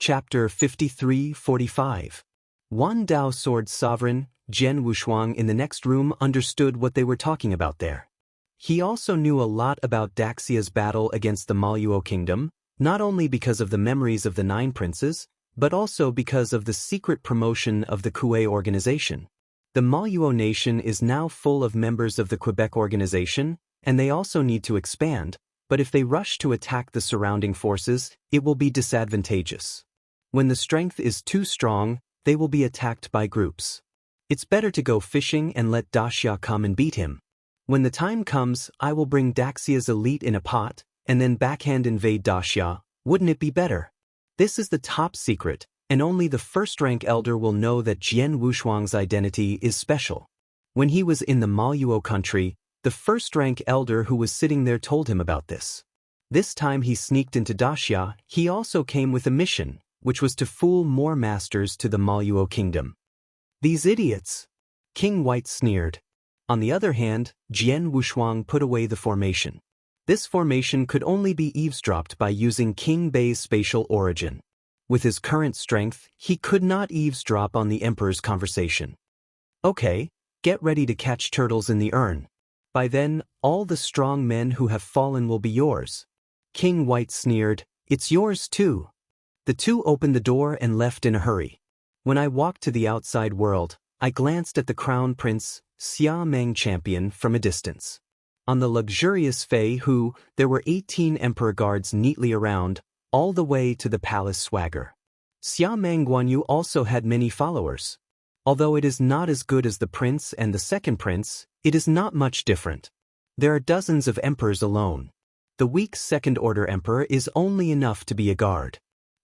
Chapter 53-45. Wan Dao Sword Sovereign, Jian Wushuang in the next room understood what they were talking about there. He also knew a lot about Daxia's battle against the Maluo kingdom, not only because of the memories of the Nine Princes, but also because of the secret promotion of the Kuei organization. The Maluo nation is now full of members of the Quebec organization, and they also need to expand, but if they rush to attack the surrounding forces, it will be disadvantageous. When the strength is too strong, they will be attacked by groups. It's better to go fishing and let Daxia come and beat him. When the time comes, I will bring Daxia's elite in a pot, and then backhand invade Daxia. Wouldn't it be better? This is the top secret, and only the first-rank elder will know that Jian Wushuang's identity is special. When he was in the Maluo country, the first-rank elder who was sitting there told him about this. This time he sneaked into Daxia. He also came with a mission, which was to fool more masters to the Maluo kingdom. These idiots! King White sneered. On the other hand, Jian Wushuang put away the formation. This formation could only be eavesdropped by using King Bei's spatial origin. With his current strength, he could not eavesdrop on the Emperor's conversation. Okay, get ready to catch turtles in the urn. By then, all the strong men who have fallen will be yours. King White sneered, it's yours too. The two opened the door and left in a hurry. When I walked to the outside world, I glanced at the Crown Prince, Xia Meng champion, from a distance. On the luxurious Fei Hu, there were 18 Emperor guards neatly around, all the way to the palace swagger. Xia Meng Guanyu also had many followers. Although it is not as good as the prince and the second prince, it is not much different. There are dozens of emperors alone. The weak second-order emperor is only enough to be a guard.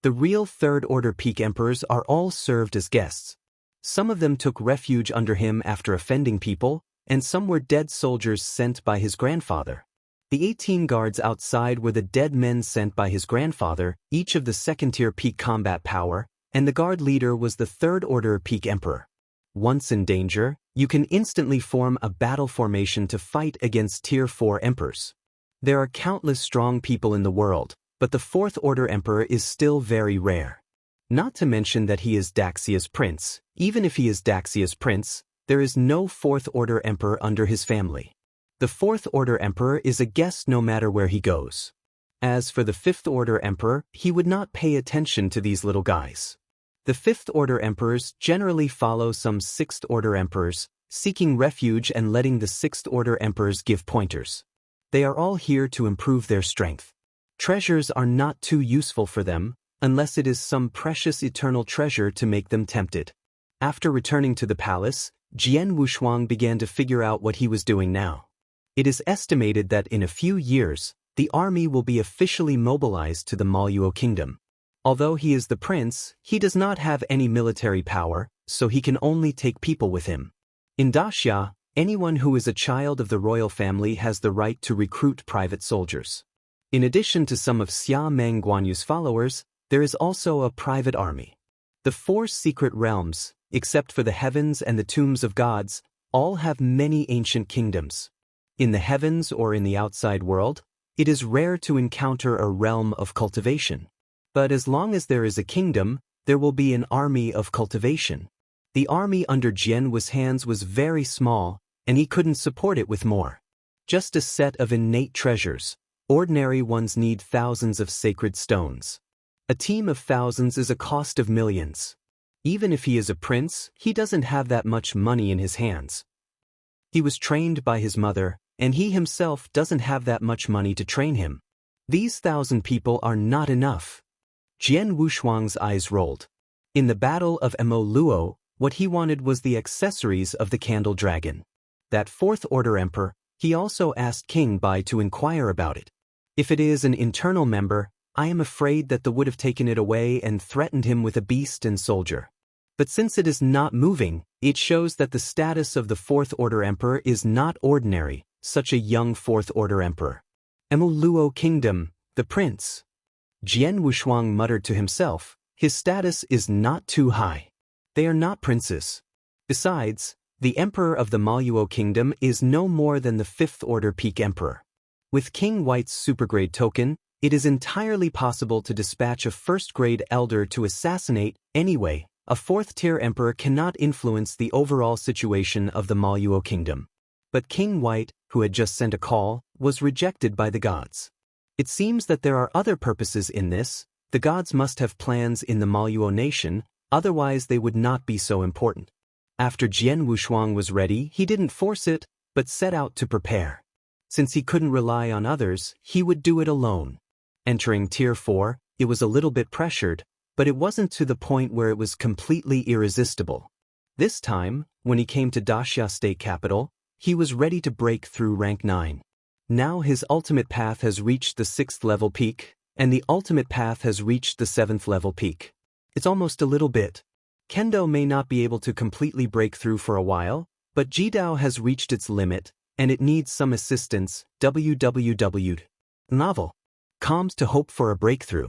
The real third-order peak emperors are all served as guests. Some of them took refuge under him after offending people, and some were dead soldiers sent by his grandfather. The 18 guards outside were the dead men sent by his grandfather, each of the second-tier peak combat power, and the guard leader was the third-order peak emperor. Once in danger, you can instantly form a battle formation to fight against Tier 4 emperors. There are countless strong people in the world, but the fourth-order emperor is still very rare. Not to mention that he is Daxia's prince. Even if he is Daxia's prince, there is no fourth-order emperor under his family. The fourth-order emperor is a guest no matter where he goes. As for the fifth-order emperor, he would not pay attention to these little guys. The fifth-order emperors generally follow some sixth-order emperors, seeking refuge and letting the sixth-order emperors give pointers. They are all here to improve their strength. Treasures are not too useful for them, unless it is some precious eternal treasure to make them tempted. After returning to the palace, Jian Wushuang began to figure out what he was doing now. It is estimated that in a few years, the army will be officially mobilized to the Maluo kingdom. Although he is the prince, he does not have any military power, so he can only take people with him. In Daxia, anyone who is a child of the royal family has the right to recruit private soldiers. In addition to some of Xia Meng Guanyu's followers, there is also a private army. The 4 secret realms, except for the heavens and the tombs of gods, all have many ancient kingdoms. In the heavens or in the outside world, it is rare to encounter a realm of cultivation. But as long as there is a kingdom, there will be an army of cultivation. The army under Jian Wu's was very small, and he couldn't support it with more. Just a set of innate treasures. Ordinary ones need thousands of sacred stones. A team of thousands is a cost of millions. Even if he is a prince, he doesn't have that much money in his hands. He was trained by his mother, and he himself doesn't have that much money to train him. These 1,000 people are not enough. Jian Wushuang's eyes rolled. In the Battle of Mo Luo, what he wanted was the accessories of the Candle Dragon. That fourth-order emperor, he also asked King Bai to inquire about it. If it is an internal member, I am afraid that they would have taken it away and threatened him with a beast and soldier. But since it is not moving, it shows that the status of the fourth-order emperor is not ordinary, such a young fourth-order emperor. Mo Luo Kingdom, the prince. Jian Wushuang muttered to himself, his status is not too high. They are not princes. Besides, the emperor of the Maluo kingdom is no more than the fifth-order peak emperor. With King White's supergrade token, It is entirely possible to dispatch a first-grade elder to assassinate. Anyway, a fourth-tier emperor cannot influence the overall situation of the Maluo kingdom. But King White, who had just sent a call, was rejected by the gods. It seems that there are other purposes in this. The gods must have plans in the Maluo nation, otherwise they would not be so important. After Jian Wushuang was ready, he didn't force it, but set out to prepare. Since he couldn't rely on others, he would do it alone. Entering Tier 4, it was a little bit pressured, but it wasn't to the point where it was completely irresistible. This time, when he came to Daxia State Capital, he was ready to break through rank 9. Now his ultimate path has reached the 6th level peak, and the ultimate path has reached the 7th level peak. It's almost a little bit. Kendo may not be able to completely break through for a while, but Jidao has reached its limit, and it needs some assistance. www. Novel. Comes to hope for a breakthrough.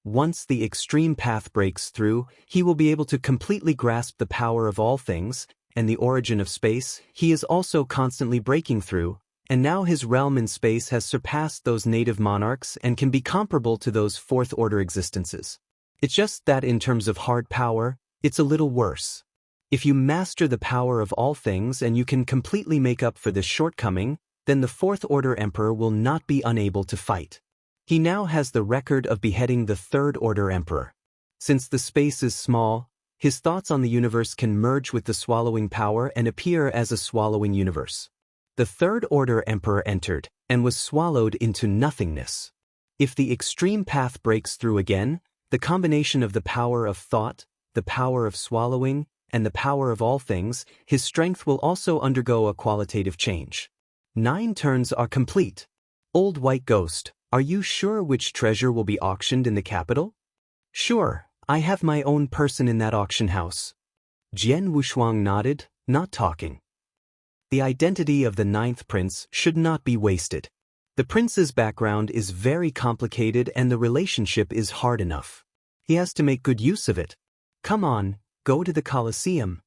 Once the extreme path breaks through, he will be able to completely grasp the power of all things, and the origin of space. He is also constantly breaking through, and now his realm in space has surpassed those native monarchs and can be comparable to those fourth-order existences. It's just that in terms of hard power, it's a little worse. If you master the power of all things and you can completely make up for this shortcoming, then the fourth-order emperor will not be unable to fight. He now has the record of beheading the third-order emperor. Since the space is small, his thoughts on the universe can merge with the swallowing power and appear as a swallowing universe. The third-order emperor entered and was swallowed into nothingness. If the extreme path breaks through again, the combination of the power of thought, the power of swallowing, and the power of all things, his strength will also undergo a qualitative change. 9 turns are complete. Old White Ghost, are you sure which treasure will be auctioned in the capital? Sure, I have my own person in that auction house. Jian Wushuang nodded, not talking. The identity of the 9th prince should not be wasted. The prince's background is very complicated and the relationship is hard enough. He has to make good use of it. Come on, go to the Colosseum.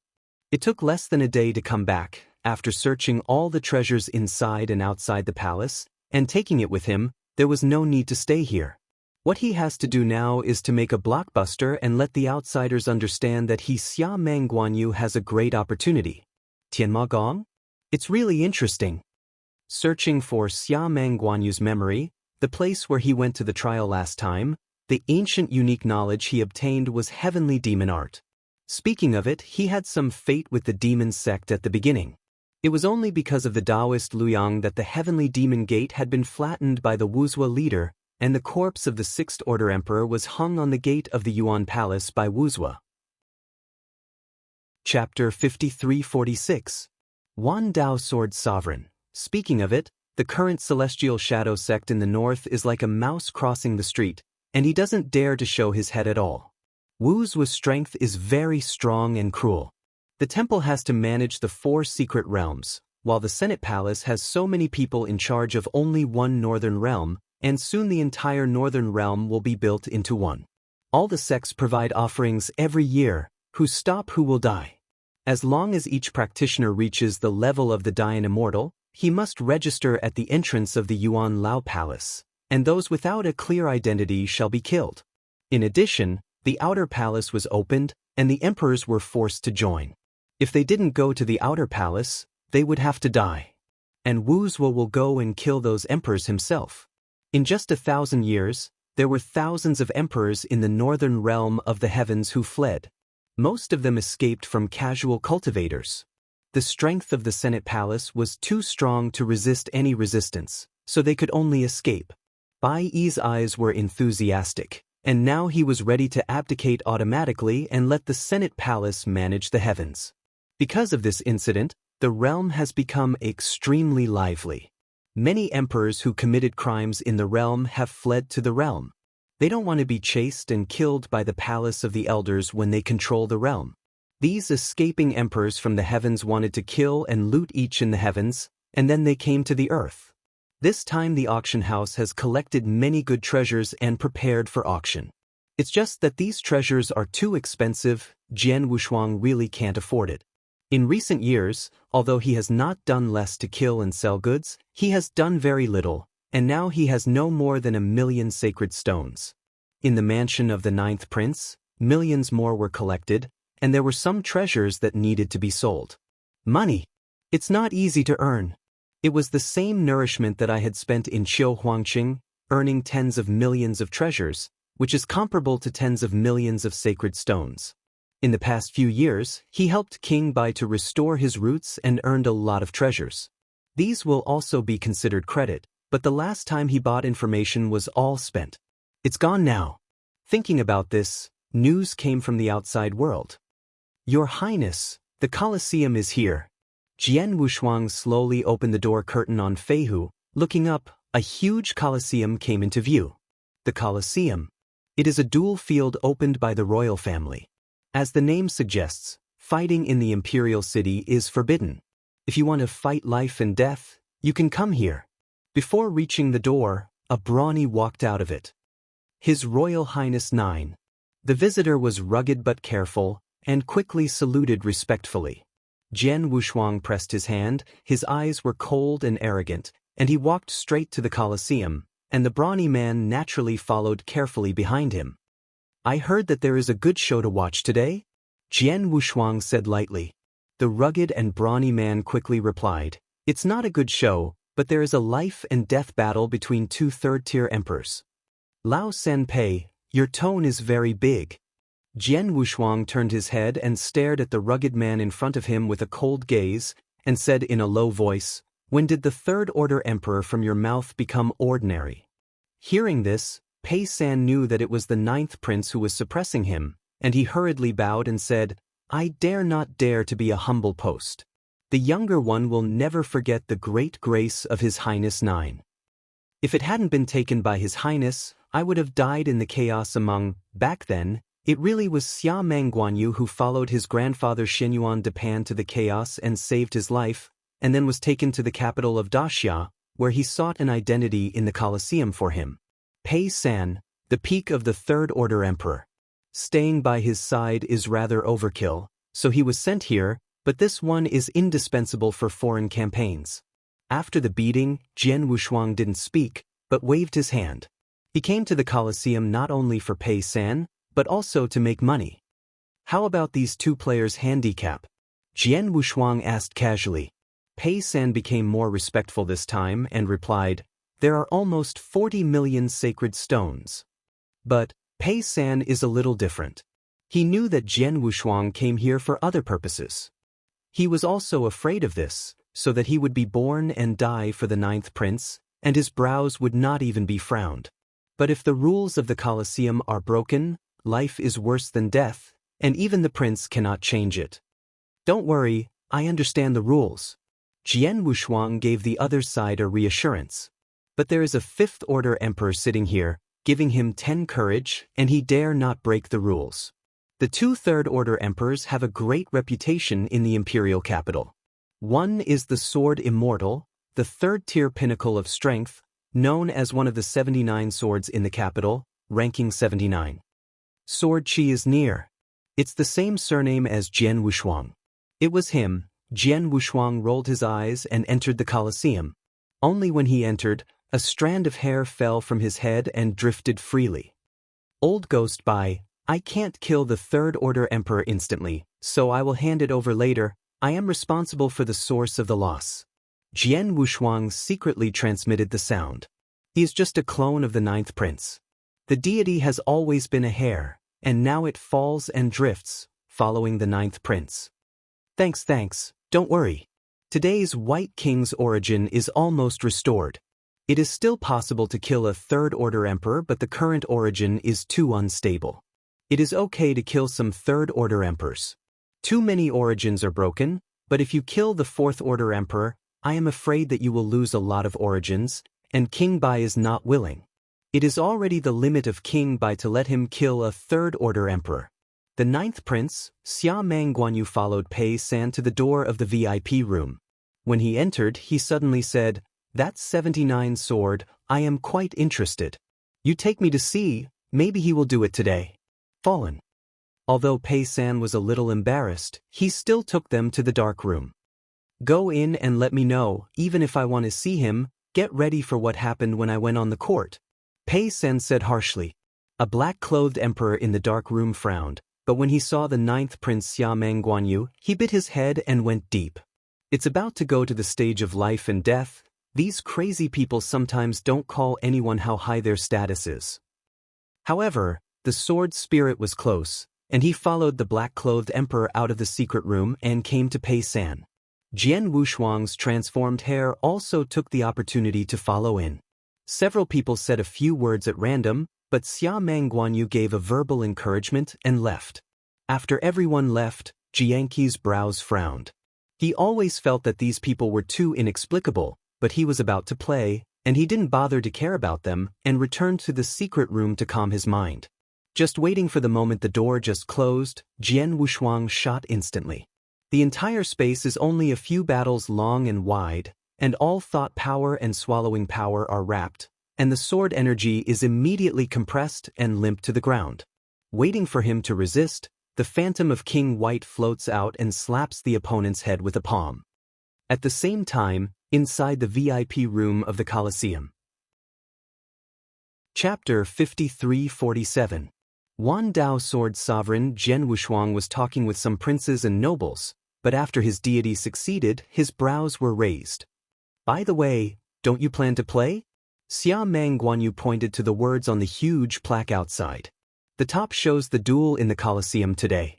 It took less than a day to come back, after searching all the treasures inside and outside the palace, and taking it with him. There was no need to stay here. What he has to do now is to make a blockbuster and let the outsiders understand that Xia Meng Guanyu has a great opportunity. Tianma Gong? It's really interesting. Searching for Xia Meng Guanyu's memory, the place where he went to the trial last time, the ancient unique knowledge he obtained was heavenly demon art. Speaking of it, he had some fate with the demon sect at the beginning. It was only because of the Taoist Luoyang that the heavenly demon gate had been flattened by the Wuzhua leader, and the corpse of the 6th Order Emperor was hung on the gate of the Yuan Palace by Wuzhua. Chapter 5346. Wan Dao Sword Sovereign. Speaking of it, the current Celestial Shadow sect in the north is like a mouse crossing the street, and he doesn't dare to show his head at all. Wuzhua's strength is very strong and cruel. The temple has to manage the 4 secret realms, while the Senate Palace has so many people in charge of only one northern realm, and soon the entire northern realm will be built into one. All the sects provide offerings every year. Who stop who will die. As long as each practitioner reaches the level of the Dayan Immortal, he must register at the entrance of the Yuan Lao Palace, and those without a clear identity shall be killed. In addition, the outer palace was opened, and the emperors were forced to join. If they didn't go to the outer palace, they would have to die. And Wuzhua will go and kill those emperors himself. In just 1,000 years, there were thousands of emperors in the northern realm of the heavens who fled. Most of them escaped from casual cultivators. The strength of the Senate Palace was too strong to resist any resistance, so they could only escape. Bai Yi's eyes were enthusiastic, and now he was ready to abdicate automatically and let the Senate Palace manage the heavens. Because of this incident, the realm has become extremely lively. Many emperors who committed crimes in the realm have fled to the realm. They don't want to be chased and killed by the palace of the elders when they control the realm. These escaping emperors from the heavens wanted to kill and loot each in the heavens, and then they came to the earth. This time the auction house has collected many good treasures and prepared for auction. It's just that these treasures are too expensive. Jian Wushuang really can't afford it. In recent years, although he has not done less to kill and sell goods, he has done very little, and now he has no more than 1,000,000 sacred stones. In the mansion of the 9th prince, millions more were collected, and there were some treasures that needed to be sold. Money. It's not easy to earn. It was the same nourishment that I had spent in Qiu Huangqing, earning tens of millions of treasures, which is comparable to tens of millions of sacred stones. In the past few years, he helped King Bai to restore his roots and earned a lot of treasures. These will also be considered credit, but the last time he bought information was all spent. It's gone now. Thinking about this, news came from the outside world. Your Highness, the Colosseum is here. Jian Wushuang slowly opened the door curtain on Feihu. Looking up, a huge Colosseum came into view. The Colosseum. It is a dual field opened by the royal family. As the name suggests, fighting in the imperial city is forbidden. If you want to fight life and death, you can come here. Before reaching the door, a brawny walked out of it. His Royal Highness 9. The visitor was rugged but careful, and quickly saluted respectfully. Jian Wushuang pressed his hand, his eyes were cold and arrogant, and he walked straight to the Colosseum, and the brawny man naturally followed carefully behind him. I heard that there is a good show to watch today? Jian Wushuang said lightly. The rugged and brawny man quickly replied, it's not a good show, but there is a life and death battle between two third-tier emperors. Lao Senpei, your tone is very big. Jian Wushuang turned his head and stared at the rugged man in front of him with a cold gaze, and said in a low voice, when did the third-order emperor from your mouth become ordinary? Hearing this, Pei San knew that it was the 9th prince who was suppressing him, and he hurriedly bowed and said, I dare not dare to be a humble post. The younger one will never forget the great grace of His Highness 9. If it hadn't been taken by His Highness, I would have died in the chaos among, back then, it really was Xia Mangguanyu who followed his grandfather Shenyuan Depan to the chaos and saved his life, and then was taken to the capital of Daxia, where he sought an identity in the Colosseum for him. Pei San, the peak of the third-order emperor. Staying by his side is rather overkill, so he was sent here, but this one is indispensable for foreign campaigns. After the beating, Jian Wushuang didn't speak, but waved his hand. He came to the Colosseum not only for Pei San, but also to make money. How about these two players' handicap? Jian Wushuang asked casually. Pei San became more respectful this time and replied, there are almost 40 million sacred stones. But Pei San is a little different. He knew that Jian Wushuang came here for other purposes. He was also afraid of this, so that he would be born and die for the 9th prince, and his brows would not even be frowned. But if the rules of the Colosseum are broken, life is worse than death, and even the prince cannot change it. Don't worry, I understand the rules. Jian Wushuang gave the other side a reassurance. But there is a 5th-order emperor sitting here, giving him 10 courage, and he dare not break the rules. The two third-order emperors have a great reputation in the imperial capital. One is the Sword Immortal, the third-tier pinnacle of strength, known as one of the 79 swords in the capital, ranking 79. Sword Chi is near. It's the same surname as Jian Wushuang. It was him. Jian Wushuang rolled his eyes and entered the Colosseum. Only when he entered, a strand of hair fell from his head and drifted freely. Old Ghost Bai, I can't kill the third-order emperor instantly, so I will hand it over later. I am responsible for the source of the loss. Jian Wushuang secretly transmitted the sound. He is just a clone of the 9th prince. The deity has always been a hair, and now it falls and drifts, following the 9th prince. Thanks, don't worry. Today's White King's origin is almost restored. It is still possible to kill a third-order emperor, but the current origin is too unstable. It is okay to kill some third-order emperors. Too many origins are broken, but if you kill the 4th-order emperor, I am afraid that you will lose a lot of origins, and King Bai is not willing. It is already the limit of King Bai to let him kill a third-order emperor. The 9th prince, Xia Mangguanyu, followed Pei San to the door of the VIP room. When he entered, he suddenly said, that 79 sword, I am quite interested. You take me to see, maybe he will do it today. Fallen. Although Pei San was a little embarrassed, he still took them to the dark room. Go in and let me know, even if I want to see him, Get ready for what happened when I went on the court. Pei Sen said harshly. A black-clothed emperor in the dark room frowned, but when he saw the ninth prince Xia Meng Guanyu, he bit his head and went deep. It's about to go to the stage of life and death. These crazy people sometimes don't call anyone how high their status is. However, the sword spirit was close, and he followed the black-clothed emperor out of the secret room and came to Pei San. Jian Wushuang's transformed hair also took the opportunity to follow in. Several people said a few words at random, but Xia Meng Guanyu gave a verbal encouragement and left. After everyone left, Jianqi's brows frowned. He always felt that these people were too inexplicable, but he was about to play, and he didn't bother to care about them and returned to the secret room to calm his mind. Just waiting for the moment the door just closed, Jian Wushuang shot instantly. The entire space is only a few battles long and wide, and all thought power and swallowing power are wrapped, and the sword energy is immediately compressed and limped to the ground. Waiting for him to resist, the phantom of King White floats out and slaps the opponent's head with a palm. At the same time, inside the VIP room of the Colosseum. Chapter 53-47. Wan Dao Sword Sovereign Jian Wushuang was talking with some princes and nobles, but after his deity succeeded, his brows were raised. By the way, don't you plan to play? Xia Meng Guanyu pointed to the words on the huge plaque outside. The top shows the duel in the Colosseum today.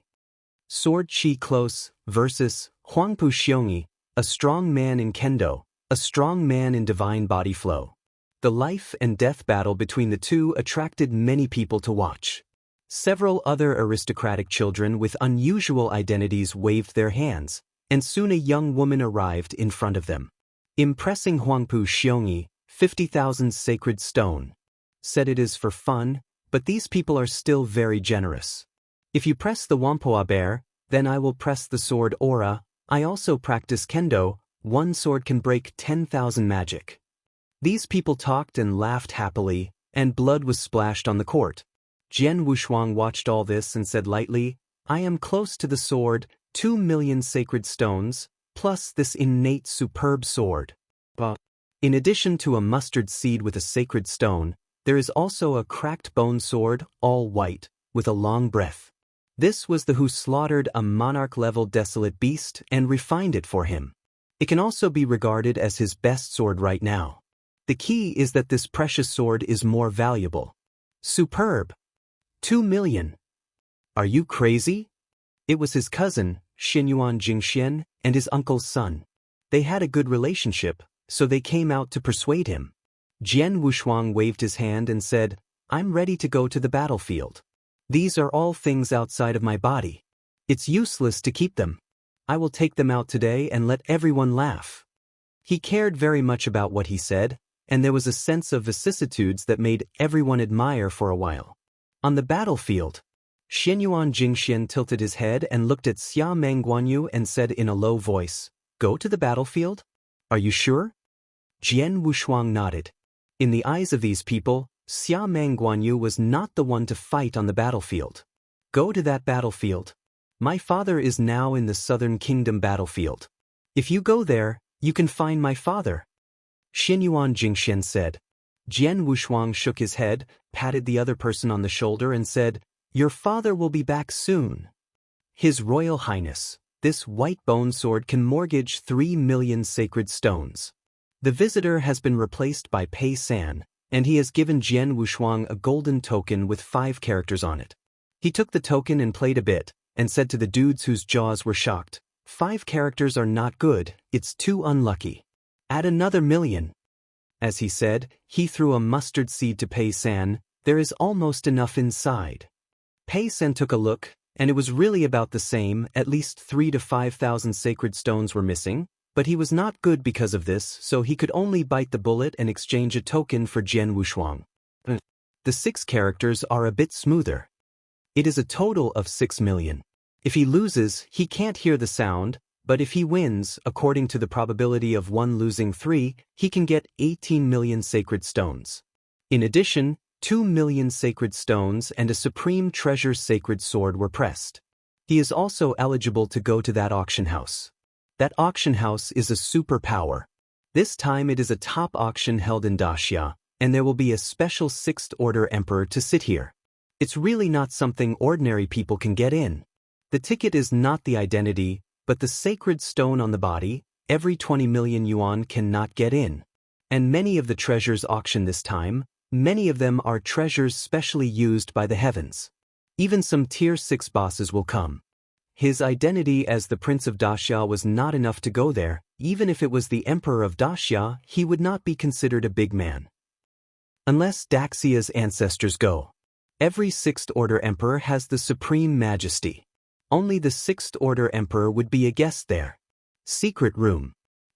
Sword Chi Close versus Huangpu Xiongyi, a strong man in Kendo, a strong man in divine body flow. The life and death battle between the two attracted many people to watch. Several other aristocratic children with unusual identities waved their hands, and soon a young woman arrived in front of them. Impressing Huangpu Xiongyi, 50,000 sacred stone. Said it is for fun, but these people are still very generous. If you press the Wampoa bear, then I will press the sword aura. I also practice kendo. One sword can break 10,000 magic. These people talked and laughed happily, and blood was splashed on the court. Jian Wushuang watched all this and said lightly, I am close to the sword, 2 million sacred stones, plus this innate superb sword. In addition to a mustard seed with a sacred stone, there is also a cracked bone sword, all white, with a long breath. This was the who slaughtered a monarch-level desolate beast and refined it for him. It can also be regarded as his best sword right now. The key is that this precious sword is more valuable. Superb. 2 million. Are you crazy? It was his cousin, Xinyuan Jingxian, and his uncle's son. They had a good relationship, so they came out to persuade him. Jian Wushuang waved his hand and said, I'm ready to go to the battlefield. These are all things outside of my body. It's useless to keep them. I will take them out today and let everyone laugh. He cared very much about what he said, and there was a sense of vicissitudes that made everyone admire for a while. On the battlefield, Xinyuan Jingxian tilted his head and looked at Xia Meng Guanyu and said in a low voice, Go to the battlefield? Are you sure? Jian Wushuang nodded. In the eyes of these people, Xia Meng Guanyu was not the one to fight on the battlefield. Go to that battlefield. My father is now in the Southern Kingdom battlefield. If you go there, you can find my father. Xinyuan Jingxian said. Jian Wushuang shook his head, patted the other person on the shoulder and said, Your father will be back soon. His Royal Highness, this white bone sword can mortgage 3 million sacred stones. The visitor has been replaced by Pei San, and he has given Jian Wushuang a golden token with 5 characters on it. He took the token and played a bit, and said to the dudes whose jaws were shocked, 5 characters are not good, it's too unlucky. Add another million. As he said, he threw a mustard seed to Pei San. There is almost enough inside. Pei San took a look, and it was really about the same, at least 3,000 to 5,000 sacred stones were missing, but he was not good because of this, so he could only bite the bullet and exchange a token for Jian Wushuang. The 6 characters are a bit smoother. It is a total of 6 million. If he loses, he can't hear the sound, but if he wins, according to the probability of 1 losing 3, he can get 18 million sacred stones. In addition, 2 million sacred stones and a supreme treasure sacred sword were pressed. He is also eligible to go to that auction house. That auction house is a superpower. This time it is a top auction held in Daxia, and there will be a special 6th Order Emperor to sit here. It's really not something ordinary people can get in. The ticket is not the identity, but the sacred stone on the body. Every 20 million yuan cannot get in. And many of the treasures auctioned this time, many of them are treasures specially used by the heavens. Even some tier 6 bosses will come. His identity as the Prince of Daxia was not enough to go there. Even if it was the Emperor of Daxia, he would not be considered a big man. Unless Daxia's ancestors go. Every 6th Order Emperor has the supreme majesty. Only the 6th Order Emperor would be a guest there. Secret room.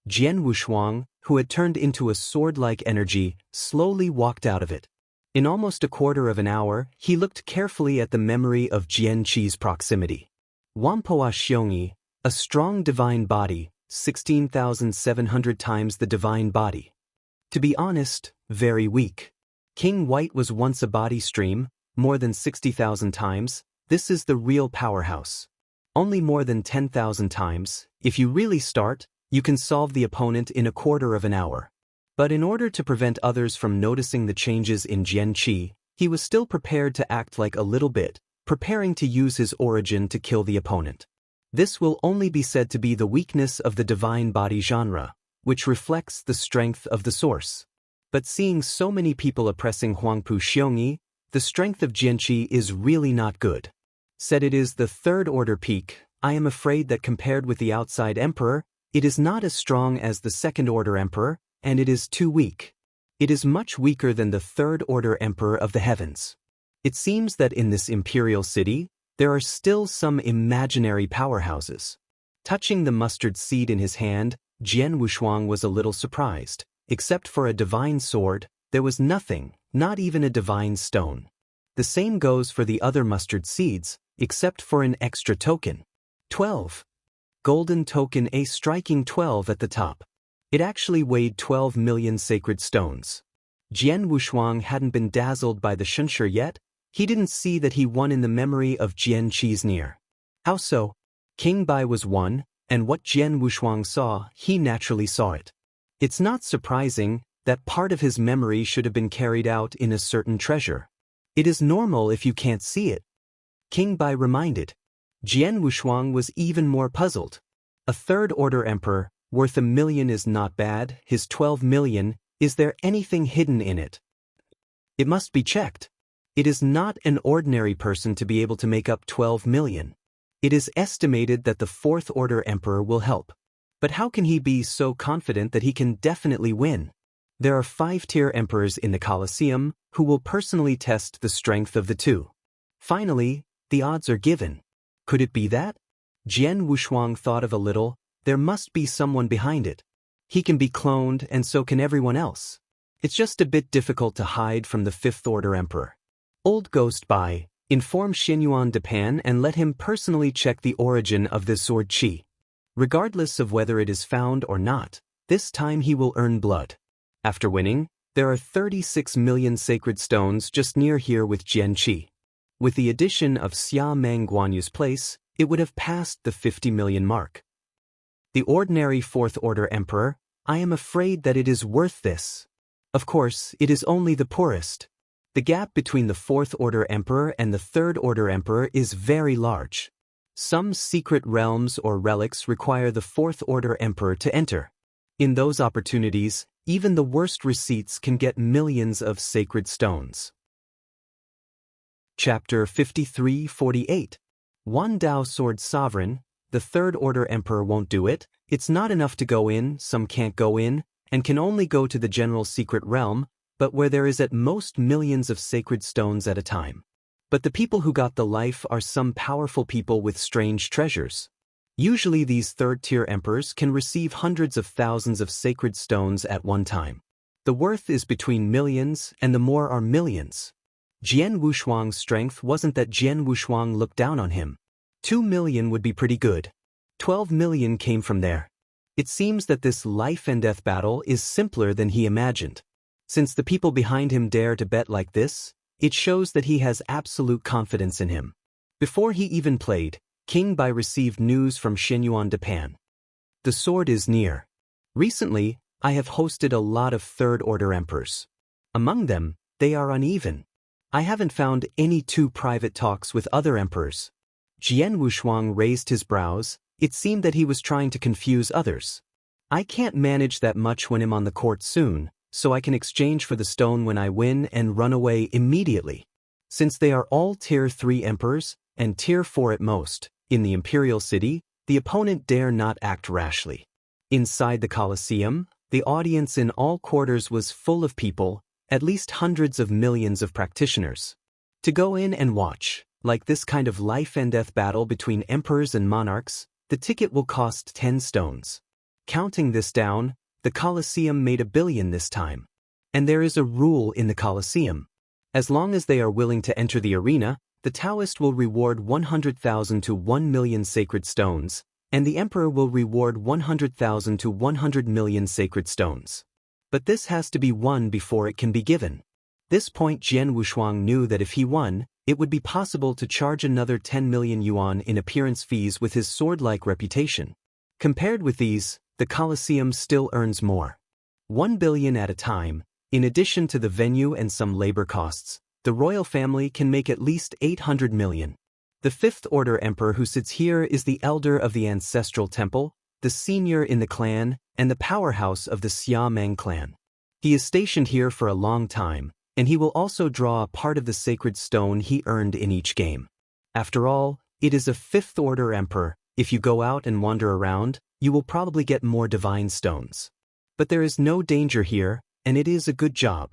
Jian Wushuang, who had turned into a sword-like energy, slowly walked out of it. In almost a quarter of an hour, he looked carefully at the memory of Jian Qi's proximity. Wampoa Xiongyi, a strong divine body, 16,700 times the divine body. To be honest, very weak. King White was once a body stream, more than 60,000 times. This is the real powerhouse. Only more than 10,000 times. If you really start, you can solve the opponent in a quarter of an hour. But in order to prevent others from noticing the changes in Jian Qi, he was still prepared to act like a little bit, preparing to use his origin to kill the opponent. This will only be said to be the weakness of the divine body genre, which reflects the strength of the source. But seeing so many people oppressing Huangpu Xiongyi, the strength of Jian Qi is really not good. Said it is the 3rd Order peak, I am afraid that compared with the outside emperor, it is not as strong as the 2nd Order Emperor, and it is too weak. It is much weaker than the 3rd Order Emperor of the heavens. It seems that in this imperial city, there are still some imaginary powerhouses. Touching the mustard seed in his hand, Jian Wushuang was a little surprised. Except for a divine sword, there was nothing, not even a divine stone. The same goes for the other mustard seeds, except for an extra token. 12. Golden token, a striking 12 at the top. It actually weighed 12 million sacred stones. Jian Wushuang hadn't been dazzled by the Shenshi yet. He didn't see that he won in the memory of Jian Qi's near. How so? King Bai was one, and what Jian Wushuang saw, he naturally saw it. It's not surprising that part of his memory should have been carried out in a certain treasure. It is normal if you can't see it. King Bai reminded. Jian Wushuang was even more puzzled. A 3rd Order Emperor, worth 1 million is not bad, his 12 million, is there anything hidden in it? It must be checked. It is not an ordinary person to be able to make up 12 million. It is estimated that the 4th Order Emperor will help. But how can he be so confident that he can definitely win? There are 5-tier emperors in the Colosseum who will personally test the strength of the two. Finally, the odds are given. Could it be that? Jian Wushuang thought of a little. There must be someone behind it. He can be cloned and so can everyone else. It's just a bit difficult to hide from the 5th Order Emperor. Old Ghost Bai, inform Xinyuan Depan and let him personally check the origin of the sword Qi. Regardless of whether it is found or not, this time he will earn blood. After winning, there are 36 million sacred stones just near here with Jian Qi. With the addition of Xia Meng Guanyu's place, it would have passed the 50 million mark. The ordinary 4th Order Emperor, I am afraid that it is worth this. Of course, it is only the poorest. The gap between the 4th Order Emperor and the 3rd Order Emperor is very large. Some secret realms or relics require the 4th Order Emperor to enter. In those opportunities, even the worst receipts can get millions of sacred stones. Chapter 53-48. One Dao Sword Sovereign, the 3rd Order Emperor won't do it. It's not enough to go in, some can't go in, and can only go to the general secret realm, but where there is at most millions of sacred stones at a time. But the people who got the life are some powerful people with strange treasures. Usually these 3rd-tier emperors can receive hundreds of thousands of sacred stones at one time. The worth is between millions, and the more are millions. Jian Wushuang's strength wasn't that Jian Wushuang looked down on him. 2 million would be pretty good. 12 million came from there. It seems that this life-and-death battle is simpler than he imagined. Since the people behind him dare to bet like this, it shows that he has absolute confidence in him. Before he even played, King Bai received news from Xinyuan Depan. The sword is near. Recently, I have hosted a lot of third-order emperors. Among them, they are uneven. I haven't found any too private talks with other emperors. Jian Wushuang raised his brows. It seemed that he was trying to confuse others. I can't manage that much when I'm on the court soon, so I can exchange for the stone when I win and run away immediately. Since they are all Tier 3 emperors, and Tier 4 at most, in the imperial city, the opponent dare not act rashly. Inside the Colosseum, the audience in all quarters was full of people, at least hundreds of millions of practitioners. To go in and watch, like this kind of life and death battle between emperors and monarchs, the ticket will cost 10 stones. Counting this down, the Colosseum made 1 billion this time. And there is a rule in the Colosseum. As long as they are willing to enter the arena, the Taoist will reward 100,000 to 1 million sacred stones, and the emperor will reward 100,000 to 100 million sacred stones. But this has to be won before it can be given. This point Jian Wushuang knew that if he won, it would be possible to charge another 10 million yuan in appearance fees with his sword-like reputation. Compared with these, the Colosseum still earns more. 1 billion at a time, in addition to the venue and some labor costs, the royal family can make at least 800 million. The fifth-order emperor who sits here is the elder of the ancestral temple, the senior in the clan, and the powerhouse of the Xiameng clan. He is stationed here for a long time, and he will also draw a part of the sacred stone he earned in each game. After all, it is a fifth-order emperor. If you go out and wander around, you will probably get more divine stones. But there is no danger here, and it is a good job.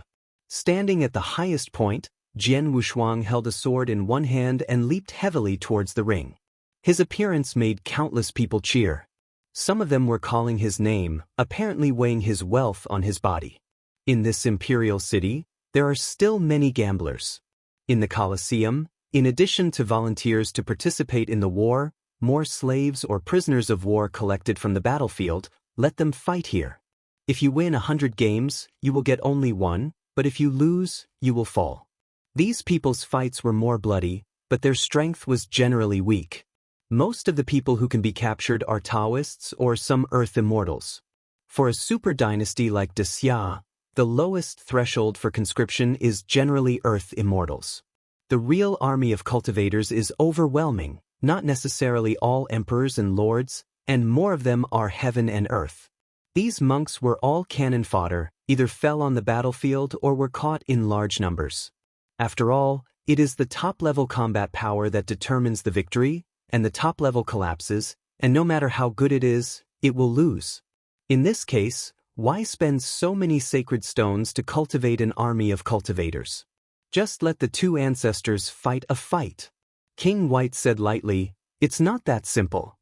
Standing at the highest point, Jian Wushuang held a sword in one hand and leaped heavily towards the ring. His appearance made countless people cheer. Some of them were calling his name, apparently weighing his wealth on his body. In this imperial city, there are still many gamblers. In the Colosseum, in addition to volunteers to participate in the war, more slaves or prisoners of war collected from the battlefield, let them fight here. If you win 100 games, you will get only one, but if you lose, you will fall. These people's fights were more bloody, but their strength was generally weak. Most of the people who can be captured are Taoists or some Earth immortals. For a super dynasty like Xia, the lowest threshold for conscription is generally Earth immortals. The real army of cultivators is overwhelming, not necessarily all emperors and lords, and more of them are heaven and earth. These monks were all cannon fodder, either fell on the battlefield or were caught in large numbers. After all, it is the top-level combat power that determines the victory, and the top level collapses, and no matter how good it is, it will lose. In this case, why spend so many sacred stones to cultivate an army of cultivators? Just let the two ancestors fight a fight. King White said lightly, "It's not that simple.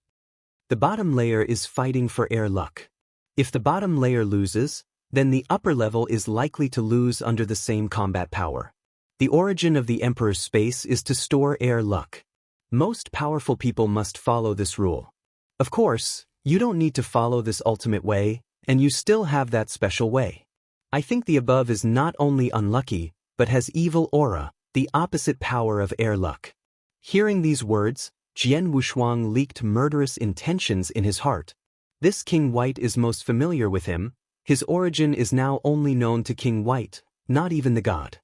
The bottom layer is fighting for air luck. If the bottom layer loses, then the upper level is likely to lose under the same combat power. The origin of the Emperor's space is to store air luck. Most powerful people must follow this rule. Of course, you don't need to follow this ultimate way, and you still have that special way. I think the above is not only unlucky, but has evil aura, the opposite power of air luck." Hearing these words, Jian Wushuang leaked murderous intentions in his heart. This King White is most familiar with him. His origin is now only known to King White, not even the god.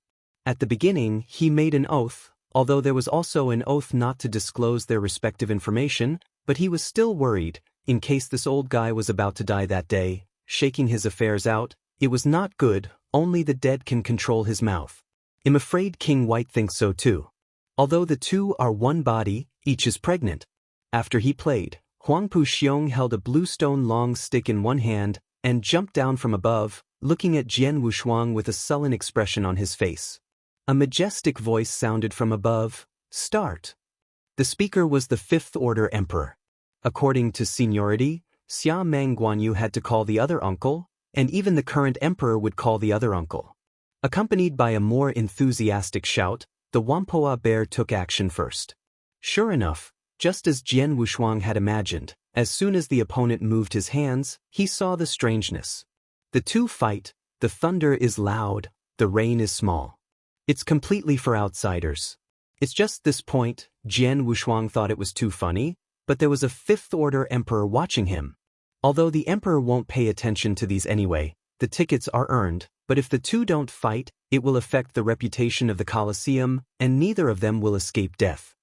At the beginning, he made an oath, although there was also an oath not to disclose their respective information, but he was still worried, in case this old guy was about to die that day, shaking his affairs out. It was not good, only the dead can control his mouth. I'm afraid King White thinks so too. Although the two are one body, each is pregnant. After he played, Huangpu Xiong held a blue stone long stick in one hand, and jumped down from above, looking at Jian Wushuang with a sullen expression on his face. A majestic voice sounded from above, "Start." The speaker was the fifth-order emperor. According to seniority, Xia Meng Guanyu had to call the other uncle, and even the current emperor would call the other uncle. Accompanied by a more enthusiastic shout, the Whampoa bear took action first. Sure enough, just as Jian Wushuang had imagined, as soon as the opponent moved his hands, he saw the strangeness. The two fight, the thunder is loud, the rain is small. It's completely for outsiders. It's just this point, Jian Wushuang thought it was too funny, but there was a fifth-order emperor watching him. Although the emperor won't pay attention to these anyway, the tickets are earned, but if the two don't fight, it will affect the reputation of the Colosseum, and neither of them will escape death.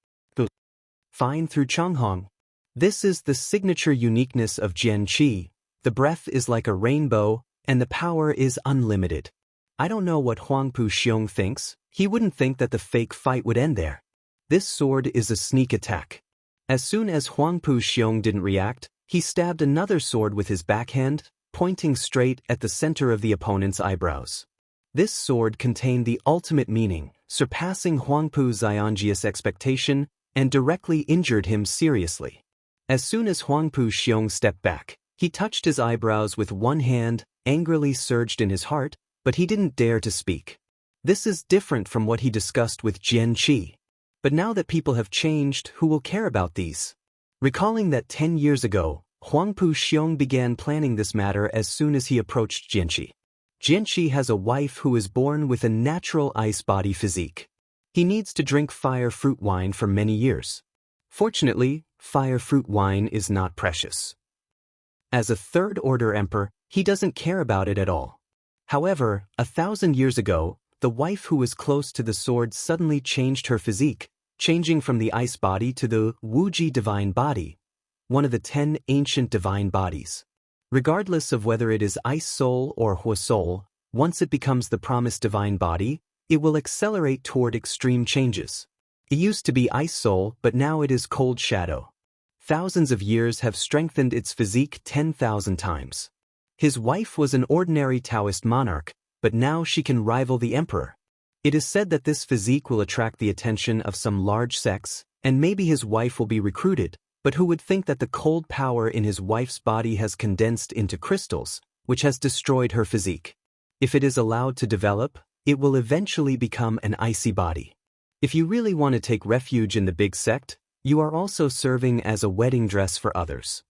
Fine through Changhong. This is the signature uniqueness of Jian Qi. The breath is like a rainbow, and the power is unlimited. I don't know what Huangpu Xiong thinks. He wouldn't think that the fake fight would end there. This sword is a sneak attack. As soon as Huangpu Xiong didn't react, he stabbed another sword with his backhand, pointing straight at the center of the opponent's eyebrows. This sword contained the ultimate meaning, surpassing Huangpu Xiongji's expectation, and directly injured him seriously. As soon as Huangpu Xiong stepped back, he touched his eyebrows with one hand, angrily surged in his heart, but he didn't dare to speak. This is different from what he discussed with Jian Qi. But now that people have changed, who will care about these? Recalling that 10 years ago, Huangpu Xiong began planning this matter as soon as he approached Jian Qi. Jian Qi has a wife who is born with a natural ice body physique. He needs to drink fire fruit wine for many years. Fortunately, fire fruit wine is not precious. As a third-order emperor, he doesn't care about it at all. However, 1,000 years ago, the wife who was close to the sword suddenly changed her physique, changing from the ice body to the Wuji divine body, one of the 10 ancient divine bodies. Regardless of whether it is ice soul or Hua soul, once it becomes the promised divine body, it will accelerate toward extreme changes. It used to be ice soul, but now it is cold shadow. Thousands of years have strengthened its physique 10,000 times. His wife was an ordinary Taoist monarch, but now she can rival the emperor. It is said that this physique will attract the attention of some large sects, and maybe his wife will be recruited, but who would think that the cold power in his wife's body has condensed into crystals, which has destroyed her physique. If it is allowed to develop, it will eventually become an icy body. If you really want to take refuge in the big sect, you are also serving as a wedding dress for others.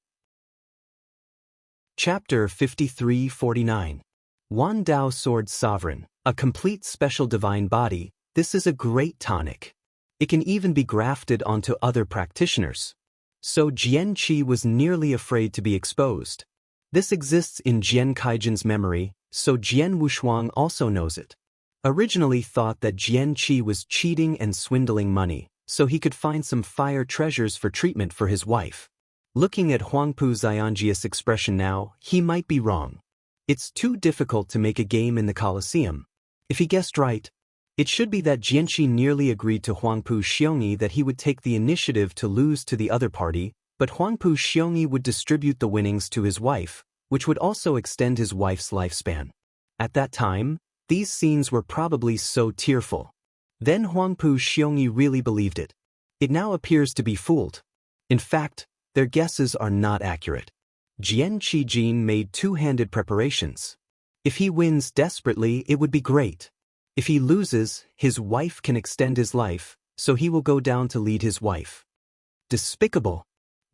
Chapter 5349. Wan Dao Sword Sovereign, a complete special divine body. This is a great tonic. It can even be grafted onto other practitioners. So Jian Qi was nearly afraid to be exposed. This exists in Jian Kaijin's memory, so Jian Wushuang also knows it. Originally thought that Jian Qi was cheating and swindling money, so he could find some fire treasures for treatment for his wife. Looking at Huangpu Xiongji's expression now, he might be wrong. It's too difficult to make a game in the Colosseum. If he guessed right, it should be that Jian Qi nearly agreed to Huangpu Xiongyi that he would take the initiative to lose to the other party, but Huangpu Xiongyi would distribute the winnings to his wife, which would also extend his wife's lifespan. At that time, these scenes were probably so tearful. Then Huangpu Xiongyi really believed it. It now appears to be fooled. In fact, their guesses are not accurate. Jian Qijin made two-handed preparations. If he wins desperately, it would be great. If he loses, his wife can extend his life, so he will go down to lead his wife. Despicable!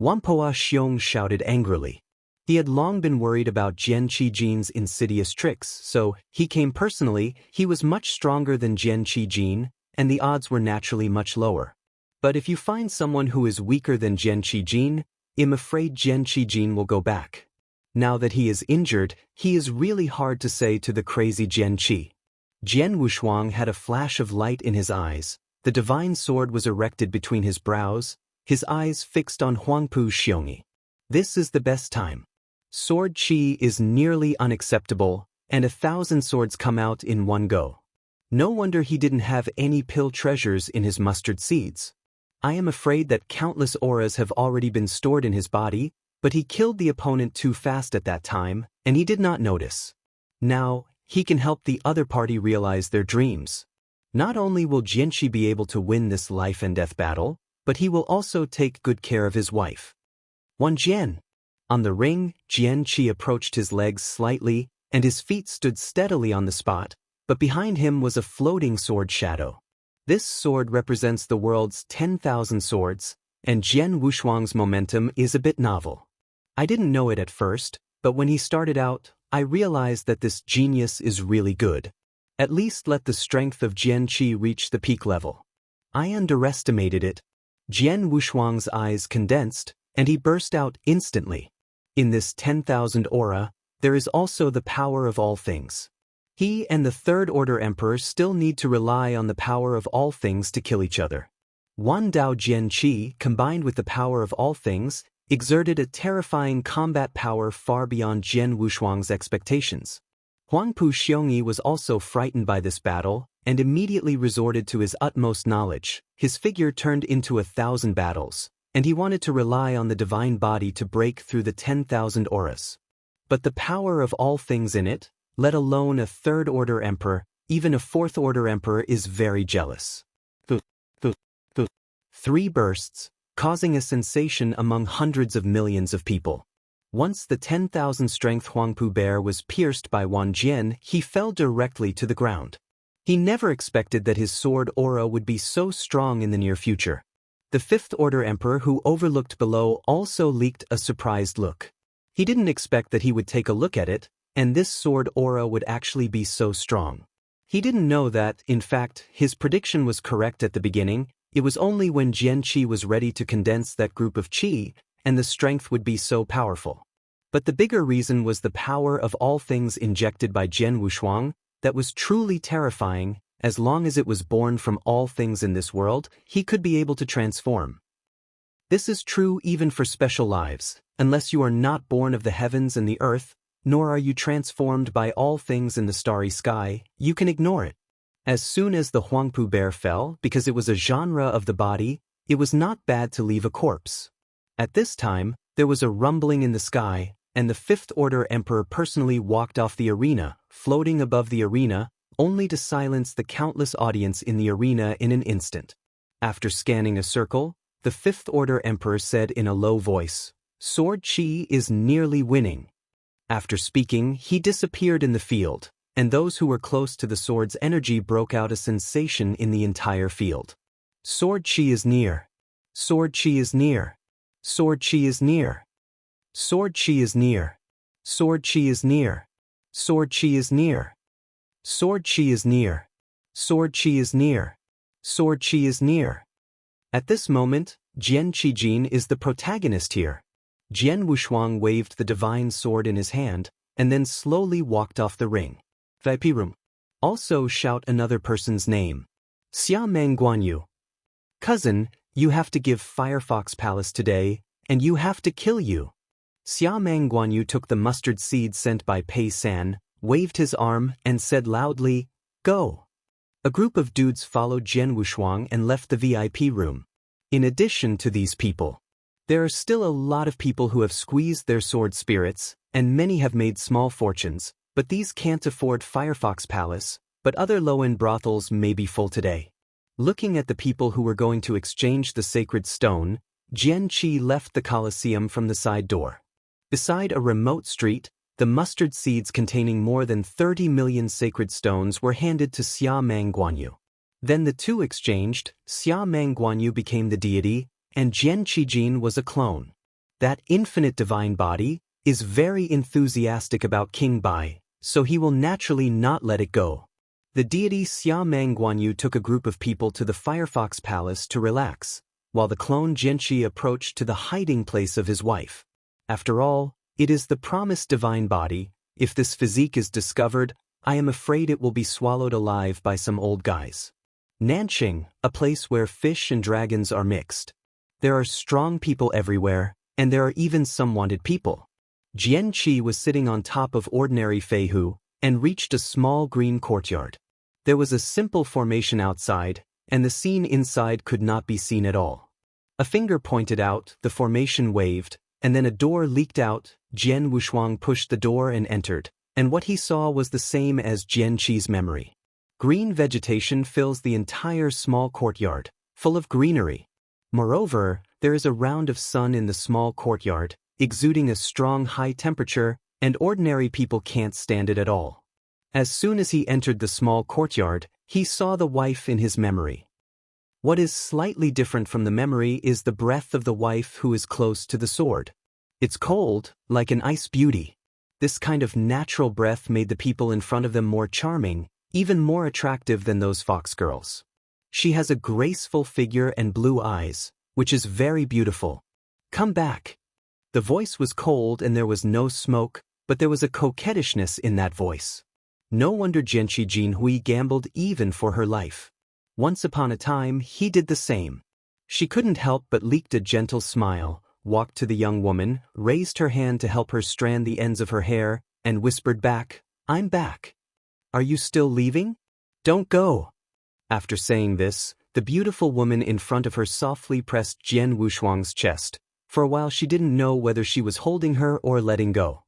Wampoa Xiong shouted angrily. He had long been worried about Jian Qijin's insidious tricks, so he came personally. He was much stronger than Jian Qijin, and the odds were naturally much lower. But if you find someone who is weaker than Jian Qijin, I'm afraid Jian Qijin will go back. Now that he is injured, he is really hard to say to the crazy Jian Qi. Jian Wushuang had a flash of light in his eyes. The divine sword was erected between his brows, his eyes fixed on Huangpu Xiongyi. This is the best time. Sword Qi is nearly unacceptable, and 1,000 swords come out in one go. No wonder he didn't have any pill treasures in his mustard seeds. I am afraid that countless auras have already been stored in his body, but he killed the opponent too fast at that time, and he did not notice. Now, he can help the other party realize their dreams. Not only will Jian Qi be able to win this life and death battle, but he will also take good care of his wife. Wan Jian. On the ring, Jian Qi approached his legs slightly, and his feet stood steadily on the spot, but behind him was a floating sword shadow. This sword represents the world's 10,000 swords, and Jian Wushuang's momentum is a bit novel. I didn't know it at first, but when he started out, I realized that this genius is really good. At least let the strength of Jian Qi reach the peak level. I underestimated it. Jian Wushuang's eyes condensed, and he burst out instantly. In this 10,000 aura, there is also the power of all things. He and the Third Order Emperor still need to rely on the power of all things to kill each other. Wan Dao Jian Qi, combined with the power of all things, exerted a terrifying combat power far beyond Jian Wushuang's expectations. Huangpu Xiongyi was also frightened by this battle, and immediately resorted to his utmost knowledge. His figure turned into 1,000 battles, and he wanted to rely on the divine body to break through the 10,000 auras. But the power of all things in it, let alone a Third Order Emperor, even a Fourth Order Emperor, is very jealous. 3 bursts, causing a sensation among hundreds of millions of people. Once the 10,000 strength Huangpu bear was pierced by Wan Jian, he fell directly to the ground. He never expected that his sword aura would be so strong in the near future. The Fifth Order Emperor, who overlooked below, also leaked a surprised look. He didn't expect that he would take a look at it, and this sword aura would actually be so strong. He didn't know that, in fact, his prediction was correct at the beginning. It was only when Jian Qi was ready to condense that group of qi, and the strength would be so powerful. But the bigger reason was the power of all things injected by Jian Wushuang, that was truly terrifying. As long as it was born from all things in this world, he could be able to transform. This is true even for special lives. Unless you are not born of the heavens and the earth, nor are you transformed by all things in the starry sky, you can ignore it. As soon as the Huangpu bear fell, because it was a genre of the body, it was not bad to leave a corpse. At this time, there was a rumbling in the sky, and the Fifth Order Emperor personally walked off the arena, floating above the arena, only to silence the countless audience in the arena in an instant. After scanning a circle, the Fifth Order Emperor said in a low voice, "Sword Qi is nearly winning." After speaking, he disappeared in the field, and those who were close to the sword's energy broke out a sensation in the entire field. Sword Qi is near. Sword Qi is near. Sword Qi is near. Sword Qi is near. Sword Qi is near. Sword Qi is near. Sword Qi is near. Sword Qi is near. Sword Qi is near. At this moment, Jian Qijin is the protagonist here. Jian Wushuang waved the divine sword in his hand, and then slowly walked off the ring. VIP room. Also shout another person's name. Xia Meng Guanyu. Cousin, you have to give Firefox Palace today, and you have to kill you. Xia Meng Guanyu took the mustard seed sent by Pei San, waved his arm, and said loudly, "Go." A group of dudes followed Jian Wushuang and left the VIP room. In addition to these people, there are still a lot of people who have squeezed their sword spirits, and many have made small fortunes, but these can't afford Firefox Palace, but other low-end brothels may be full today. Looking at the people who were going to exchange the sacred stone, Jian Qi left the Colosseum from the side door. Beside a remote street, the mustard seeds containing more than 30 million sacred stones were handed to Xia Meng Guanyu. Then the two exchanged. Xia Meng Guanyu became the deity, and Jian Qijin was a clone. That infinite divine body is very enthusiastic about King Bai, so he will naturally not let it go. The deity Xia Meng Guanyu took a group of people to the Firefox Palace to relax, while the clone Jian Qi approached to the hiding place of his wife. After all, it is the promised divine body. If this physique is discovered, I am afraid it will be swallowed alive by some old guys. Nanqing, a place where fish and dragons are mixed. There are strong people everywhere, and there are even some wanted people. Jian Qi was sitting on top of ordinary Feihu, and reached a small green courtyard. There was a simple formation outside, and the scene inside could not be seen at all. A finger pointed out, the formation waved, and then a door leaked out. Jian Wushuang pushed the door and entered, and what he saw was the same as Jian Qi's memory. Green vegetation fills the entire small courtyard, full of greenery. Moreover, there is a round of sun in the small courtyard, exuding a strong high temperature, and ordinary people can't stand it at all. As soon as he entered the small courtyard, he saw the wife in his memory. What is slightly different from the memory is the breath of the wife who is close to the sword. It's cold, like an ice beauty. This kind of natural breath made the people in front of them more charming, even more attractive than those fox girls. She has a graceful figure and blue eyes, which is very beautiful. Come back. The voice was cold and there was no smoke, but there was a coquettishness in that voice. No wonder Jianqi Jinhui gambled even for her life. Once upon a time, he did the same. She couldn't help but leaked a gentle smile, walked to the young woman, raised her hand to help her strand the ends of her hair, and whispered back, "I'm back. Are you still leaving? Don't go." After saying this, the beautiful woman in front of her softly pressed Jian Wushuang's chest. For a while she didn't know whether she was holding her or letting go.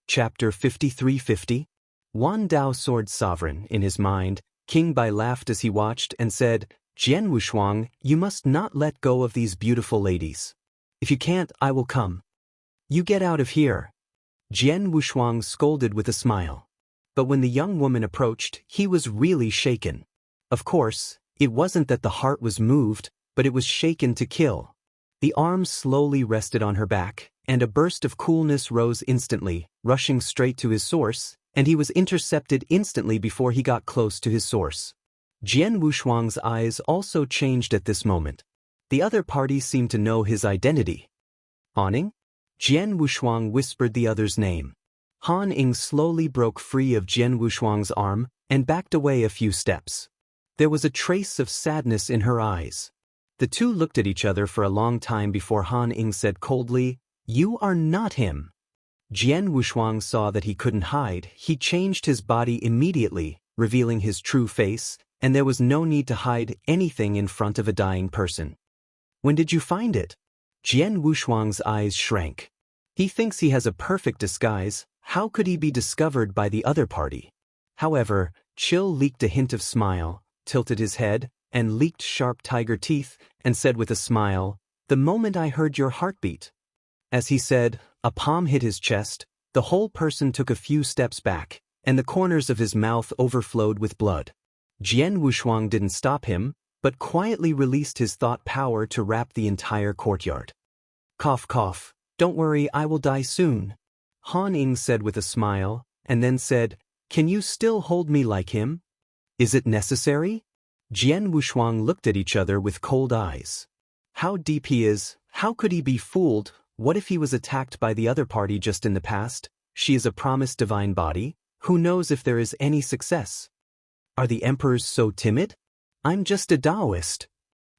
Chapter 5350. Wan Dao Sword Sovereign. In his mind, King Bai laughed as he watched and said, "Jian Wushuang, you must not let go of these beautiful ladies. If you can't, I will come. You get out of here." Jian Wushuang scolded with a smile. But when the young woman approached, he was really shaken. Of course, it wasn't that the heart was moved, but it was shaken to kill. The arms slowly rested on her back, and a burst of coolness rose instantly, rushing straight to his source, and he was intercepted instantly before he got close to his source. Jian Wushuang's eyes also changed at this moment. The other party seemed to know his identity. "Haning?" Jian Wushuang whispered the other's name. Han Ying slowly broke free of Jian Wushuang's arm and backed away a few steps. There was a trace of sadness in her eyes. The two looked at each other for a long time before Han Ying said coldly, "You are not him." Jian Wushuang saw that he couldn't hide. He changed his body immediately, revealing his true face, and there was no need to hide anything in front of a dying person. "When did you find it?" Jian Wushuang's eyes shrank. He thinks he has a perfect disguise. How could he be discovered by the other party? However, Chill leaked a hint of smile, tilted his head, and leaked sharp tiger teeth, and said with a smile, "The moment I heard your heartbeat." As he said, a palm hit his chest, the whole person took a few steps back, and the corners of his mouth overflowed with blood. Jian Wushuang didn't stop him, but quietly released his thought power to wrap the entire courtyard. "Cough cough, don't worry, I will die soon," Han Ying said with a smile, and then said, "Can you still hold me like him? Is it necessary?" Jian Wushuang looked at each other with cold eyes. How deep he is, how could he be fooled? What if he was attacked by the other party just in the past? She is a promised divine body. Who knows if there is any success? Are the emperors so timid? I'm just a Taoist.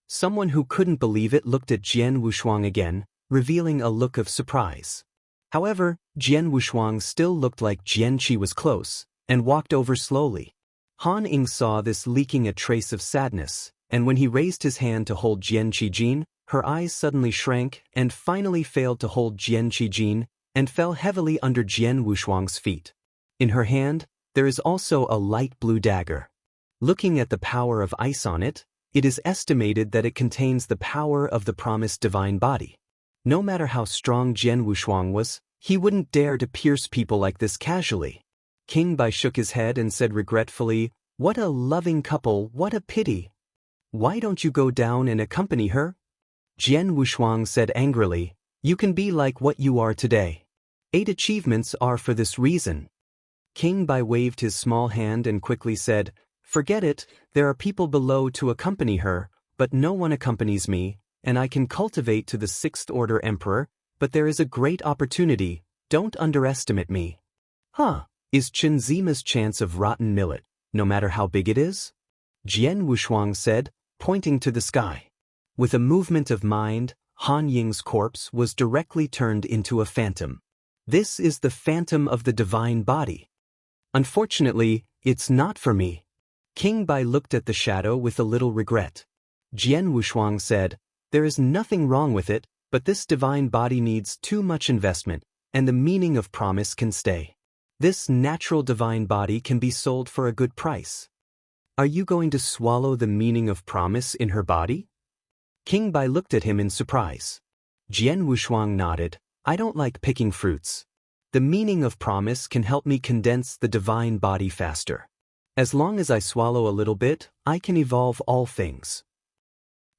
Someone who couldn't believe it looked at Jian Wushuang again, revealing a look of surprise. However, Jian Wushuang still looked like Jianqi was close, and walked over slowly. Han Ying saw this, leaking a trace of sadness, and when he raised his hand to hold Jianqi Jin, her eyes suddenly shrank and finally failed to hold Jianqi Jin, and fell heavily under Jian Wushuang's feet. In her hand, there is also a light blue dagger. Looking at the power of ice on it, it is estimated that it contains the power of the promised divine body. No matter how strong Jian Wushuang was, he wouldn't dare to pierce people like this casually. King Bai shook his head and said regretfully, "What a loving couple, what a pity. Why don't you go down and accompany her?" Jian Wushuang said angrily, "You can be like what you are today. 8 achievements are for this reason." King Bai waved his small hand and quickly said, "Forget it, there are people below to accompany her, but no one accompanies me, and I can cultivate to the 6th Order Emperor, but there is a great opportunity, don't underestimate me." "Huh, is Chen Zima's chance of rotten millet, no matter how big it is?" Jian Wushuang said, pointing to the sky. With a movement of mind, Han Ying's corpse was directly turned into a phantom. This is the phantom of the divine body. Unfortunately, it's not for me. King Bai looked at the shadow with a little regret. Jian Wushuang said, "There is nothing wrong with it, but this divine body needs too much investment, and the meaning of promise can stay. This natural divine body can be sold for a good price." "Are you going to swallow the meaning of promise in her body?" King Bai looked at him in surprise. Jian Wushuang nodded, "I don't like picking fruits. The meaning of promise can help me condense the divine body faster. As long as I swallow a little bit, I can evolve all things."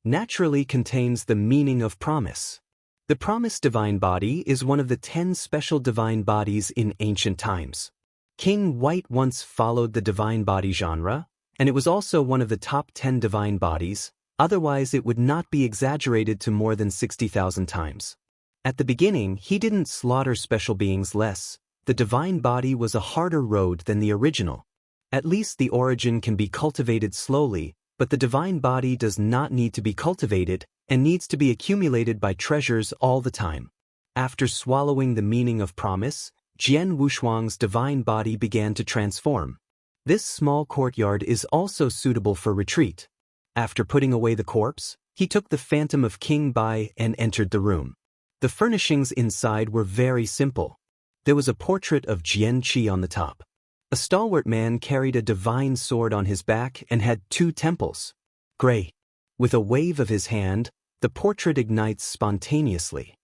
Naturally contains the meaning of promise. The promised divine body is one of the 10 special divine bodies in ancient times. King White once followed the divine body genre, and it was also one of the top 10 divine bodies, otherwise it would not be exaggerated to more than 60,000 times. At the beginning, he didn't slaughter special beings less. The divine body was a harder road than the original. At least the origin can be cultivated slowly, but the divine body does not need to be cultivated and needs to be accumulated by treasures all the time. After swallowing the meaning of promise, Jian Wushuang's divine body began to transform. This small courtyard is also suitable for retreat. After putting away the corpse, he took the phantom of King Bai and entered the room. The furnishings inside were very simple. There was a portrait of Jian Qi on the top. A stalwart man carried a divine sword on his back and had 2 temples. Gray. With a wave of his hand, the portrait ignites spontaneously.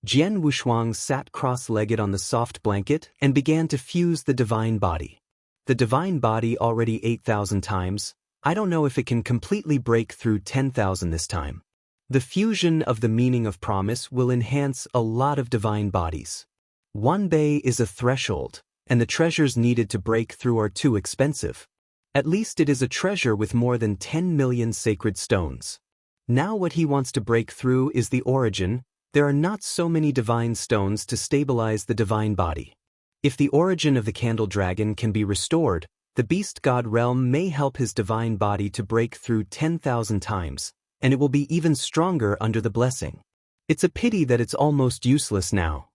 Jian Wushuang sat cross-legged on the soft blanket and began to fuse the divine body. The divine body already 8,000 times. I don't know if it can completely break through 10,000 this time. The fusion of the meaning of promise will enhance a lot of divine bodies. 1 bay is a threshold, and the treasures needed to break through are too expensive. At least it is a treasure with more than 10 million sacred stones. Now what he wants to break through is the origin. There are not so many divine stones to stabilize the divine body. If the origin of the candle dragon can be restored, the beast god realm may help his divine body to break through 10,000 times, and it will be even stronger under the blessing. It's a pity that it's almost useless now.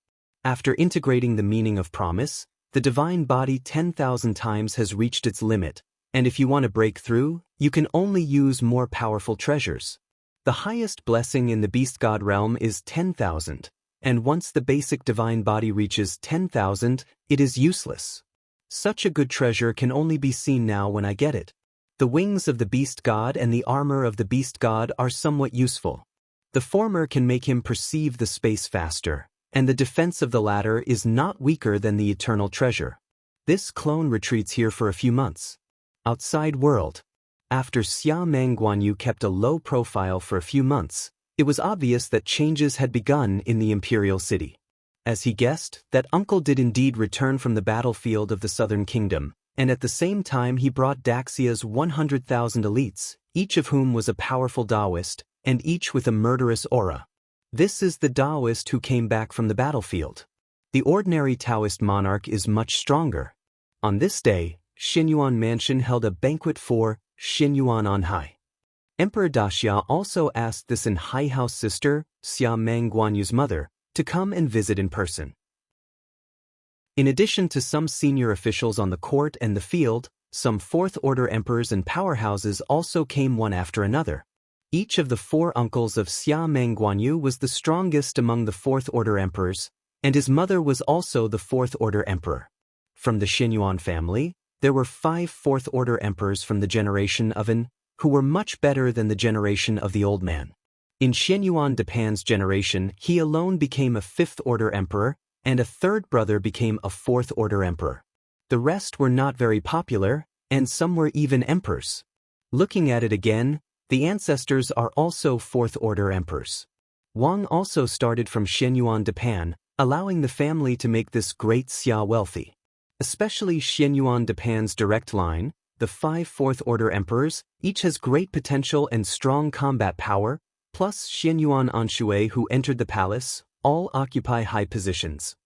After integrating the meaning of promise, the divine body 10,000 times has reached its limit, and if you want to break through, you can only use more powerful treasures. The highest blessing in the beast god realm is 10,000, and once the basic divine body reaches 10,000, it is useless. Such a good treasure can only be seen now when I get it. The wings of the beast god and the armor of the beast god are somewhat useful. The former can make him perceive the space faster, and the defense of the latter is not weaker than the eternal treasure. This clone retreats here for a few months. Outside world. After Xia Mangguanyu kept a low profile for a few months, it was obvious that changes had begun in the imperial city. As he guessed, that uncle did indeed return from the battlefield of the southern kingdom, and at the same time he brought Daxia's 100,000 elites, each of whom was a powerful Taoist, and each with a murderous aura. This is the Taoist who came back from the battlefield. The ordinary Taoist monarch is much stronger. On this day, Xinyuan Mansion held a banquet for Xinyuan on High. Emperor Daxia also asked this High House sister, Xia Mangguanyu's mother, to come and visit in person. In addition to some senior officials on the court and the field, some fourth-order emperors and powerhouses also came one after another. Each of the 4 uncles of Xia Mangguanyu was the strongest among the fourth-order emperors, and his mother was also the fourth-order emperor. From the Xinyuan family, there were 5 fourth-order emperors from the generation of An, who were much better than the generation of the old man. In Xinyuan Dapan's generation, he alone became a 5th-order emperor, and a 3rd brother became a 4th-order emperor. The rest were not very popular, and some were even emperors. Looking at it again, the ancestors are also 4th-order emperors. Wang also started from Xinyuan Dapan, allowing the family to make this great Xia wealthy. Especially Xinyuan Dapan's direct line, the 5 4th-order emperors, each has great potential and strong combat power, plus Xinyuan Anshui who entered the palace, all occupy high positions.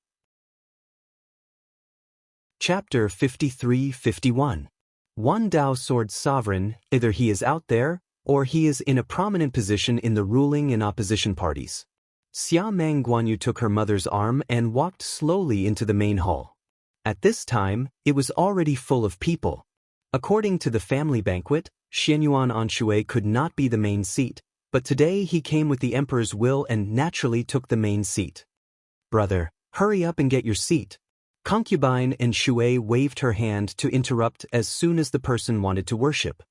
Chapter 53-51. 1 Dao Sword Sovereign, either he is out there, or he is in a prominent position in the ruling and opposition parties. Xia Mangguanyu took her mother's arm and walked slowly into the main hall. At this time, it was already full of people. According to the family banquet, Xinyuan Anshui could not be the main seat, but today he came with the emperor's will and naturally took the main seat. Brother, hurry up and get your seat. Concubine and Shui waved her hand to interrupt as soon as the person wanted to worship.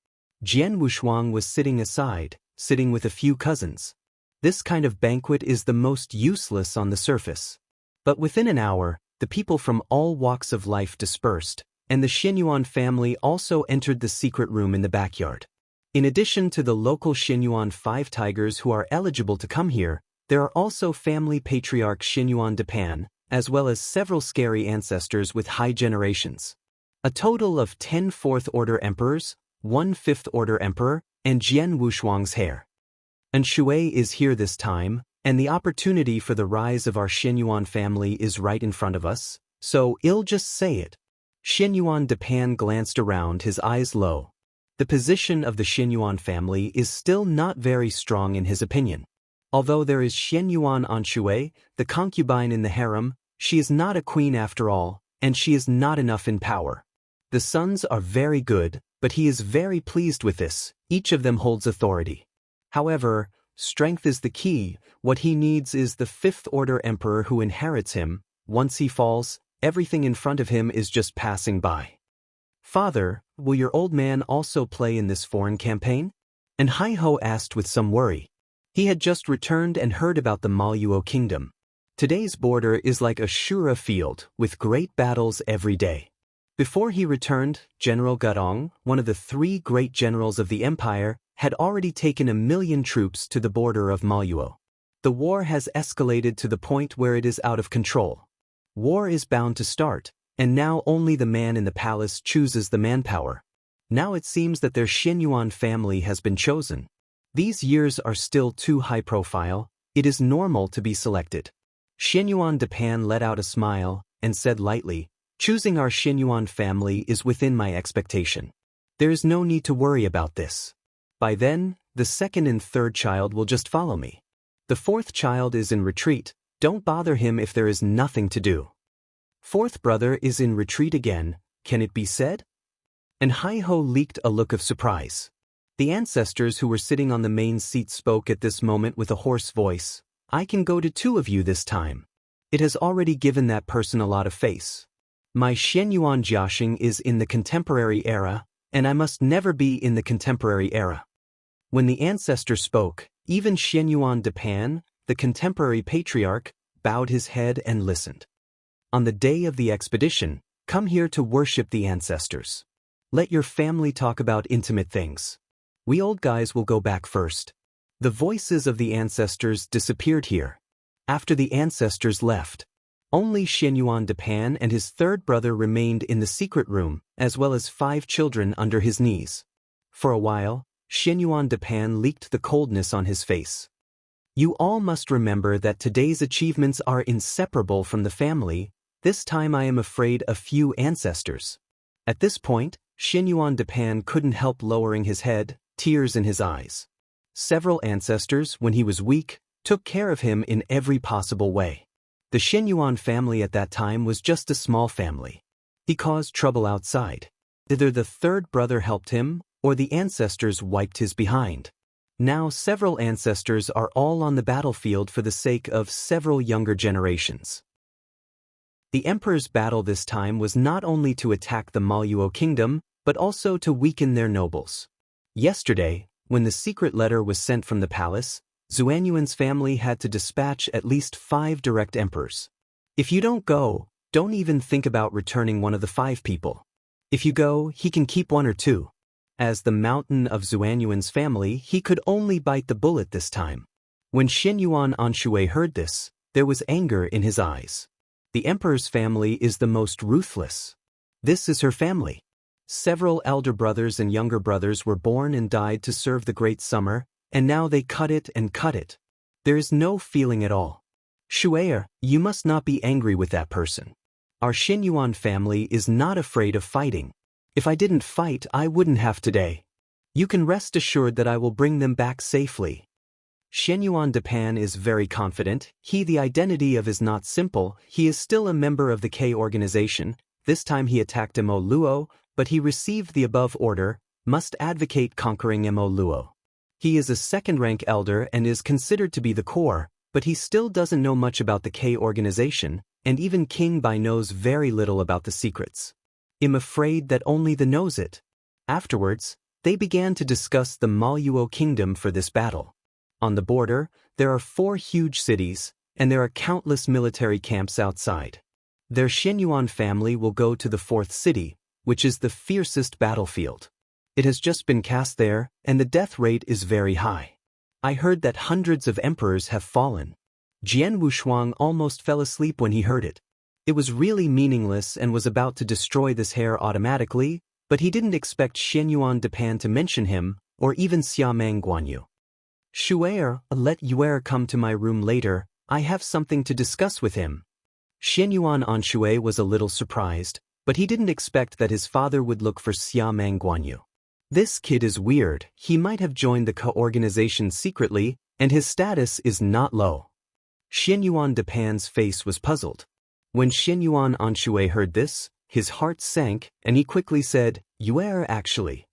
Jian Wushuang was sitting aside, sitting with a few cousins. This kind of banquet is the most useless on the surface. But within an hour, the people from all walks of life dispersed, and the Xinyuan family also entered the secret room in the backyard. In addition to the local Xinyuan 5 tigers who are eligible to come here, there are also family patriarch Xinyuan Dapan, as well as several scary ancestors with high generations. A total of 10 4th-order emperors, 1 5th-order emperor, and Jian Wushuang's heir. And Shui is here this time, And the opportunity for the rise of our Xianyuan family is right in front of us, so I'll just say it. Xianyuan Depan glanced around, his eyes low. The position of the Xianyuan family is still not very strong in his opinion. Although there is Xianyuan Anshui, the concubine in the harem, she is not a queen after all, and she is not enough in power. The sons are very good, but he is very pleased with this. Each of them holds authority. However, strength is the key. What he needs is the fifth-order emperor who inherits him. Once he falls, everything in front of him is just passing by. Father, will your old man also play in this foreign campaign? And Hai-Ho asked with some worry. He had just returned and heard about the Maluo kingdom. Today's border is like a Shura field, with great battles every day. Before he returned, General Gadong, one of the 3 great generals of the empire, had already taken 1,000,000 troops to the border of Maluo. The war has escalated to the point where it is out of control. War is bound to start, and now only the man in the palace chooses the manpower. Now it seems that their Xianyuan family has been chosen. These years are still too high profile. It is normal to be selected. Xianyuan Depan let out a smile and said lightly, choosing our Xianyuan family is within my expectation. There is no need to worry about this. By then, the second and third child will just follow me. The fourth child is in retreat. Don't bother him if there is nothing to do. Fourth brother is in retreat again. Can it be said? And Hai-Ho leaked a look of surprise. The ancestors who were sitting on the main seat spoke at this moment with a hoarse voice. I can go to 2 of you this time. It has already given that person a lot of face. My Xianyuan Jiaxing is in the contemporary era, and I must never be in the contemporary era. When the ancestor spoke, even Xianyuan Depan, the contemporary patriarch, bowed his head and listened. On the day of the expedition, come here to worship the ancestors. Let your family talk about intimate things. We old guys will go back first. The voices of the ancestors disappeared here. After the ancestors left, only Xianyuan Depan and his third brother remained in the secret room, as well as 5 children under his knees. For a while, Xianyuan Depan leaked the coldness on his face. You all must remember that today's achievements are inseparable from the family. This time I am afraid a few ancestors. At this point, Xianyuan Depan couldn't help lowering his head, tears in his eyes. Several ancestors, when he was weak, took care of him in every possible way. The Xianyuan family at that time was just a small family. He caused trouble outside. Either the third brother helped him, or the ancestors wiped his behind. Now several ancestors are all on the battlefield for the sake of several younger generations. The emperor's battle this time was not only to attack the Maluo kingdom, but also to weaken their nobles. Yesterday, when the secret letter was sent from the palace, Xuanyuan's family had to dispatch at least 5 direct emperors. If you don't go, don't even think about returning one of the 5 people. If you go, he can keep 1 or 2. As the mountain of Xuanyuan's family, he could only bite the bullet this time. When Xianyuan Anshui heard this, there was anger in his eyes. The emperor's family is the most ruthless. This is her family. Several elder brothers and younger brothers were born and died to serve the great summer, and now they cut it and cut it. There is no feeling at all. Shu'er, you must not be angry with that person. Our Xianyuan family is not afraid of fighting. If I didn't fight, I wouldn't have today. You can rest assured that I will bring them back safely. Xianyuan Depan is very confident. The identity of is not simple. He is still a member of the K organization. This time he attacked Mo Luo, but he received the above order, must advocate conquering Mo Luo. He is a second-rank elder and is considered to be the core, but he still doesn't know much about the K organization, and even King Bai knows very little about the secrets. I'm afraid that only the knows it. Afterwards, they began to discuss the Maluo kingdom for this battle. On the border, there are 4 huge cities, and there are countless military camps outside. Their Xianyuan family will go to the 4th city, which is the fiercest battlefield. It has just been cast there, and the death rate is very high. I heard that hundreds of emperors have fallen. Jian Wushuang almost fell asleep when he heard it. It was really meaningless and was about to destroy this hair automatically, but he didn't expect Xianyuan Depan to mention him, or even Xiamang Guanyu. Shuer, let Yuer come to my room later, I have something to discuss with him. Xianyuan Anshui was a little surprised, but he didn't expect that his father would look for Xia Mangguanyu. This kid is weird, he might have joined the co-organization secretly, and his status is not low. Xianyuan Depan's face was puzzled. When Xianyuan Anshui heard this, his heart sank, and he quickly said, Yuer actually.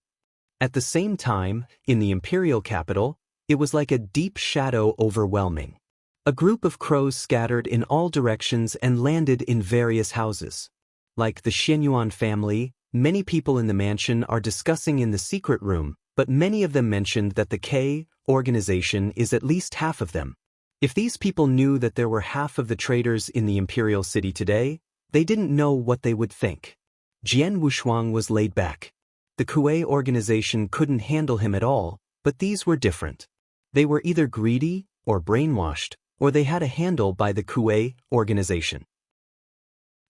At the same time, in the imperial capital, it was like a deep shadow overwhelming. A group of crows scattered in all directions and landed in various houses. Like the Xianyuan family, many people in the mansion are discussing in the secret room, but many of them mentioned that the K organization is at least half of them. If these people knew that there were half of the traders in the imperial city today, they didn't know what they would think. Jian Wushuang was laid back. The Kuei organization couldn't handle him at all, but these were different. They were either greedy or brainwashed, or they had a handle by the Kuei organization.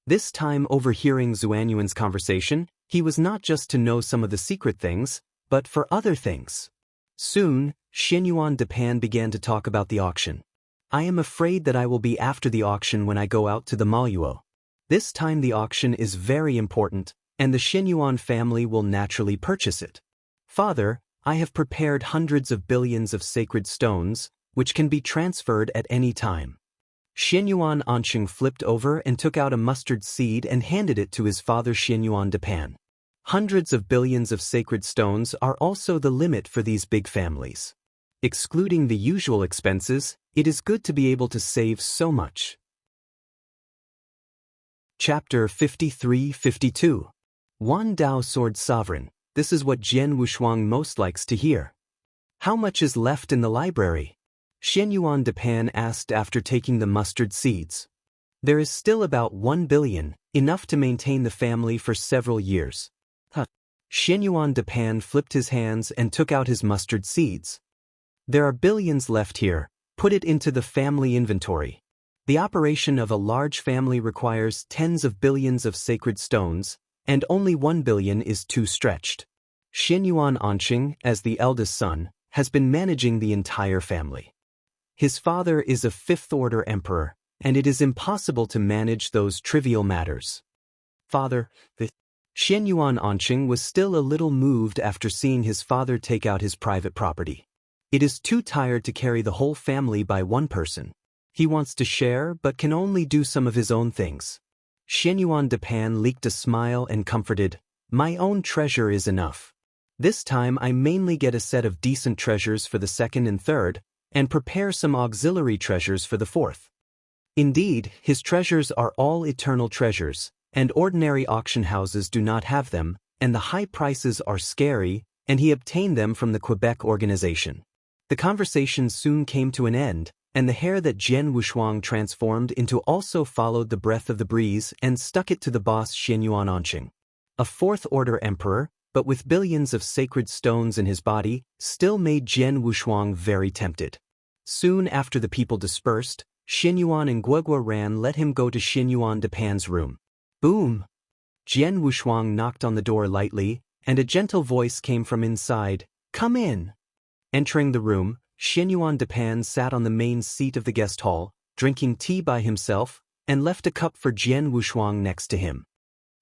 This time, overhearing Zuanyuan's conversation, he was not just to know some of the secret things, but for other things. Soon, Xianyuan Depan began to talk about the auction. I am afraid that I will be after the auction when I go out to the Maluo. This time the auction is very important, and the Xianyuan family will naturally purchase it. Father, I have prepared hundreds of billions of sacred stones, which can be transferred at any time. Xianyuan Anqing flipped over and took out a mustard seed and handed it to his father Xianyuan Depan. Hundreds of billions of sacred stones are also the limit for these big families. Excluding the usual expenses, it is good to be able to save so much. Chapter 53-52. Wan Dao Sword Sovereign. This is what Jian Wushuang most likes to hear. How much is left in the library? Xianyuan Depan asked after taking the mustard seeds. There is still about 1 billion, enough to maintain the family for several years. Xianyuan Depan flipped his hands and took out his mustard seeds. There are billions left here, put it into the family inventory. The operation of a large family requires tens of billions of sacred stones, and only 1 billion is too stretched. Xianyuan Anqing, as the eldest son, has been managing the entire family. His father is a fifth-order emperor, and it is impossible to manage those trivial matters. Father, Xianyuan Anqing was still a little moved after seeing his father take out his private property. It is too tired to carry the whole family by one person. He wants to share but can only do some of his own things. Xianyuan Depan leaked a smile and comforted, my own treasure is enough. This time I mainly get a set of decent treasures for the second and third, and prepare some auxiliary treasures for the fourth. Indeed, his treasures are all eternal treasures, and ordinary auction houses do not have them, and the high prices are scary, and he obtained them from the Quebec organization. The conversation soon came to an end, and the hair that Jian Wushuang transformed into also followed the breath of the breeze and stuck it to the boss Xianyuan Anqing. A fourth-order emperor, but with billions of sacred stones in his body, still made Jian Wushuang very tempted. Soon after the people dispersed, Xianyuan and Guogua Ran let him go to Xianyuan Depan's room. Boom! Jian Wushuang knocked on the door lightly, and a gentle voice came from inside, come in. Entering the room, Xianyuan Depan sat on the main seat of the guest hall, drinking tea by himself, and left a cup for Jian Wushuang next to him.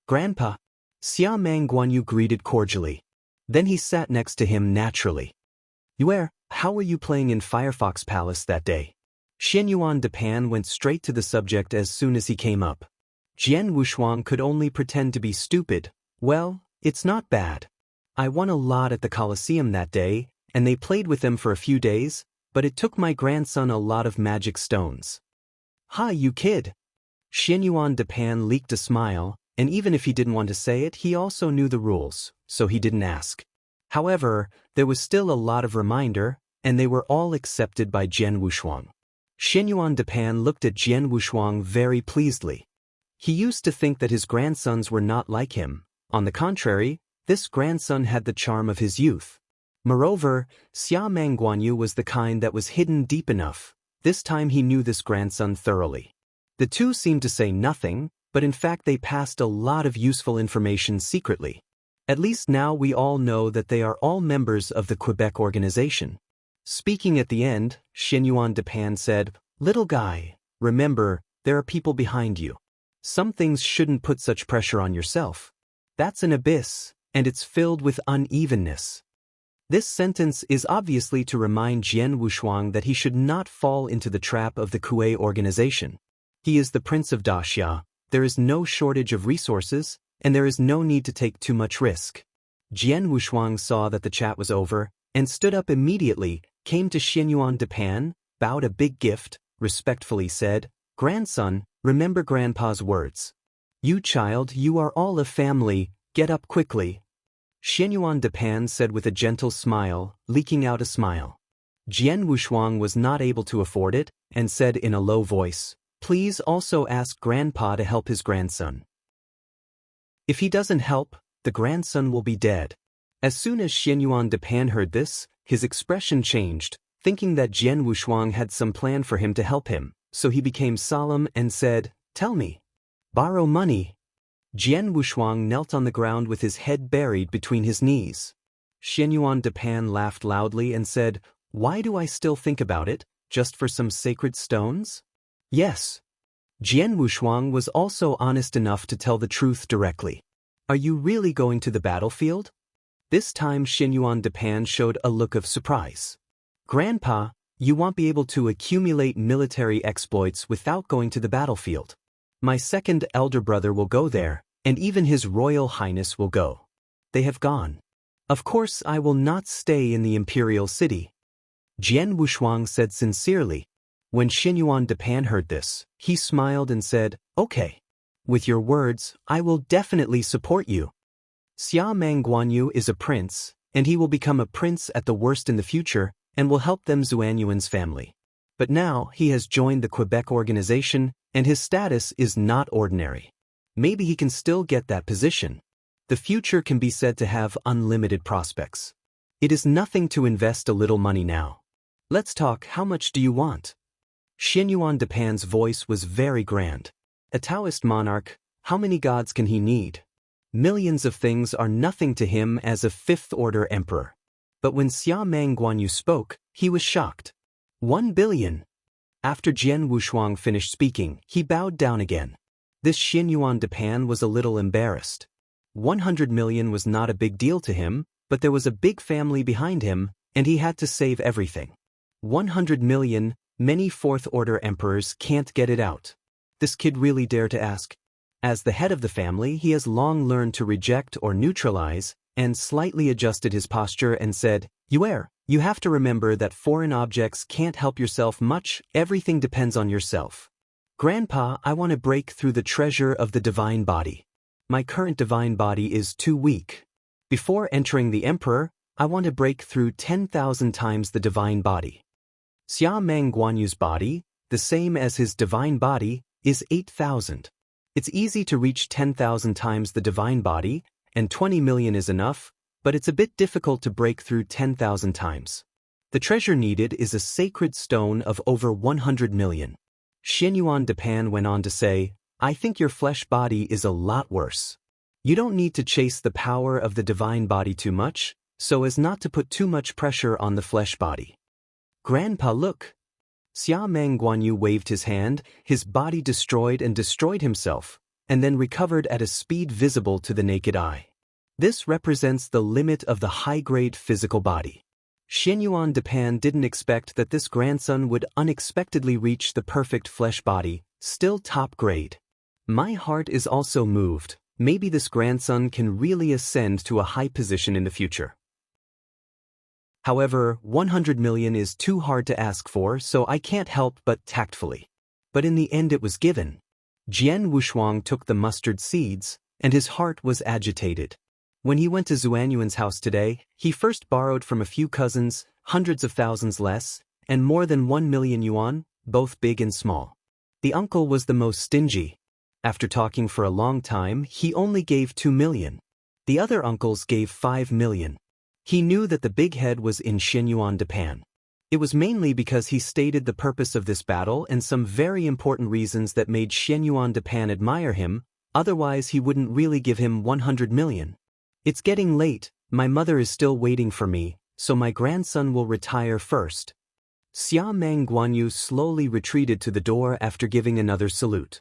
Grandpa, Xia Mangguanyu greeted cordially. Then he sat next to him naturally. Yuer, how were you playing in Firefox Palace that day? Xianyuan Depan went straight to the subject as soon as he came up. Jian Wushuang could only pretend to be stupid. Well, it's not bad. I won a lot at the Colosseum that day, and they played with them for a few days, but it took my grandson a lot of magic stones. Ha, you kid! Xianyuan Depan leaked a smile, and even if he didn't want to say it, he also knew the rules, so he didn't ask. However, there was still a lot of reminder, and they were all accepted by Jian Wushuang. Xianyuan Depan looked at Jian Wushuang very pleasedly. He used to think that his grandsons were not like him. On the contrary, this grandson had the charm of his youth. Moreover, Xia Mangguanyu was the kind that was hidden deep enough. This time he knew this grandson thoroughly. The two seemed to say nothing, but in fact they passed a lot of useful information secretly. At least now we all know that they are all members of the Quebec organization. Speaking at the end, Xinyuan Depan said, "Little guy, remember, there are people behind you. Some things shouldn't put such pressure on yourself. That's an abyss, and it's filled with unevenness." This sentence is obviously to remind Jian Wushuang that he should not fall into the trap of the Kuei organization. He is the prince of Daxia, there is no shortage of resources, and there is no need to take too much risk. Jian Wushuang saw that the chat was over, and stood up immediately, came to Xinyuan Depan, bowed a big gift, respectfully said, "Grandson, remember Grandpa's words. You child, you are all a family, get up quickly." Xinyuan Depan said with a gentle smile, leaking out a smile. Jian Wushuang was not able to afford it, and said in a low voice, "Please also ask Grandpa to help his grandson. If he doesn't help, the grandson will be dead." As soon as Xinyuan Depan heard this, his expression changed, thinking that Jian Wushuang had some plan for him to help him, so he became solemn and said, "Tell me. Borrow money." Jian Wushuang knelt on the ground with his head buried between his knees. Xinyuan Depan laughed loudly and said, "Why do I still think about it, just for some sacred stones?" "Yes." Jian Wushuang was also honest enough to tell the truth directly. "Are you really going to the battlefield?" This time Xinyuan Depan showed a look of surprise. "Grandpa, you won't be able to accumulate military exploits without going to the battlefield. My second elder brother will go there, and even His Royal Highness will go. They have gone. Of course I will not stay in the imperial city." Jian Wushuang said sincerely. When Xinyuan Depan heard this, he smiled and said, "Okay. With your words, I will definitely support you. Xia Mang Guanyu is a prince, and he will become a prince at the worst in the future, and will help them Xuanyuan's family. But now he has joined the Quebec organization, and his status is not ordinary. Maybe he can still get that position. The future can be said to have unlimited prospects. It is nothing to invest a little money now. Let's talk, how much do you want?" Xinyuan Depan's voice was very grand. A Taoist monarch, how many gods can he need? Millions of things are nothing to him as a fifth-order emperor. But when Xia Mang Guanyu spoke, he was shocked. 1 billion. After Jian Wushuang finished speaking, he bowed down again. This Xinyuan Depan was a little embarrassed. 100 million was not a big deal to him, but there was a big family behind him, and he had to save everything. 100 million, many fourth-order emperors can't get it out. This kid really dared to ask. As the head of the family, he has long learned to reject or neutralize, and slightly adjusted his posture and said, You have to remember that foreign objects can't help yourself much, everything depends on yourself. Grandpa, I want to break through the treasure of the divine body. My current divine body is too weak. Before entering the emperor, I want to break through 10,000 times the divine body. Xia Mang Guanyu's body, the same as his divine body, is 8,000. It's easy to reach 10,000 times the divine body, and 20 million is enough, but it's a bit difficult to break through 10,000 times. The treasure needed is a sacred stone of over 100 million. Xinyuan Depan went on to say, I think your flesh body is a lot worse. You don't need to chase the power of the divine body too much, so as not to put too much pressure on the flesh body. Grandpa, look. Xia Mang Guanyu waved his hand, his body destroyed himself, and then recovered at a speed visible to the naked eye. This represents the limit of the high-grade physical body. Xinyuan Depan didn't expect that this grandson would unexpectedly reach the perfect flesh body, still top grade. My heart is also moved. Maybe this grandson can really ascend to a high position in the future. However, 100 million is too hard to ask for, so I can't help but tactfully. But in the end it was given. Jian Wushuang took the mustard seeds, and his heart was agitated. When he went to Xuanyuan's house today, he first borrowed from a few cousins, hundreds of thousands less, and more than 1 million yuan, both big and small. The uncle was the most stingy. After talking for a long time, he only gave 2 million. The other uncles gave 5 million. He knew that the big head was in Xinyuan Depan. It was mainly because he stated the purpose of this battle and some very important reasons that made Xinyuan Depan admire him, otherwise he wouldn't really give him 100 million. It's getting late, my mother is still waiting for me, so my grandson will retire first. Xia Meng Guanyu slowly retreated to the door after giving another salute.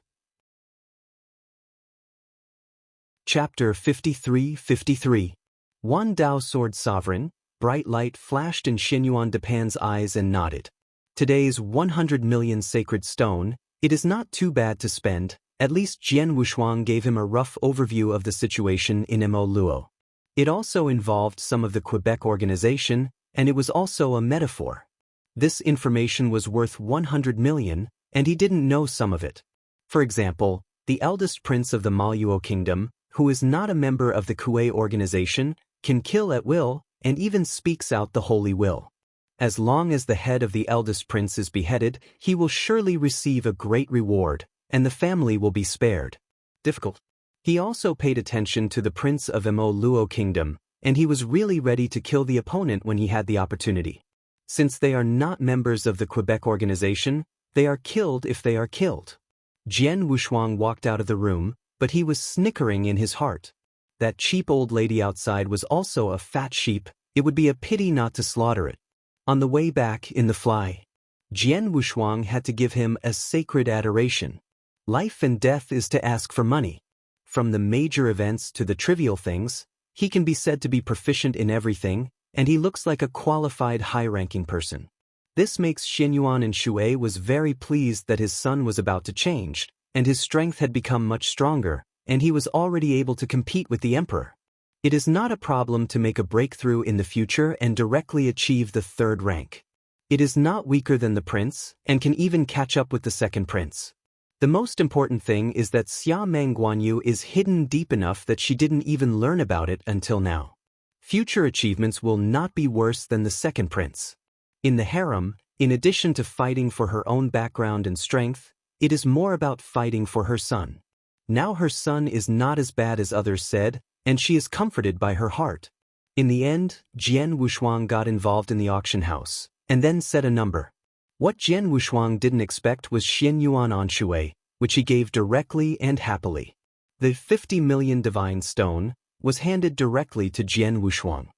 Chapter 53-53. One Dao Sword Sovereign. Bright light flashed in Xinyuan Depan's eyes and nodded. Today's 100 million sacred stone, it is not too bad to spend. At least Jian Wushuang gave him a rough overview of the situation in Mo Luo. It also involved some of the Quebec organization, and it was also a metaphor. This information was worth 100 million, and he didn't know some of it. For example, the eldest prince of the Maluo kingdom, who is not a member of the Kuei organization, can kill at will, and even speaks out the holy will. As long as the head of the eldest prince is beheaded, he will surely receive a great reward, and the family will be spared. Difficult. He also paid attention to the prince of Mo Luo kingdom, and he was really ready to kill the opponent when he had the opportunity. Since they are not members of the Quebec organization, they are killed if they are killed. Jian Wushuang walked out of the room, but he was snickering in his heart. That cheap old lady outside was also a fat sheep. It would be a pity not to slaughter it. On the way back in the fly, Jian Wushuang had to give him a sacred adoration. Life and death is to ask for money. From the major events to the trivial things, he can be said to be proficient in everything, and he looks like a qualified high-ranking person. This makes Xinyuan and Shui was very pleased that his son was about to change, and his strength had become much stronger, and he was already able to compete with the emperor. It is not a problem to make a breakthrough in the future and directly achieve the third rank. It is not weaker than the prince, and can even catch up with the second prince. The most important thing is that Xia Meng Guanyu is hidden deep enough that she didn't even learn about it until now. Future achievements will not be worse than the second prince. In the harem, in addition to fighting for her own background and strength, it is more about fighting for her son. Now her son is not as bad as others said, and she is comforted by her heart. In the end, Jian Wushuang got involved in the auction house, and then set a number. What Jian Wushuang didn't expect was Xinyuan on Shui, which he gave directly and happily. The 50 million divine stone was handed directly to Jian Wushuang.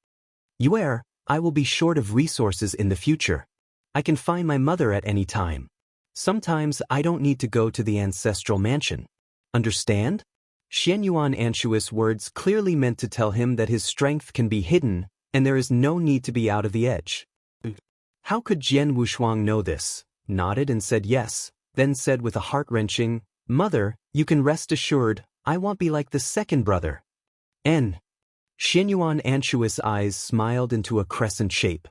Yuer, I will be short of resources in the future. I can find my mother at any time. Sometimes I don't need to go to the ancestral mansion. Understand? Xinyuan Anshu's words clearly meant to tell him that his strength can be hidden, and there is no need to be out of the edge. How could Jian Wushuang know this? Nodded and said yes, then said with a heart-wrenching, Mother, you can rest assured, I won't be like the second brother. Xinyuan Anshu's eyes smiled into a crescent shape.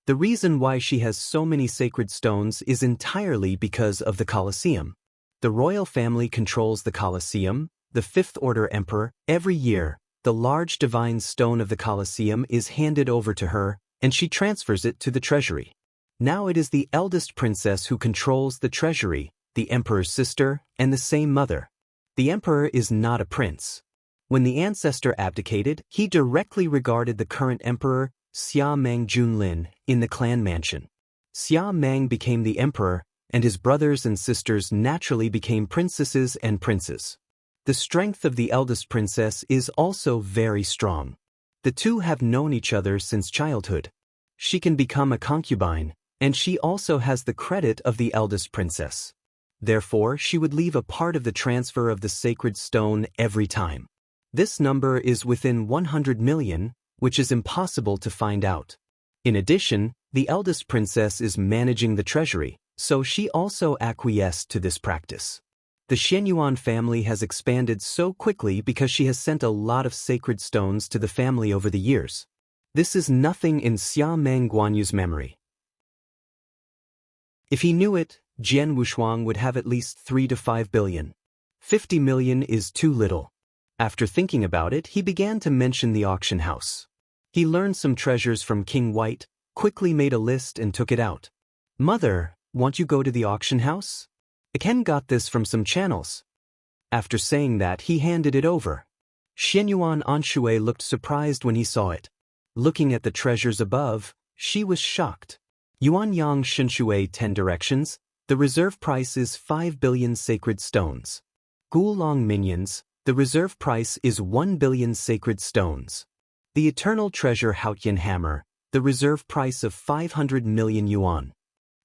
The reason why she has so many sacred stones is entirely because of the Colosseum. The royal family controls the Colosseum, the Fifth Order Emperor. Every year, the large divine stone of the Colosseum is handed over to her, and she transfers it to the treasury. Now it is the eldest princess who controls the treasury, the emperor's sister, and the same mother. The emperor is not a prince. When the ancestor abdicated, he directly regarded the current emperor, Xia Meng Junlin, in the clan mansion. Xia Meng became the emperor, and his brothers and sisters naturally became princesses and princes. The strength of the eldest princess is also very strong. The two have known each other since childhood. She can become a concubine, and she also has the credit of the eldest princess. Therefore, she would leave a part of the transfer of the sacred stone every time. This number is within 100 million, which is impossible to find out. In addition, the eldest princess is managing the treasury, so she also acquiesced to this practice. The Xinyuan family has expanded so quickly because she has sent a lot of sacred stones to the family over the years. This is nothing in Xia Meng Guanyu's memory. If he knew it, Jian Wushuang would have at least 3 to 5 billion. 50 million is too little. After thinking about it, he began to mention the auction house. He learned some treasures from King White, quickly made a list and took it out. Mother, won't you go to the auction house? Ken got this from some channels. After saying that, he handed it over. Xinyuan Anshui looked surprised when he saw it. Looking at the treasures above, she was shocked. Yuanyang Shinshui 10 directions, the reserve price is 5 billion sacred stones. Gulong minions, the reserve price is 1 billion sacred stones. The eternal treasure Haotian hammer, the reserve price of 500 million yuan.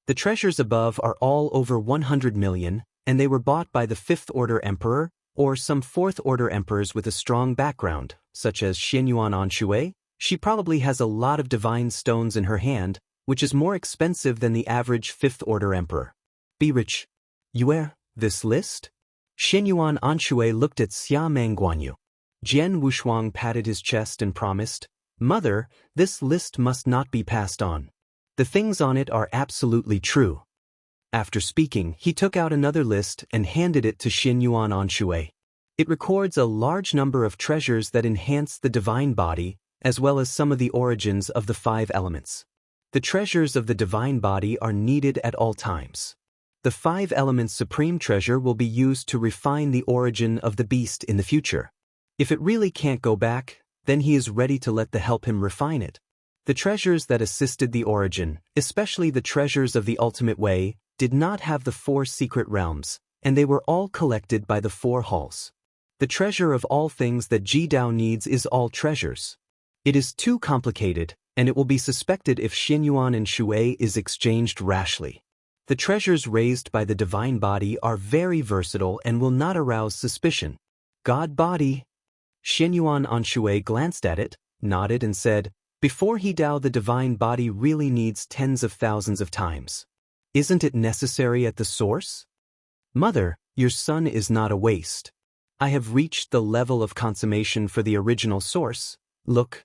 The treasures above are all over 100 million, and they were bought by the Fifth-order emperor, or some Fourth-order emperors with a strong background, such as Xianyuan Anshui. She probably has a lot of divine stones in her hand, which is more expensive than the average Fifth-order emperor. Be rich. Yue, this list? Xianyuan Anshui looked at Xia Mangguanyu. Jian Wushuang patted his chest and promised, "Mother, this list must not be passed on. The things on it are absolutely true." After speaking, he took out another list and handed it to Xianyuan Anshui. It records a large number of treasures that enhance the divine body, as well as some of the origins of the 5 elements. The treasures of the divine body are needed at all times. The 5 elements supreme treasure will be used to refine the origin of the beast in the future. If it really can't go back, then he is ready to let the help him refine it. The treasures that assisted the origin, especially the treasures of the ultimate way, did not have the 4 secret realms, and they were all collected by the 4 halls. The treasure of all things that Ji Dao needs is all treasures. It is too complicated, and it will be suspected if Xianyuan and Shui is exchanged rashly. The treasures raised by the divine body are very versatile and will not arouse suspicion. God body. Xianyuan Anshui glanced at it, nodded and said, "Before he Dao, the divine body really needs tens of thousands of times. Isn't it necessary at the source? Mother, your son is not a waste. I have reached the level of consummation for the original source. Look."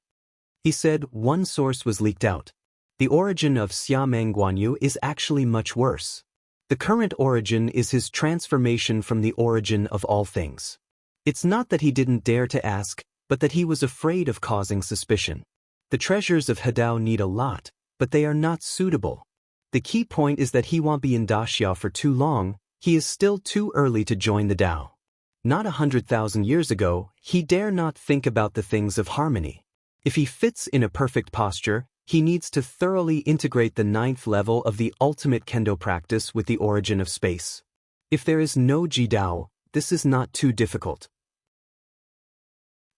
He said one source was leaked out. The origin of Xia Mangguanyu is actually much worse. The current origin is his transformation from the origin of all things. It's not that he didn't dare to ask, but that he was afraid of causing suspicion. The treasures of Hedao need a lot, but they are not suitable. The key point is that he won't be in Daxia for too long. He is still too early to join the Dao. Not 100,000 years ago, he dare not think about the things of harmony. If he fits in a perfect posture, he needs to thoroughly integrate the 9th level of the ultimate kendo practice with the origin of space. If there is no Ji Dao, this is not too difficult.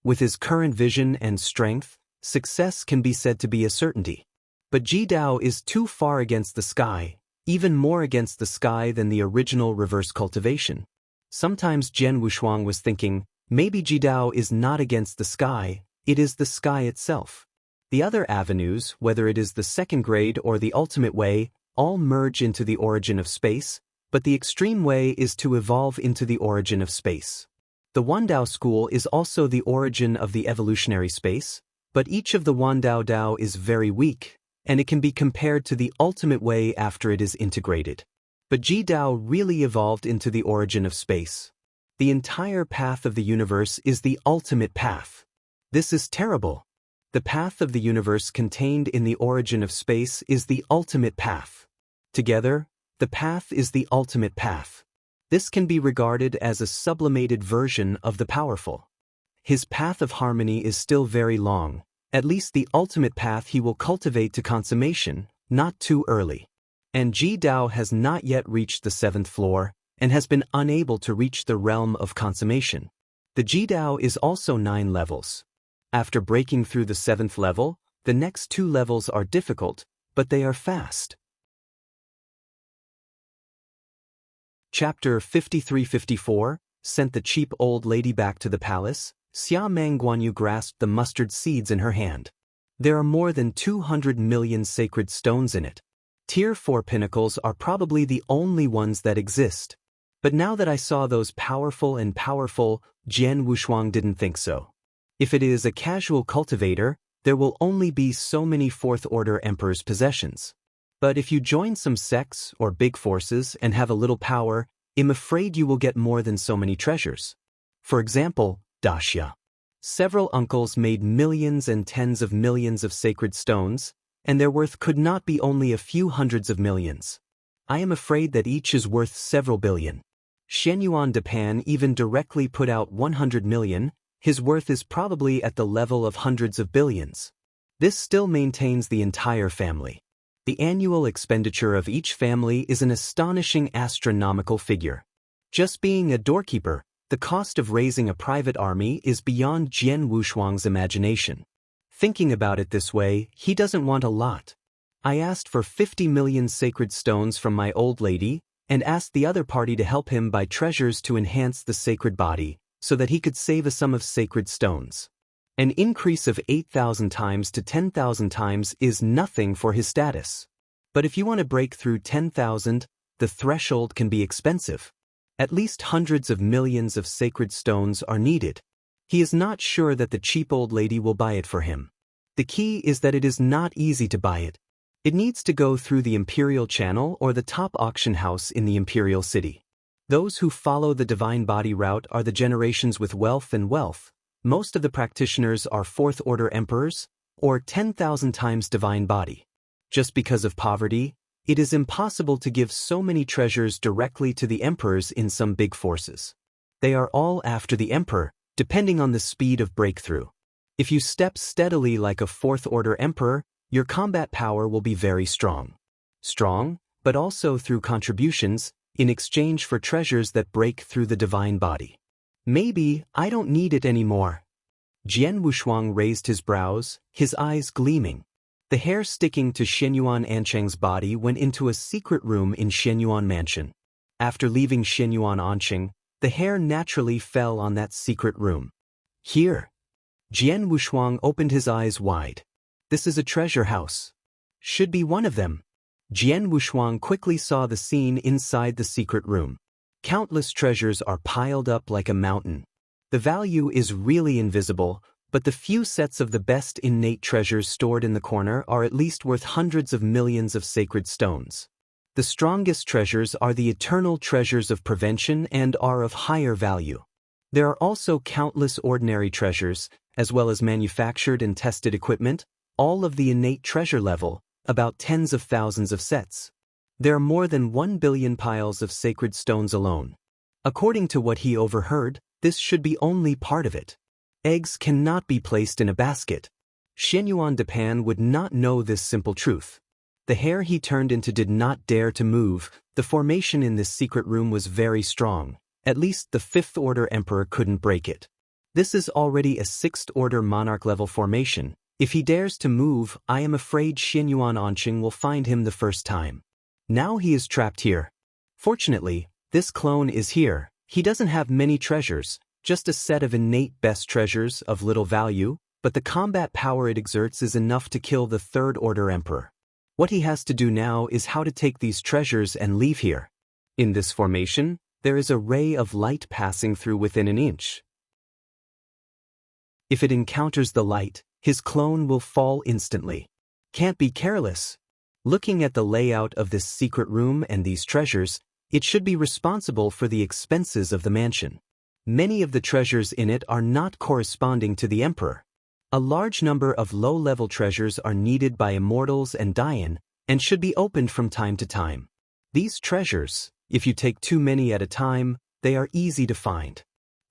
With his current vision and strength, success can be said to be a certainty. But Ji Dao is too far against the sky, even more against the sky than the original reverse cultivation. Sometimes Jian Wushuang was thinking, maybe Ji Dao is not against the sky, it is the sky itself. The other avenues, whether it is the 2nd grade or the ultimate way, all merge into the origin of space, but the extreme way is to evolve into the origin of space. The Wandao school is also the origin of the evolutionary space, but each of the Wandao Dao is very weak, and it can be compared to the ultimate way after it is integrated. But Ji Dao really evolved into the origin of space. The entire path of the universe is the ultimate path. This is terrible. The path of the universe contained in the origin of space is the ultimate path. Together, the path is the ultimate path. This can be regarded as a sublimated version of the powerful. His path of harmony is still very long, at least the ultimate path he will cultivate to consummation, not too early. And Ji Dao has not yet reached the 7th floor, and has been unable to reach the realm of consummation. The Ji Dao is also 9 levels. After breaking through the 7th level, the next 2 levels are difficult, but they are fast. Chapter 53-54, sent the cheap old lady back to the palace. Xia Mangguanyu grasped the mustard seeds in her hand. There are more than 200 million sacred stones in it. Tier 4 pinnacles are probably the only ones that exist. But now that I saw those powerful, Jian Wushuang didn't think so. If it is a casual cultivator, there will only be so many 4th-order emperor's possessions. But if you join some sects or big forces and have a little power, I'm afraid you will get more than so many treasures. For example, Daxia. Several uncles made millions and tens of millions of sacred stones, and their worth could not be only a few hundreds of millions. I am afraid that each is worth several billion. Xianyuan Depan even directly put out 100 million, his worth is probably at the level of hundreds of billions. This still maintains the entire family. The annual expenditure of each family is an astonishing astronomical figure. Just being a doorkeeper, the cost of raising a private army is beyond Jian Wushuang's imagination. Thinking about it this way, he doesn't want a lot. I asked for 50 million sacred stones from my old lady, and asked the other party to help him buy treasures to enhance the sacred body, so that he could save a sum of sacred stones. An increase of 8,000 times to 10,000 times is nothing for his status. But if you want to break through 10,000, the threshold can be expensive. At least hundreds of millions of sacred stones are needed. He is not sure that the cheap old lady will buy it for him. The key is that it is not easy to buy it. It needs to go through the imperial channel or the top auction house in the imperial city. Those who follow the divine body route are the generations with wealth and wealth. Most of the practitioners are fourth-order emperors, or 10,000 times divine body. Just because of poverty, it is impossible to give so many treasures directly to the emperors in some big forces. They are all after the emperor, depending on the speed of breakthrough. If you step steadily like a fourth-order emperor, your combat power will be very strong. Strong, but also through contributions, in exchange for treasures that break through the divine body. Maybe I don't need it anymore. Jian Wushuang raised his brows, his eyes gleaming. The hair sticking to Shenyuan Ancheng's body went into a secret room in Shenyuan Mansion. After leaving Shenyuan Ancheng, the hair naturally fell on that secret room. Here. Jian Wushuang opened his eyes wide. This is a treasure house. Should be one of them. Jian Wushuang quickly saw the scene inside the secret room. Countless treasures are piled up like a mountain. The value is really invisible, but the few sets of the best innate treasures stored in the corner are at least worth hundreds of millions of sacred stones. The strongest treasures are the eternal treasures of prevention and are of higher value. There are also countless ordinary treasures, as well as manufactured and tested equipment, all of the innate treasure level, about tens of thousands of sets. There are more than 1 billion piles of sacred stones alone. According to what he overheard, this should be only part of it. Eggs cannot be placed in a basket. Shenyuan Depan would not know this simple truth. The hair he turned into did not dare to move. The formation in this secret room was very strong. At least the fifth-order emperor couldn't break it. This is already a sixth-order monarch-level formation. If he dares to move, I am afraid Shenyuan Anqing will find him the first time. Now he is trapped here. Fortunately, this clone is here. He doesn't have many treasures, just a set of innate best treasures of little value, but the combat power it exerts is enough to kill the third-order emperor. What he has to do now is how to take these treasures and leave here. In this formation, there is a ray of light passing through within an inch. If it encounters the light, his clone will fall instantly. Can't be careless. Looking at the layout of this secret room and these treasures, it should be responsible for the expenses of the mansion. Many of the treasures in it are not corresponding to the emperor. A large number of low-level treasures are needed by immortals and Dayan, and should be opened from time to time. These treasures, if you take too many at a time, they are easy to find.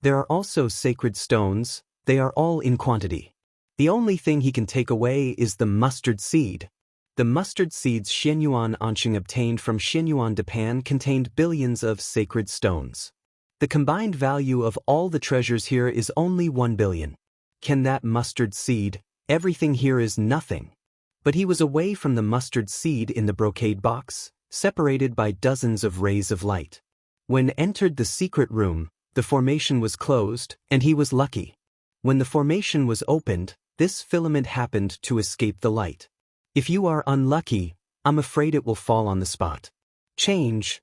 There are also sacred stones, they are all in quantity. The only thing he can take away is the mustard seed. The mustard seeds Shenyuan Anqing obtained from Shenyuan Depan contained billions of sacred stones. The combined value of all the treasures here is only 1 billion. Can that mustard seed? Everything here is nothing. But he was away from the mustard seed in the brocade box, separated by dozens of rays of light. When entered the secret room, the formation was closed, and he was lucky. When the formation was opened, this filament happened to escape the light. If you are unlucky, I'm afraid it will fall on the spot. Change.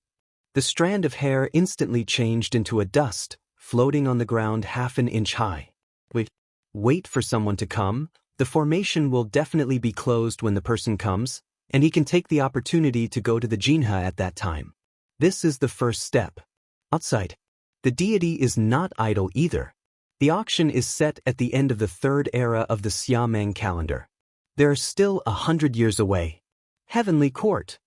The strand of hair instantly changed into a dust, floating on the ground half an inch high. Wait for someone to come. The formation will definitely be closed when the person comes, and he can take the opportunity to go to the Jinha at that time. This is the first step. Outside. The deity is not idle either. The auction is set at the end of the third era of the Xiameng calendar. There are still 100 years away. Heavenly Court.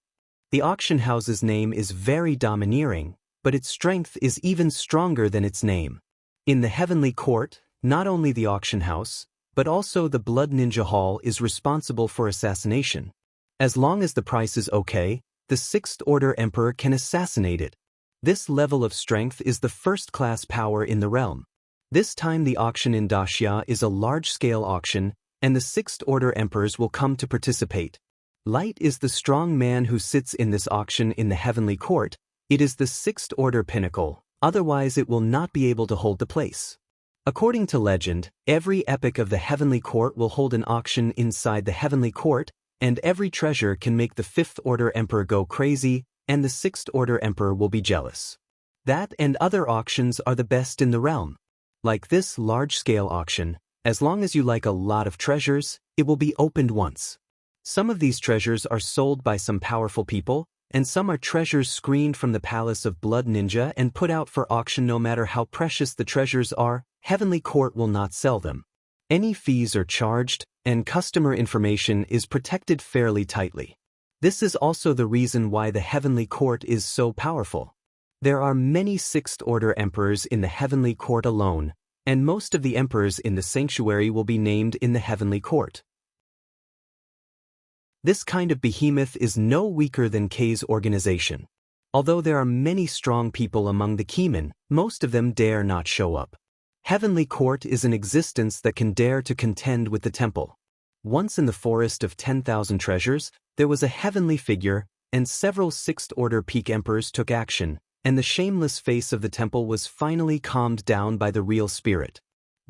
The auction house's name is very domineering, but its strength is even stronger than its name. In the Heavenly Court, not only the auction house, but also the Blood Ninja Hall is responsible for assassination. As long as the price is okay, the Sixth-Order Emperor can assassinate it. This level of strength is the first-class power in the realm. This time the auction in Daxia is a large-scale auction, and the Sixth Order Emperors will come to participate. Light is the strong man who sits in this auction in the heavenly court. It is the Sixth Order pinnacle, otherwise it will not be able to hold the place. According to legend, every epoch of the heavenly court will hold an auction inside the heavenly court, and every treasure can make the Fifth Order Emperor go crazy, and the Sixth Order Emperor will be jealous. That and other auctions are the best in the realm. Like this large-scale auction, as long as you like a lot of treasures, it will be opened once. Some of these treasures are sold by some powerful people, and some are treasures screened from the Palace of Blood Ninja and put out for auction. No matter how precious the treasures are, Heavenly Court will not sell them. Any fees are charged, and customer information is protected fairly tightly. This is also the reason why the Heavenly Court is so powerful. There are many Sixth Order Emperors in the Heavenly Court alone, and most of the Emperors in the Sanctuary will be named in the Heavenly Court. This kind of behemoth is no weaker than K's organization. Although there are many strong people among the Keymen, most of them dare not show up. Heavenly Court is an existence that can dare to contend with the temple. Once in the Forest of 10,000 Treasures, there was a heavenly figure, and several Sixth Order peak emperors took action, and the shameless face of the temple was finally calmed down by the real spirit.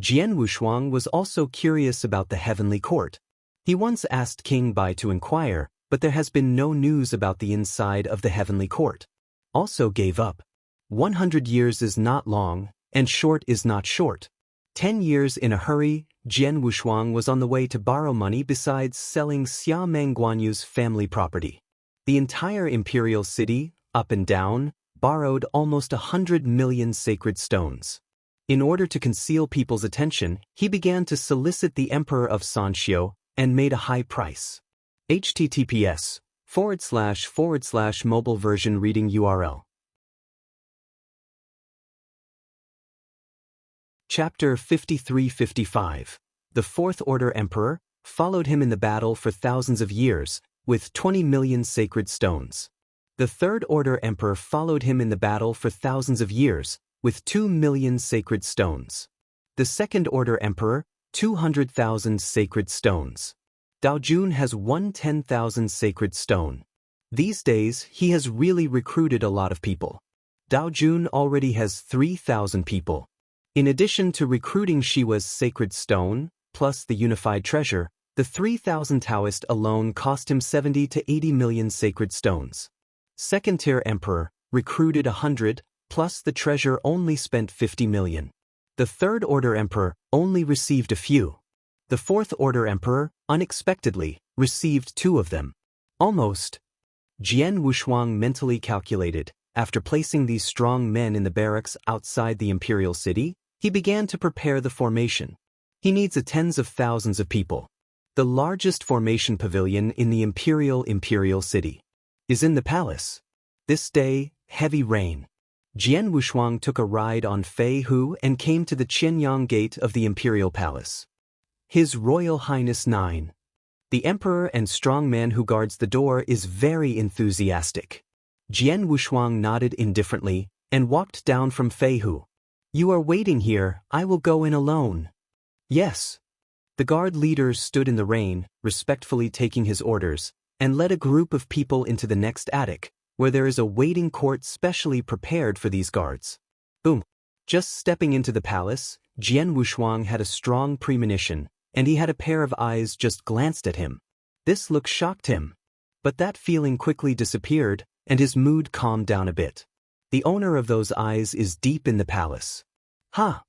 Jian Wushuang was also curious about the Heavenly Court. He once asked King Bai to inquire, but there has been no news about the inside of the Heavenly Court. Also gave up. 100 years is not long, and short is not short. 10 years in a hurry, Jian Wushuang was on the way to borrow money besides selling Xia Mengguanyu's family property. The entire imperial city, up and down, borrowed almost 100 million sacred stones. In order to conceal people's attention, he began to solicit the Emperor of Sanxiu and made a high price. https://mobile version reading URL. Chapter 53-55. The Fourth Order Emperor followed him in the battle for thousands of years, with 20 million sacred stones. The Third Order Emperor followed him in the battle for thousands of years, with 2 million sacred stones. The Second Order Emperor, 200,000 sacred stones. Dao Jun has 110,000 sacred stone. These days, he has really recruited a lot of people. Dao Jun already has 3,000 people. In addition to recruiting Shiwa's sacred stone, plus the unified treasure, the 3,000 Taoist alone cost him 70 to 80 million sacred stones. Second-tier Emperor recruited 100, plus the treasure only spent 50 million. The Third Order Emperor only received a few. The Fourth Order Emperor, unexpectedly, received 2 of them. Almost. Jian Wushuang mentally calculated. After placing these strong men in the barracks outside the imperial city, he began to prepare the formation. He needs tens of thousands of people. The largest formation pavilion in the imperial city is in the palace. This day, heavy rain. Jian Wushuang took a ride on Fei Hu and came to the Qianyang Gate of the imperial palace. His Royal Highness 9. The emperor and strong man who guards the door is very enthusiastic. Jian Wushuang nodded indifferently and walked down from Fei Hu. You are waiting here, I will go in alone. Yes. The guard leader stood in the rain, respectfully taking his orders, and led a group of people into the next attic, where there is a waiting court specially prepared for these guards. Boom. Just stepping into the palace, Jian Wushuang had a strong premonition, and he had a pair of eyes just glanced at him. This look shocked him. But that feeling quickly disappeared, and his mood calmed down a bit. The owner of those eyes is deep in the palace. Ha!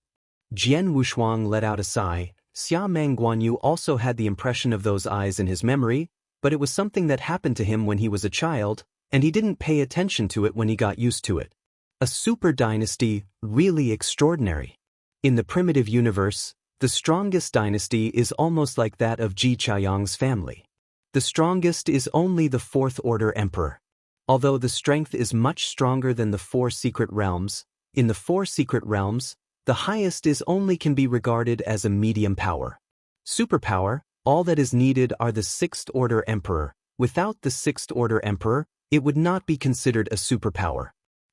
Jian Wushuang let out a sigh. Xia Mengguanyu also had the impression of those eyes in his memory, but it was something that happened to him when he was a child, and he didn't pay attention to it when he got used to it. A super dynasty, really extraordinary. In the primitive universe, the strongest dynasty is almost like that of Ji Chaiyang's family. The strongest is only the Fourth Order Emperor. Although the strength is much stronger than the 4 secret realms, in the 4 secret realms, the highest is only can be regarded as a medium power. Superpower, all that is needed are the Sixth Order Emperor. Without the Sixth Order Emperor, it would not be considered a superpower.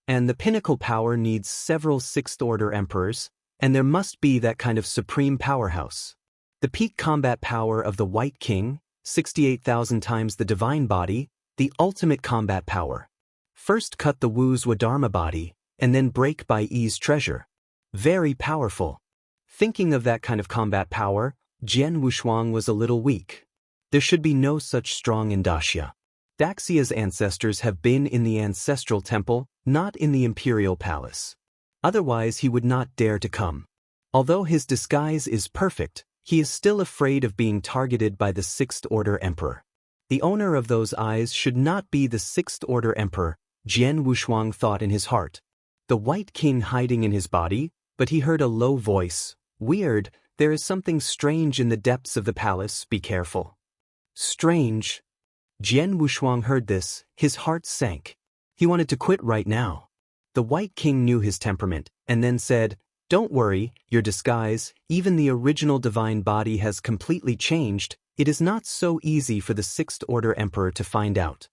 And the pinnacle power needs several Sixth Order Emperors, and there must be that kind of supreme powerhouse. The peak combat power of the White King, 68,000 times the divine body, the ultimate combat power. First cut the Wu's Wadharma body, and then break by Yi's treasure. Very powerful. Thinking of that kind of combat power, Jian Wushuang was a little weak. There should be no such strong indasya. Daxia's ancestors have been in the ancestral temple, not in the imperial palace. Otherwise he would not dare to come. Although his disguise is perfect, he is still afraid of being targeted by the Sixth Order Emperor. The owner of those eyes should not be the Sixth Order Emperor, Jian Wushuang thought in his heart. The White King hiding in his body, but he heard a low voice. Weird, there is something strange in the depths of the palace, be careful. Strange. Jian Wushuang heard this, his heart sank. He wanted to quit right now. The White King knew his temperament, and then said, "Don't worry, your disguise, even the original divine body has completely changed. It is not so easy for the Sixth Order Emperor to find out."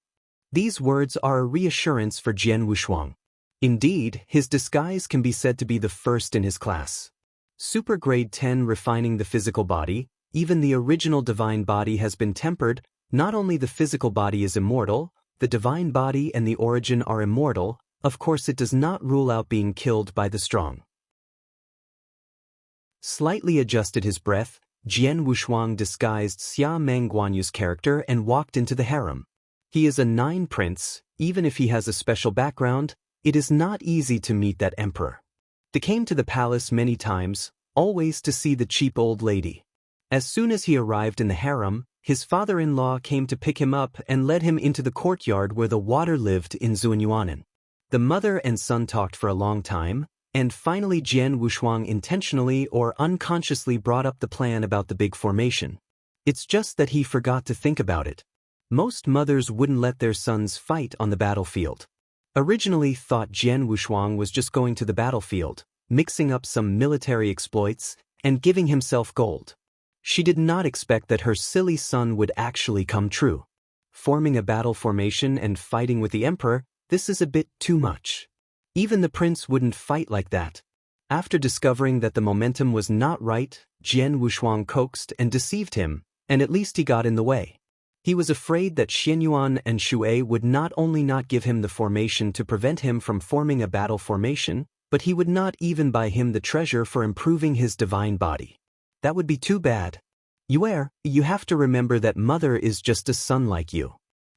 These words are a reassurance for Jian Wushuang. Indeed, his disguise can be said to be the first in his class. Super Grade 10 refining the physical body, even the original divine body has been tempered. Not only the physical body is immortal, the divine body and the origin are immortal. Of course it does not rule out being killed by the strong. Slightly adjusted his breath, Jian Wushuang disguised Xia Meng Guanyu's character and walked into the harem. He is a 9 prince, even if he has a special background, it is not easy to meet that emperor. They came to the palace many times, always to see the cheap old lady. As soon as he arrived in the harem, his father-in-law came to pick him up and led him into the courtyard where the water lived in Zuanyuanan. The mother and son talked for a long time, and finally Jian Wushuang intentionally or unconsciously brought up the plan about the big formation. It's just that he forgot to think about it. Most mothers wouldn't let their sons fight on the battlefield. Originally thought Jian Wushuang was just going to the battlefield, mixing up some military exploits, and giving himself gold. She did not expect that her silly son would actually come true. Forming a battle formation and fighting with the emperor, this is a bit too much. Even the prince wouldn't fight like that. After discovering that the momentum was not right, Jian Wushuang coaxed and deceived him, and at least he got in the way. He was afraid that Xianyuan and Xue would not only not give him the formation to prevent him from forming a battle formation, but he would not even buy him the treasure for improving his divine body. That would be too bad. You have to remember that mother is just a son like you.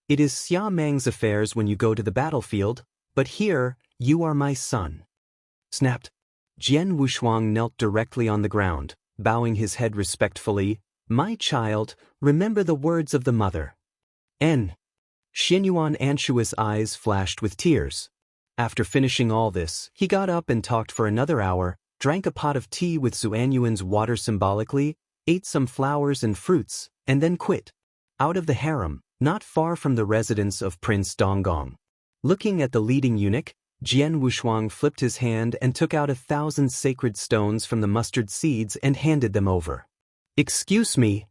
It is Xia Meng's affairs when you go to the battlefield, but here, you are my son. Snapped. Jian Wushuang knelt directly on the ground, bowing his head respectfully. My child, remember the words of the mother. Xianyuan Anshua's eyes flashed with tears. After finishing all this, he got up and talked for another hour, drank a pot of tea with Zuanyuan's water symbolically, ate some flowers and fruits, and then quit. Out of the harem, not far from the residence of Prince Donggong. Looking at the leading eunuch, Jian Wushuang flipped his hand and took out 1,000 sacred stones from the mustard seeds and handed them over. Excuse me.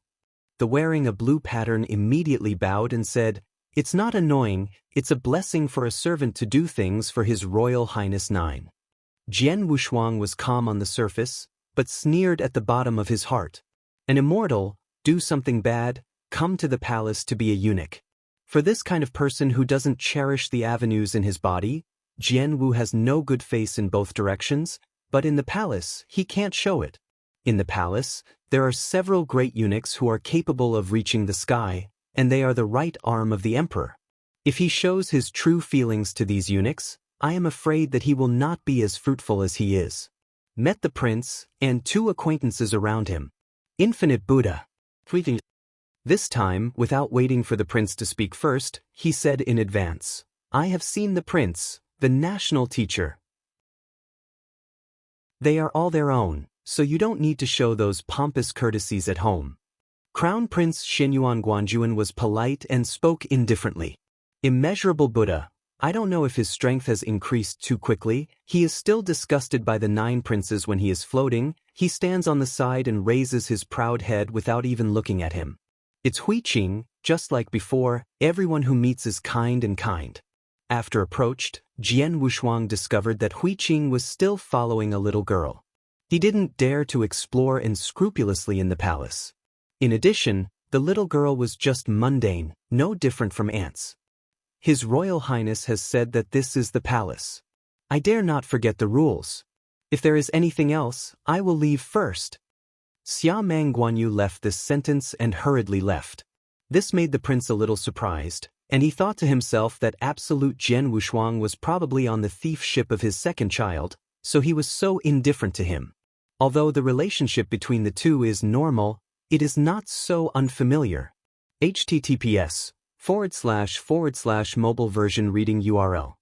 The wearing a blue pattern immediately bowed and said, It's not annoying, it's a blessing for a servant to do things for His Royal Highness 9. Jian Wushuang was calm on the surface, but sneered at the bottom of his heart. An immortal, do something bad, come to the palace to be a eunuch. For this kind of person who doesn't cherish the avenues in his body, Jian Wu has no good face in both directions, but in the palace, he can't show it. In the palace, there are several great eunuchs who are capable of reaching the sky, and they are the right arm of the emperor. If he shows his true feelings to these eunuchs, I am afraid that he will not be as fruitful as he is. Met the prince, and 2 acquaintances around him. Infinite Buddha. This time, without waiting for the prince to speak first, he said in advance, I have seen the prince, the national teacher. They are all their own, so you don't need to show those pompous courtesies at home. Crown Prince Xianyuan Guanjuan was polite and spoke indifferently. Immeasurable Buddha, I don't know if his strength has increased too quickly. He is still disgusted by the 9 princes when he is floating. He stands on the side and raises his proud head without even looking at him. It's Huiqing, just like before, everyone who meets is kind and kind. After approached, Jian Wushuang discovered that Huiqing was still following a little girl. He didn't dare to explore unscrupulously in the palace. In addition, the little girl was just mundane, no different from ants. His Royal Highness has said that this is the palace. I dare not forget the rules. If there is anything else, I will leave first. Xia Mang Guanyu left this sentence and hurriedly left. This made the prince a little surprised, and he thought to himself that absolute Jian Wushuang was probably on the thief ship of his second child, so he was so indifferent to him. Although the relationship between the two is normal, it is not so unfamiliar. https://mobile version reading URL.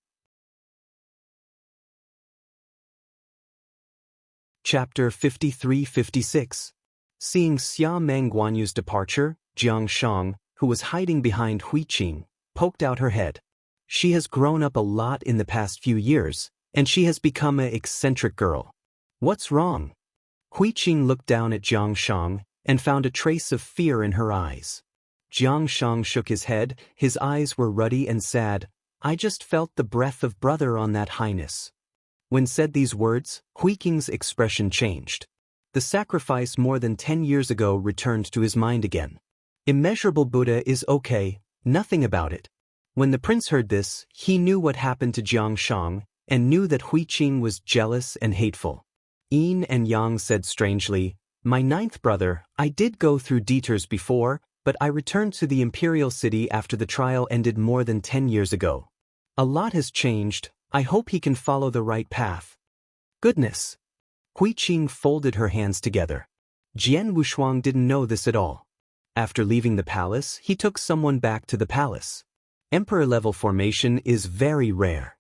Chapter 53-56. Seeing Xia Mang Guanyu's departure, Jiang Shang, who was hiding behind Hui Qing, poked out her head. She has grown up a lot in the past few years, and she has become an eccentric girl. What's wrong? Hui Qing looked down at Jiang Shang and found a trace of fear in her eyes. Jiang Shang shook his head, his eyes were ruddy and sad. I just felt the breath of brother on that highness. When said these words, Hui Qing's expression changed. The sacrifice more than 10 years ago returned to his mind again. Immeasurable Buddha is okay, nothing about it. When the prince heard this, he knew what happened to Jiang Shang, and knew that Hui Qing was jealous and hateful. Yin and Yang said strangely, my ninth brother, I did go through detours before, but I returned to the imperial city after the trial ended more than 10 years ago. A lot has changed, I hope he can follow the right path. Goodness! Hui Qing folded her hands together. Jian Wushuang didn't know this at all. After leaving the palace, he took someone back to the palace. Emperor-level formation is very rare.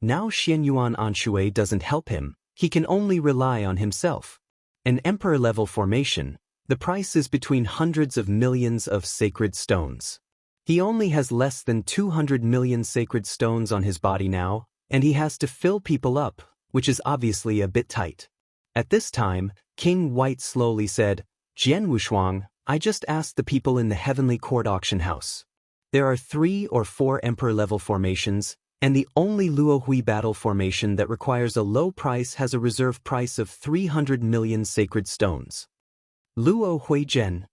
Now Xianyuan Anshui doesn't help him, he can only rely on himself. An emperor-level formation, the price is between hundreds of millions of sacred stones. He only has less than 200 million sacred stones on his body now, and he has to fill people up, which is obviously a bit tight. At this time, King White slowly said, Jian Wushuang, I just asked the people in the Heavenly Court auction house. There are 3 or 4 emperor-level formations, and the only Luo Hui battle formation that requires a low price has a reserve price of 300 million sacred stones. Luo Hui Zhen.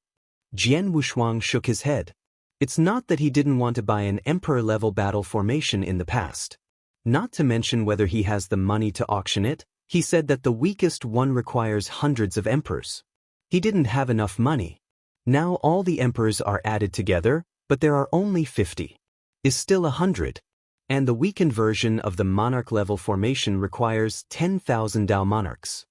Jian Wushuang shook his head. It's not that he didn't want to buy an emperor-level battle formation in the past. Not to mention whether he has the money to auction it, he said that the weakest one requires hundreds of emperors. He didn't have enough money. Now all the emperors are added together, but there are only 50. Is still 100. And the weakened version of the monarch-level formation requires 10,000 Dao monarchs.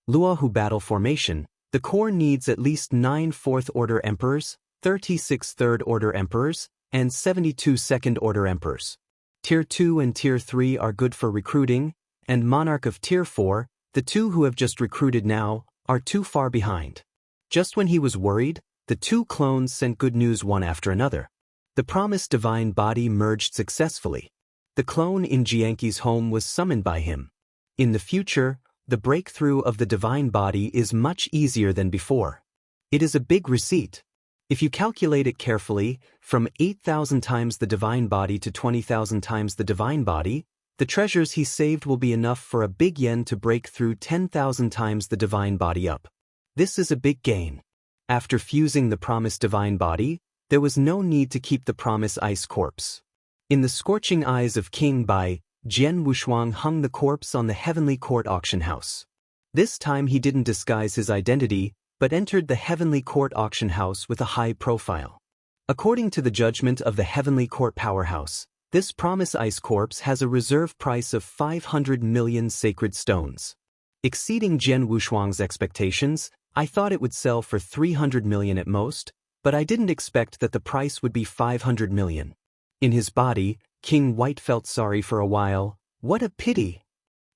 Luohu battle formation, the core needs at least 9 fourth-order emperors, 36 third-order emperors, and 72 second-order emperors. Tier 2 and Tier 3 are good for recruiting, and Monarch of Tier 4, the 2 who have just recruited now, are too far behind. Just when he was worried, the 2 clones sent good news one after another. The promised divine body merged successfully. The clone in Jianqi's home was summoned by him. In the future, the breakthrough of the divine body is much easier than before. It is a big receipt. If you calculate it carefully, from 8,000 times the divine body to 20,000 times the divine body, the treasures he saved will be enough for a big yen to break through 10,000 times the divine body up. This is a big gain. After fusing the promised divine body, there was no need to keep the promise ice corpse. In the scorching eyes of King Bai, Jian Wushuang hung the corpse on the Heavenly Court auction house. This time he didn't disguise his identity, but entered the Heavenly Court auction house with a high profile. According to the judgment of the Heavenly Court powerhouse, this promise ice corpse has a reserve price of 500 million sacred stones. Exceeding Jian Wushuang's expectations, I thought it would sell for 300 million at most, but I didn't expect that the price would be 500 million. In his body, King White felt sorry for a while. What a pity!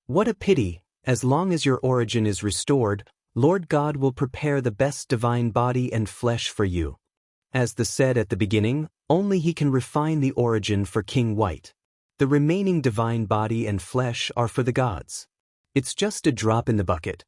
What a pity! As long as your origin is restored, Lord God will prepare the best divine body and flesh for you. As the said at the beginning, only he can refine the origin for King White. The remaining divine body and flesh are for the gods. It's just a drop in the bucket.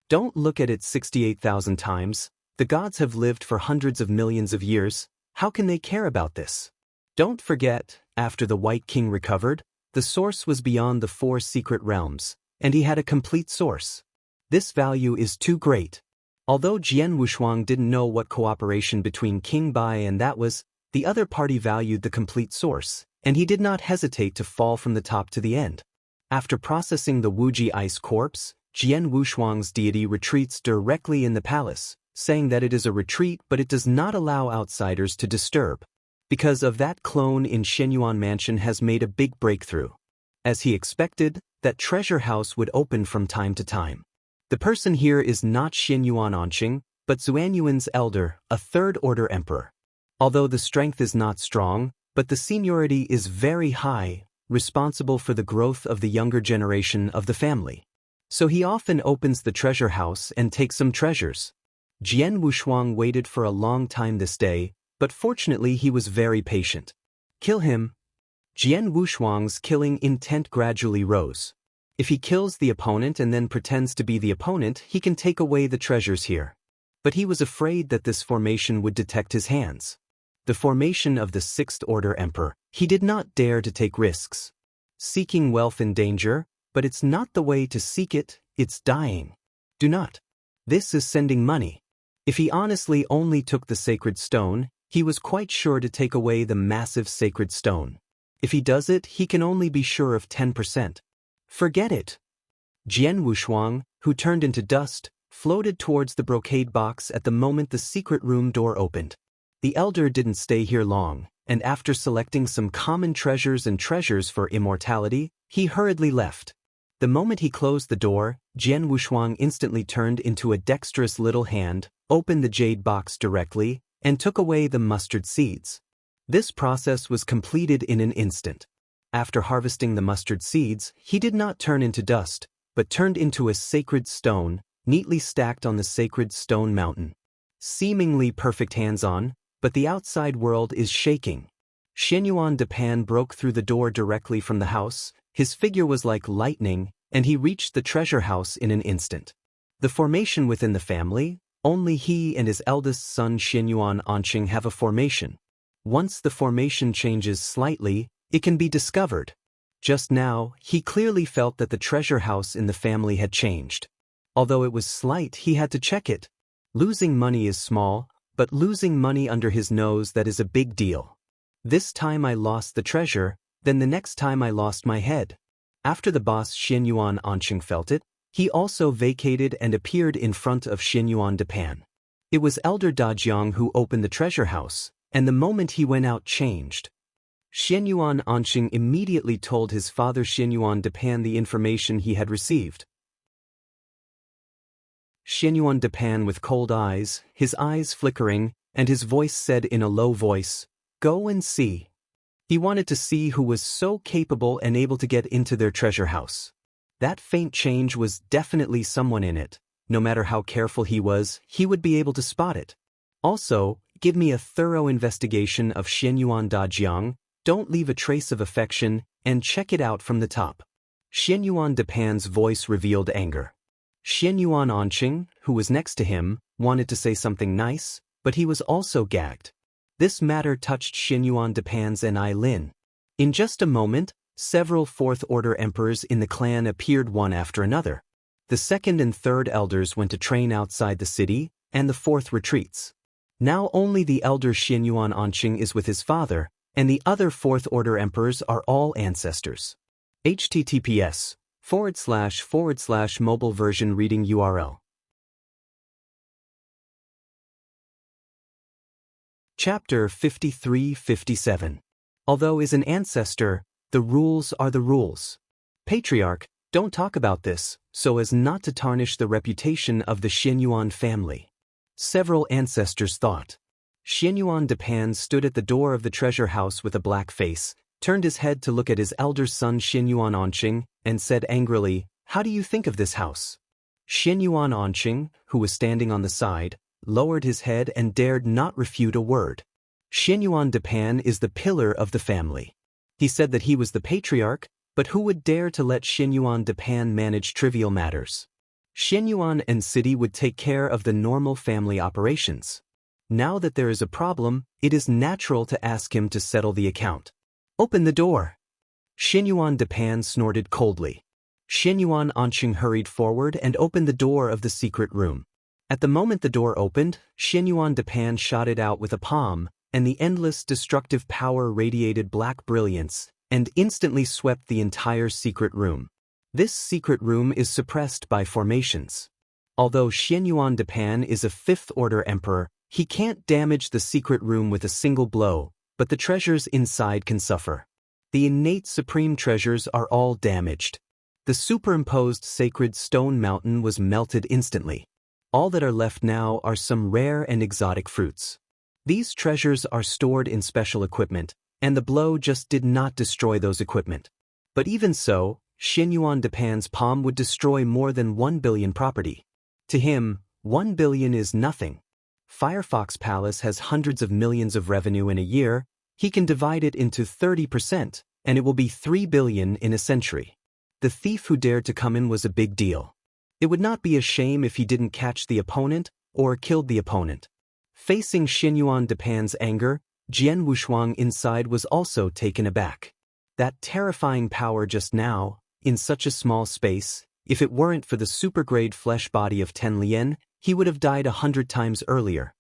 Don't look at it 68,000 times. The gods have lived for hundreds of millions of years. How can they care about this? Don't forget, after the White King recovered, the source was beyond the 4 secret realms, and he had a complete source. This value is too great. Although Jian Wushuang didn't know what cooperation between King Bai and that was, the other party valued the complete source, and he did not hesitate to fall from the top to the end. After processing the Wuji ice corpse, Jian Wushuang's deity retreats directly in the palace, saying that it is a retreat but it does not allow outsiders to disturb. Because of that, clone in Shenyuan Mansion has made a big breakthrough. As he expected, that treasure house would open from time to time. The person here is not Shenyuan Anqing, but Zuanyuan's elder, a third-order emperor. Although the strength is not strong, but the seniority is very high, responsible for the growth of the younger generation of the family. So he often opens the treasure house and takes some treasures. Jian Wushuang waited for a long time this day, but fortunately he was very patient. Kill him. Jian Wushuang's killing intent gradually rose. If he kills the opponent and then pretends to be the opponent, he can take away the treasures here. But he was afraid that this formation would detect his hands. The formation of the sixth-order emperor, he did not dare to take risks. Seeking wealth in danger, but it's not the way to seek it, it's dying. Do not. This is sending money. If he honestly only took the sacred stone, he was quite sure to take away the massive sacred stone. If he does it, he can only be sure of 10%. Forget it. Jian Wushuang, who turned into dust, floated towards the brocade box at the moment the secret room door opened. The elder didn't stay here long, and after selecting some common treasures and treasures for immortality, he hurriedly left. The moment he closed the door, Jian Wushuang instantly turned into a dexterous little hand, opened the jade box directly, and took away the mustard seeds. This process was completed in an instant. After harvesting the mustard seeds, he did not turn into dust, but turned into a sacred stone, neatly stacked on the sacred stone mountain. Seemingly perfect hands-on, but the outside world is shaking. Shenyuan Depan broke through the door directly from the house, his figure was like lightning, and he reached the treasure house in an instant. The formation within the family, only he and his eldest son Shenyuan Anqing have a formation. Once the formation changes slightly, it can be discovered. Just now, he clearly felt that the treasure house in the family had changed. Although it was slight, he had to check it. Losing money is small, but losing money under his nose, that is a big deal. This time I lost the treasure, then the next time I lost my head. After the boss Shenyuan Anqing felt it, he also vacated and appeared in front of Shenyuan Depan. It was Elder Dajiang who opened the treasure house, and the moment he went out changed. Shenyuan Anqing immediately told his father Shenyuan Depan the information he had received. Shenyuan Depan with cold eyes, his eyes flickering, and his voice said in a low voice, "Go and see." He wanted to see who was so capable and able to get into their treasure house. That faint change was definitely someone in it. No matter how careful he was, he would be able to spot it. Also, give me a thorough investigation of Shenyuan Dajiang, don't leave a trace of affection, and check it out from the top. Shenyuan Depan's voice revealed anger. Shenyuan Anqing, who was next to him, wanted to say something nice, but he was also gagged. This matter touched Shenyuan Depan's and Lin. In just a moment, several fourth-order emperors in the clan appeared one after another. The second and third elders went to train outside the city, and the fourth retreats. Now only the elder Shenyuan Anqing is with his father, and the other fourth-order emperors are all ancestors. https://mobile version reading URL. Chapter 53-57. Although is an ancestor, the rules are the rules. Patriarch, don't talk about this, so as not to tarnish the reputation of the Shenyuan family. Several ancestors thought. Shenyuan Depan stood at the door of the treasure house with a black face, turned his head to look at his elder son Shenyuan Anqing, and said angrily, "How do you think of this house?" Shenyuan Anqing, who was standing on the side, lowered his head and dared not refute a word. Shenyuan Depan is the pillar of the family. He said that he was the patriarch, but who would dare to let Shenyuan Depan manage trivial matters? Shenyuan and city would take care of the normal family operations. Now that there is a problem, it is natural to ask him to settle the account. Open the door. Shenyuan Depan snorted coldly. Xianyuan Anqing hurried forward and opened the door of the secret room. At the moment the door opened, Xianyuan Depan shot it out with a palm, and the endless destructive power radiated black brilliance, and instantly swept the entire secret room. This secret room is suppressed by formations. Although Xianyuan Depan is a fifth-order emperor, he can't damage the secret room with a single blow, but the treasures inside can suffer. The innate supreme treasures are all damaged. The superimposed sacred stone mountain was melted instantly. All that are left now are some rare and exotic fruits. These treasures are stored in special equipment, and the blow just did not destroy those equipment. But even so, Xianyuan Depan's palm would destroy more than 1 billion property. To him, 1 billion is nothing. Firefox Palace has hundreds of millions of revenue in a year. He can divide it into 30%, and it will be 3 billion in a century. The thief who dared to come in was a big deal. It would not be a shame if he didn't catch the opponent or killed the opponent. Facing Xianyuan Depan's anger, Jian Wushuang inside was also taken aback. That terrifying power just now, in such a small space, if it weren't for the super-grade flesh body of Ten Lien, he would have died 100 times earlier.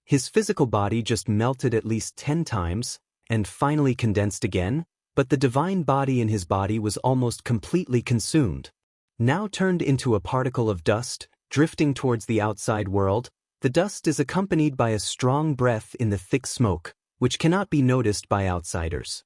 His physical body just melted at least 10 times, and finally condensed again, but the divine body in his body was almost completely consumed. Now turned into a particle of dust, drifting towards the outside world, the dust is accompanied by a strong breath in the thick smoke, which cannot be noticed by outsiders.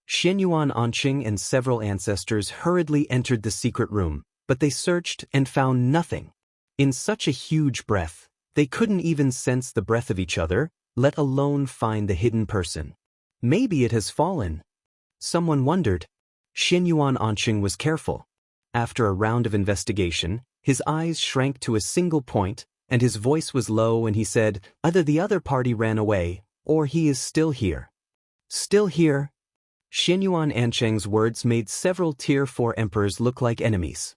Xianyuan Anqing and several ancestors hurriedly entered the secret room, but they searched and found nothing. In such a huge breath, they couldn't even sense the breath of each other, let alone find the hidden person. Maybe it has fallen. Someone wondered. Xianyuan Anqing was careful. After a round of investigation, his eyes shrank to a single point, and his voice was low and he said, either the other party ran away, or he is still here. Still here? Xianyuan Anqing's words made several Tier 4 emperors look like enemies.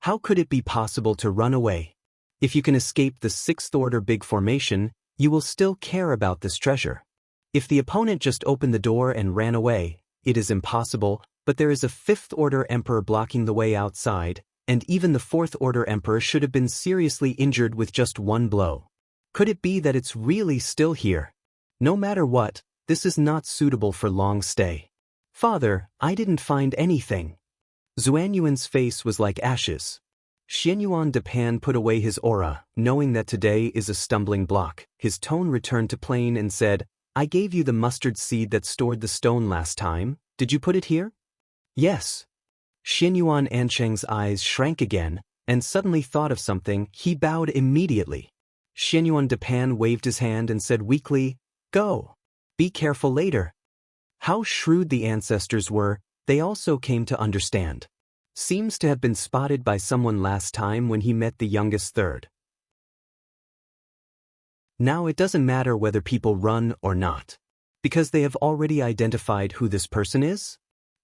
How could it be possible to run away? If you can escape the 6th-order big formation, you will still care about this treasure. If the opponent just opened the door and ran away, it is impossible, but there is a 5th-order emperor blocking the way outside, and even the 4th-order emperor should have been seriously injured with just one blow. Could it be that it's really still here? No matter what, this is not suitable for long stay. Father, I didn't find anything. Xuanyuan's face was like ashes. Xianyuan Depan put away his aura, knowing that today is a stumbling block. His tone returned to plain and said, I gave you the mustard seed that stored the stone last time. Did you put it here? Yes. Xianyuan Anqing's eyes shrank again, and suddenly thought of something. He bowed immediately. Xianyuan Depan waved his hand and said weakly, Go. Be careful later. How shrewd the ancestors were, they also came to understand. Seems to have been spotted by someone last time when he met the youngest third. Now it doesn't matter whether people run or not, because they have already identified who this person is.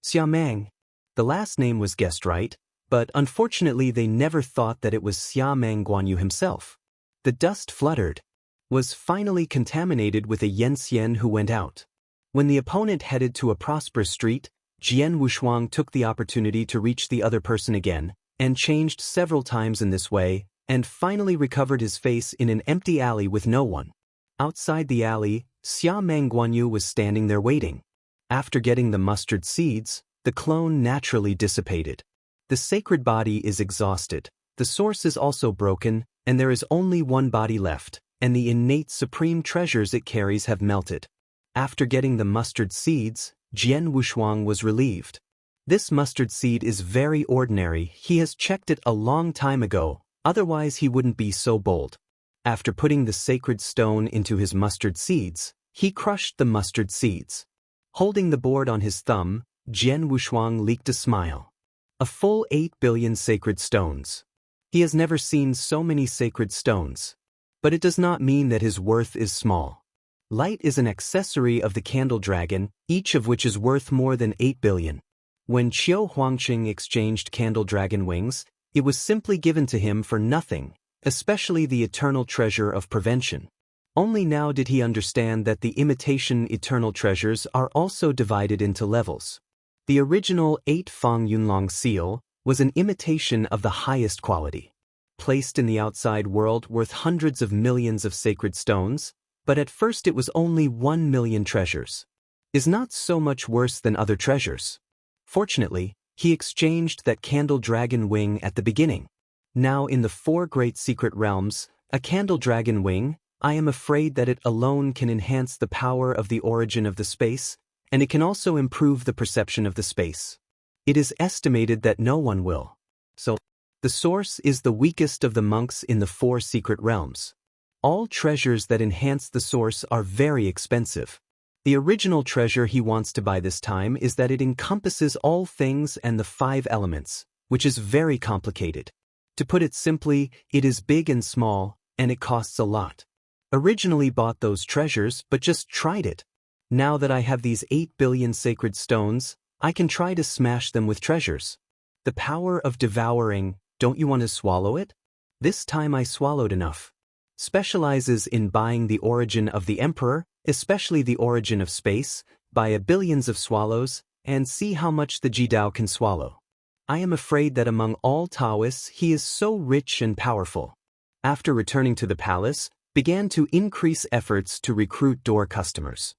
Xia Mang. The last name was guessed right, but unfortunately they never thought that it was Xia Mang Guanyu himself. The dust fluttered, was finally contaminated with a Yenxian who went out. When the opponent headed to a prosperous street, Jian Wushuang took the opportunity to reach the other person again, and changed several times in this way, and finally recovered his face in an empty alley with no one. Outside the alley, Xia Mang Guanyu was standing there waiting. After getting the mustard seeds, the clone naturally dissipated. The sacred body is exhausted, the source is also broken, and there is only one body left, and the innate supreme treasures it carries have melted. After getting the mustard seeds, Jian Wushuang was relieved. This mustard seed is very ordinary, he has checked it a long time ago, otherwise he wouldn't be so bold. After putting the sacred stone into his mustard seeds, he crushed the mustard seeds. Holding the board on his thumb, Jian Wushuang leaked a smile. A full 8 billion sacred stones. He has never seen so many sacred stones. But it does not mean that his worth is small. Light is an accessory of the candle dragon, each of which is worth more than 8 billion. When Qiu Huangqing exchanged candle dragon wings, it was simply given to him for nothing, especially the eternal treasure of prevention. Only now did he understand that the imitation eternal treasures are also divided into levels. The original 8 Fang Yunlong seal, was an imitation of the highest quality, placed in the outside world worth hundreds of millions of sacred stones, but at first it was only 1 million treasures. Is not so much worse than other treasures. Fortunately, he exchanged that candle dragon wing at the beginning. Now in the 4 great secret realms, a candle dragon wing, I am afraid that it alone can enhance the power of the origin of the space, and it can also improve the perception of the space. It is estimated that no one will. So, the source is the weakest of the monks in the 4 secret realms. All treasures that enhance the source are very expensive. The original treasure he wants to buy this time is that it encompasses all things and the 5 elements, which is very complicated. To put it simply, it is big and small, and it costs a lot. Originally bought those treasures but just tried it. Now that I have these 8 billion sacred stones, I can try to smash them with treasures. The power of devouring, don't you want to swallow it? This time I swallowed enough. Specializes in buying the origin of the emperor, especially the origin of space, buy a billions of swallows, and see how much the Jidao can swallow. I am afraid that among all Taoists he is so rich and powerful. After returning to the palace, began to increase efforts to recruit door customers.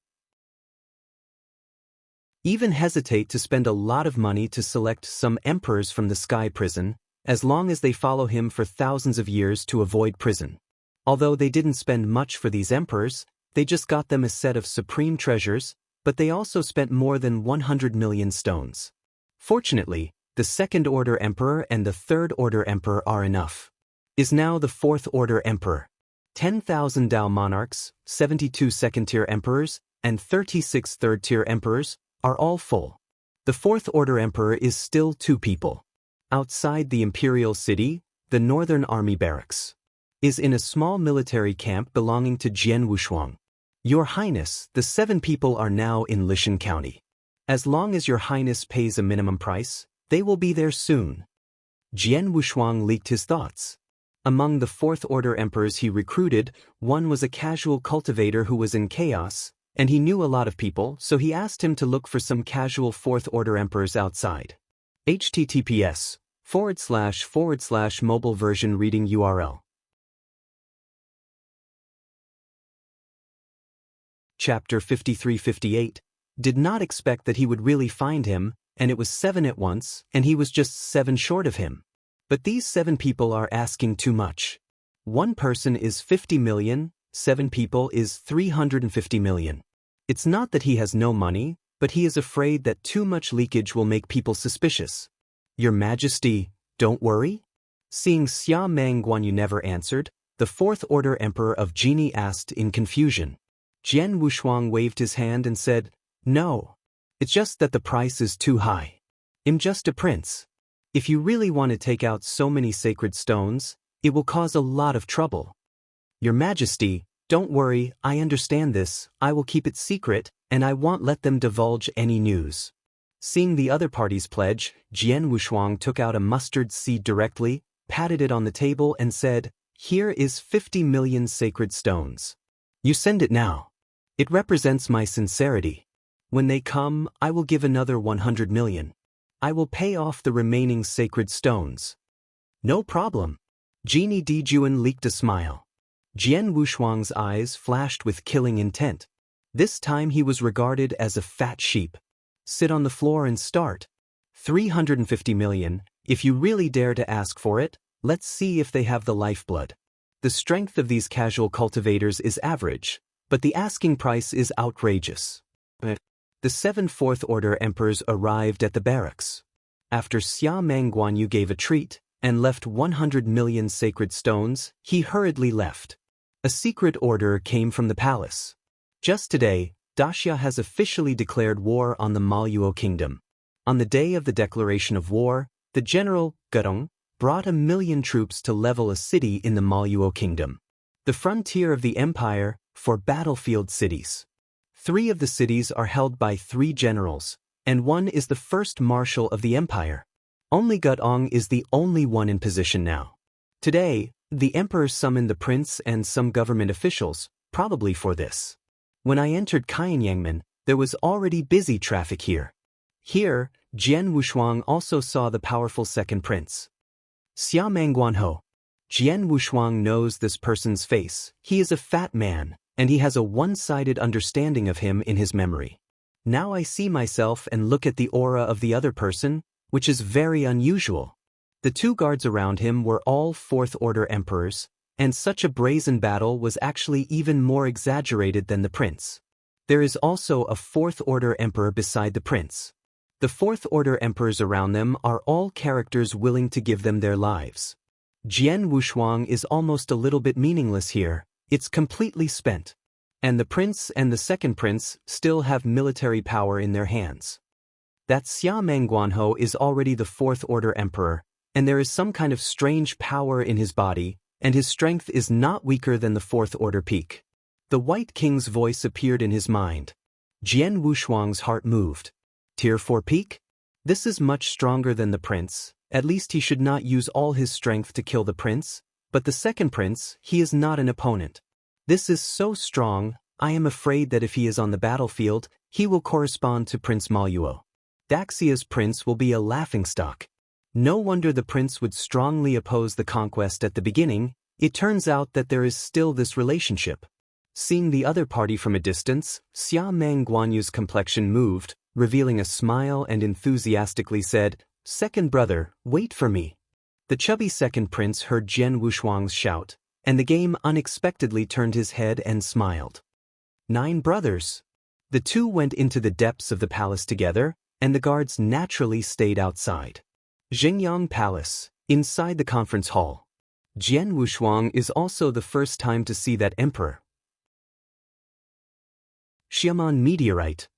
Even hesitate to spend a lot of money to select some emperors from the sky prison, as long as they follow him for thousands of years to avoid prison. Although they didn't spend much for these emperors, they just got them a set of supreme treasures, but they also spent more than 100 million stones. Fortunately, the second-order emperor and the third-order emperor are enough. Is now the fourth-order emperor. 10,000 Dao monarchs, 72 second-tier emperors, and 36 third-tier emperors are all full. The fourth-order emperor is still 2 people. Outside the imperial city, the northern army barracks is in a small military camp belonging to Jian Wushuang. Your Highness, the 7 people are now in Lishan County. As long as Your Highness pays a minimum price, they will be there soon. Jian Wushuang leaked his thoughts. Among the fourth-order emperors he recruited, one was a casual cultivator who was in chaos, and he knew a lot of people, so he asked him to look for some casual fourth-order emperors outside. https://mobile version reading URL. Chapter 53-58. Did not expect that he would really find him, and it was 7 at once, and he was just 7 short of him. But these 7 people are asking too much. 1 person is 50 million, 7 people is 350 million. It's not that he has no money, but he is afraid that too much leakage will make people suspicious. Your Majesty, don't worry? Seeing Xia Meng Guanyu never answered, the fourth-order emperor of Genie asked in confusion. Jian Wushuang waved his hand and said, "No. It's just that the price is too high. I'm just a prince. If you really want to take out so many sacred stones, it will cause a lot of trouble. Your Majesty, don't worry, I understand this, I will keep it secret, and I won't let them divulge any news." Seeing the other party's pledge, Jian Wushuang took out a mustard seed directly, patted it on the table and said, "Here is 50 million sacred stones. You send it now. It represents my sincerity. When they come, I will give another 100 million. I will pay off the remaining sacred stones." "No problem." Genie Dijuan leaked a smile. Jian Wushuang's eyes flashed with killing intent. This time he was regarded as a fat sheep. "Sit on the floor and start. 350 million, if you really dare to ask for it, let's see if they have the lifeblood." The strength of these casual cultivators is average, but the asking price is outrageous. The 7 fourth-order emperors arrived at the barracks. After Xia Meng Guanyu gave a treat and left 100 million sacred stones, he hurriedly left. A secret order came from the palace. Just today, Daxia has officially declared war on the Maluo kingdom. On the day of the declaration of war, the general, Gudong, brought 1 million troops to level a city in the Maluo kingdom, the frontier of the empire, for battlefield cities. 3 of the cities are held by 3 generals, and 1 is the first marshal of the empire. Only Gudong is the only one in position now. Today, the emperor summoned the prince and some government officials, probably for this. When I entered Kaiyangmen, there was already busy traffic here. Here, Jian Wushuang also saw the powerful second prince. Xia Mangguanhou. Jian Wushuang knows this person's face. He is a fat man, and he has a one-sided understanding of him in his memory. Now I see myself and look at the aura of the other person, which is very unusual. The two guards around him were all fourth-order emperors, and such a brazen battle was actually even more exaggerated than the prince. There is also a fourth-order emperor beside the prince. The fourth-order emperors around them are all characters willing to give them their lives. Jian Wushuang is almost a little bit meaningless here. It's completely spent. And the prince and the second prince still have military power in their hands. That Xia Mangguanhou is already the fourth-order emperor, and there is some kind of strange power in his body, and his strength is not weaker than the fourth-order peak. The White King's voice appeared in his mind. Jian Wushuang's heart moved. Tier 4 peak? This is much stronger than the prince. At least he should not use all his strength to kill the prince, but the second prince, he is not an opponent. This is so strong, I am afraid that if he is on the battlefield, he will correspond to Prince Maluo. Daxia's prince will be a laughingstock. No wonder the prince would strongly oppose the conquest at the beginning. It turns out that there is still this relationship. Seeing the other party from a distance, Xia Mangguanhou's complexion moved, revealing a smile and enthusiastically said, "Second brother, wait for me." The chubby second prince heard Jian Wushuang's shout, and the game unexpectedly turned his head and smiled. 9 brothers. The two went into the depths of the palace together, and the guards naturally stayed outside. Xingyang Palace, inside the conference hall. Jian Wushuang is also the first time to see that emperor. Xiamen Meteorite.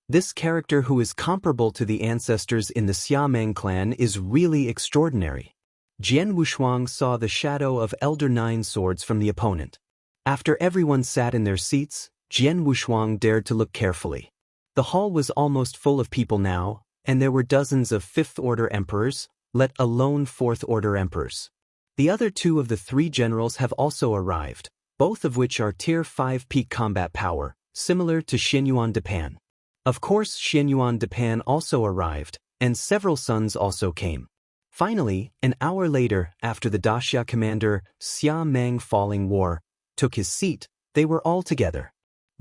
This character who is comparable to the ancestors in the Xiameng clan is really extraordinary. Jian Wushuang saw the shadow of Elder Nine Swords from the opponent. After everyone sat in their seats, Jian Wushuang dared to look carefully. The hall was almost full of people now, and there were dozens of fifth-order emperors, let alone fourth-order emperors. The other 2 of the 3 generals have also arrived, both of which are Tier 5 peak combat power, similar to Xianyuan Depan. Of course Xianyuan Depan also arrived, and several sons also came. Finally, an hour later, after the Daxia commander, Xia Meng Falling War, took his seat, they were all together.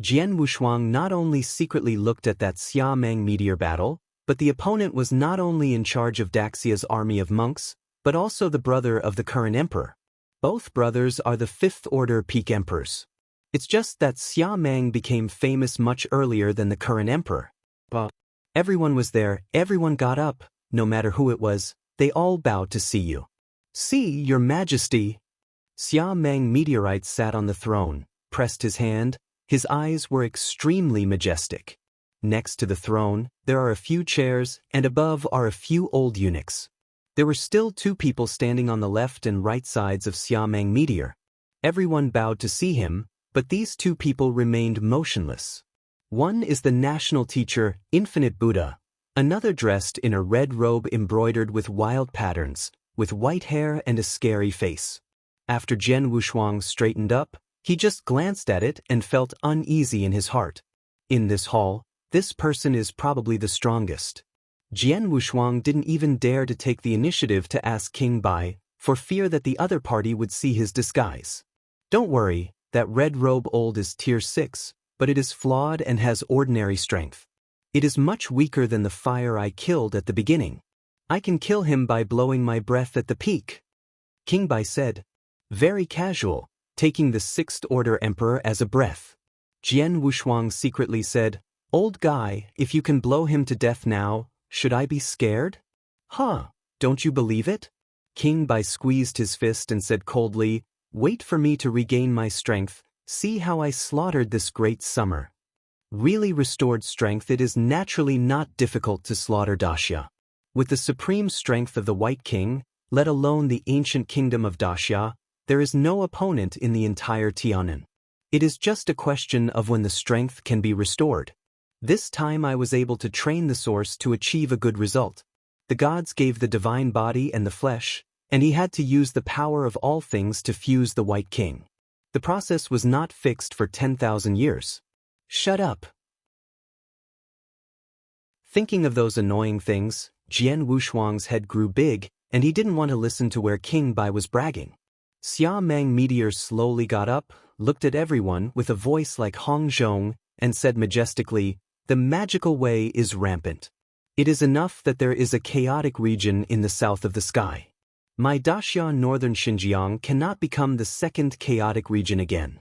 Jian Wushuang not only secretly looked at that Xia Meng meteor battle, but the opponent was not only in charge of Daxia's army of monks, but also the brother of the current emperor. Both brothers are the 5th-order peak emperors. It's just that Xia Meng became famous much earlier than the current emperor. But everyone was there, everyone got up, no matter who it was, they all bowed to see you. "See, your majesty." Xia Meng Meteorite sat on the throne, pressed his hand, his eyes were extremely majestic. Next to the throne, there are a few chairs, and above are a few old eunuchs. There were still 2 people standing on the left and right sides of Xia Meng Meteor. Everyone bowed to see him, but these 2 people remained motionless. One is the national teacher, Infinite Buddha, another dressed in a red robe embroidered with wild patterns, with white hair and a scary face. After Jian Wushuang straightened up, he just glanced at it and felt uneasy in his heart. In this hall, this person is probably the strongest. Jian Wushuang didn't even dare to take the initiative to ask King Bai, for fear that the other party would see his disguise. "Don't worry, that red robe old is Tier 6, but it is flawed and has ordinary strength. It is much weaker than the fire I killed at the beginning. I can kill him by blowing my breath at the peak," King Bai said. Very casual, taking the 6th-order emperor as a breath. Jian Wushuang secretly said, "Old guy, if you can blow him to death now, should I be scared?" "Huh, don't you believe it?" King Bai squeezed his fist and said coldly, "Wait for me to regain my strength, see how I slaughtered this great summer." Really restored strength, it is naturally not difficult to slaughter Daxia. With the supreme strength of the White King, let alone the ancient kingdom of Daxia, there is no opponent in the entire Tianan. It is just a question of when the strength can be restored. This time I was able to train the source to achieve a good result. The gods gave the divine body and the flesh, and he had to use the power of all things to fuse the White King. The process was not fixed for 10,000 years. Shut up. Thinking of those annoying things, Jian Wushuang's head grew big, and he didn't want to listen to where King Bai was bragging. Xia Meng Meteor slowly got up, looked at everyone with a voice like Hong Zhong, and said majestically, "The magical way is rampant. It is enough that there is a chaotic region in the south of the sky. My Daxia northern Xinjiang cannot become the second chaotic region again."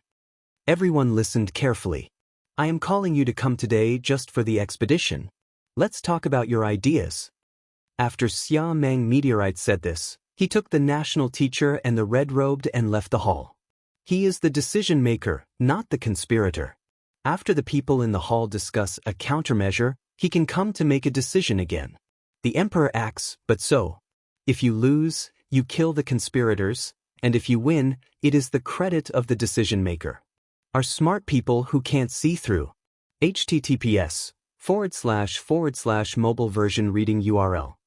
Everyone listened carefully. "I am calling you to come today just for the expedition. Let's talk about your ideas." After Xia Meng Meteorite said this, he took the national teacher and the red-robed and left the hall. He is the decision-maker, not the conspirator. After the people in the hall discuss a countermeasure, he can come to make a decision again. The emperor acts, but so. If you lose, you kill the conspirators, and if you win, it is the credit of the decision-maker. Are smart people who can't see through. https://mobile version reading URL.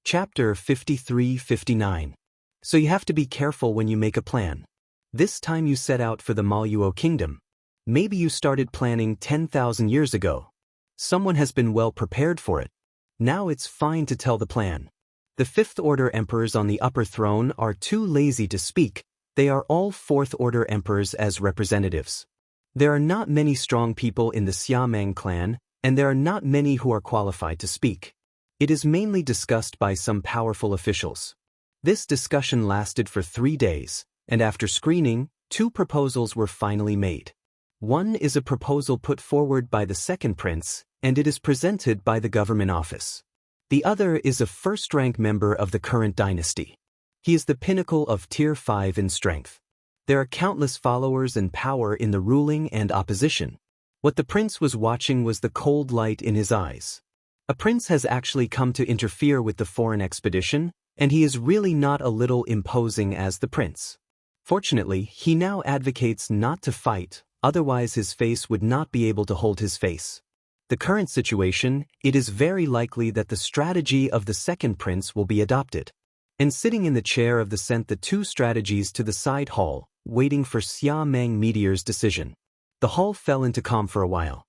Chapter 53-59. So you have to be careful when you make a plan. This time you set out for the Maluo kingdom. Maybe you started planning 10,000 years ago. Someone has been well prepared for it. Now it's fine to tell the plan. The fifth-order emperors on the upper throne are too lazy to speak. They are all fourth-order emperors as representatives. There are not many strong people in the Xiameng clan, and there are not many who are qualified to speak. It is mainly discussed by some powerful officials. This discussion lasted for 3 days, and after screening, 2 proposals were finally made. One is a proposal put forward by the second prince, and it is presented by the government office. The other is a first-rank member of the current dynasty. He is the pinnacle of Tier 5 in strength. There are countless followers and power in the ruling and opposition. What the prince was watching was the cold light in his eyes. A prince has actually come to interfere with the foreign expedition, and he is really not a little imposing as the prince. Fortunately, he now advocates not to fight, otherwise his face would not be able to hold his face. The current situation, it is very likely that the strategy of the second prince will be adopted. And sitting in the chair of the sent the 2 strategies to the side hall, waiting for Xia Meng Meteor's decision. The hall fell into calm for a while.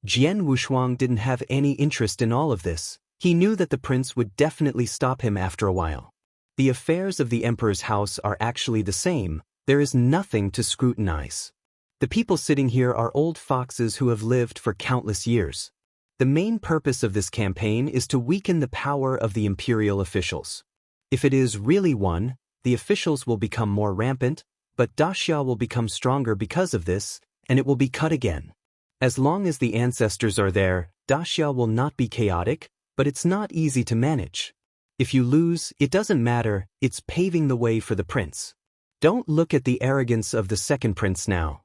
Jian Wushuang didn't have any interest in all of this. He knew that the prince would definitely stop him after a while. The affairs of the emperor's house are actually the same. There is nothing to scrutinize. The people sitting here are old foxes who have lived for countless years. The main purpose of this campaign is to weaken the power of the imperial officials. If it is really won, the officials will become more rampant, but Daxia will become stronger because of this, and it will be cut again. As long as the ancestors are there, Daxia will not be chaotic, but it's not easy to manage. If you lose, it doesn't matter, it's paving the way for the prince. Don't look at the arrogance of the second prince now.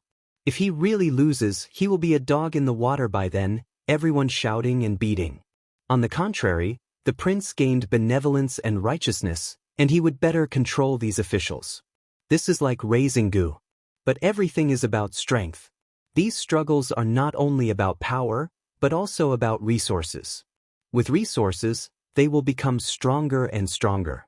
If he really loses, he will be a dog in the water by then, everyone shouting and beating. On the contrary, the prince gained benevolence and righteousness, and he would better control these officials. This is like raising goo. But everything is about strength. These struggles are not only about power, but also about resources. With resources, they will become stronger and stronger.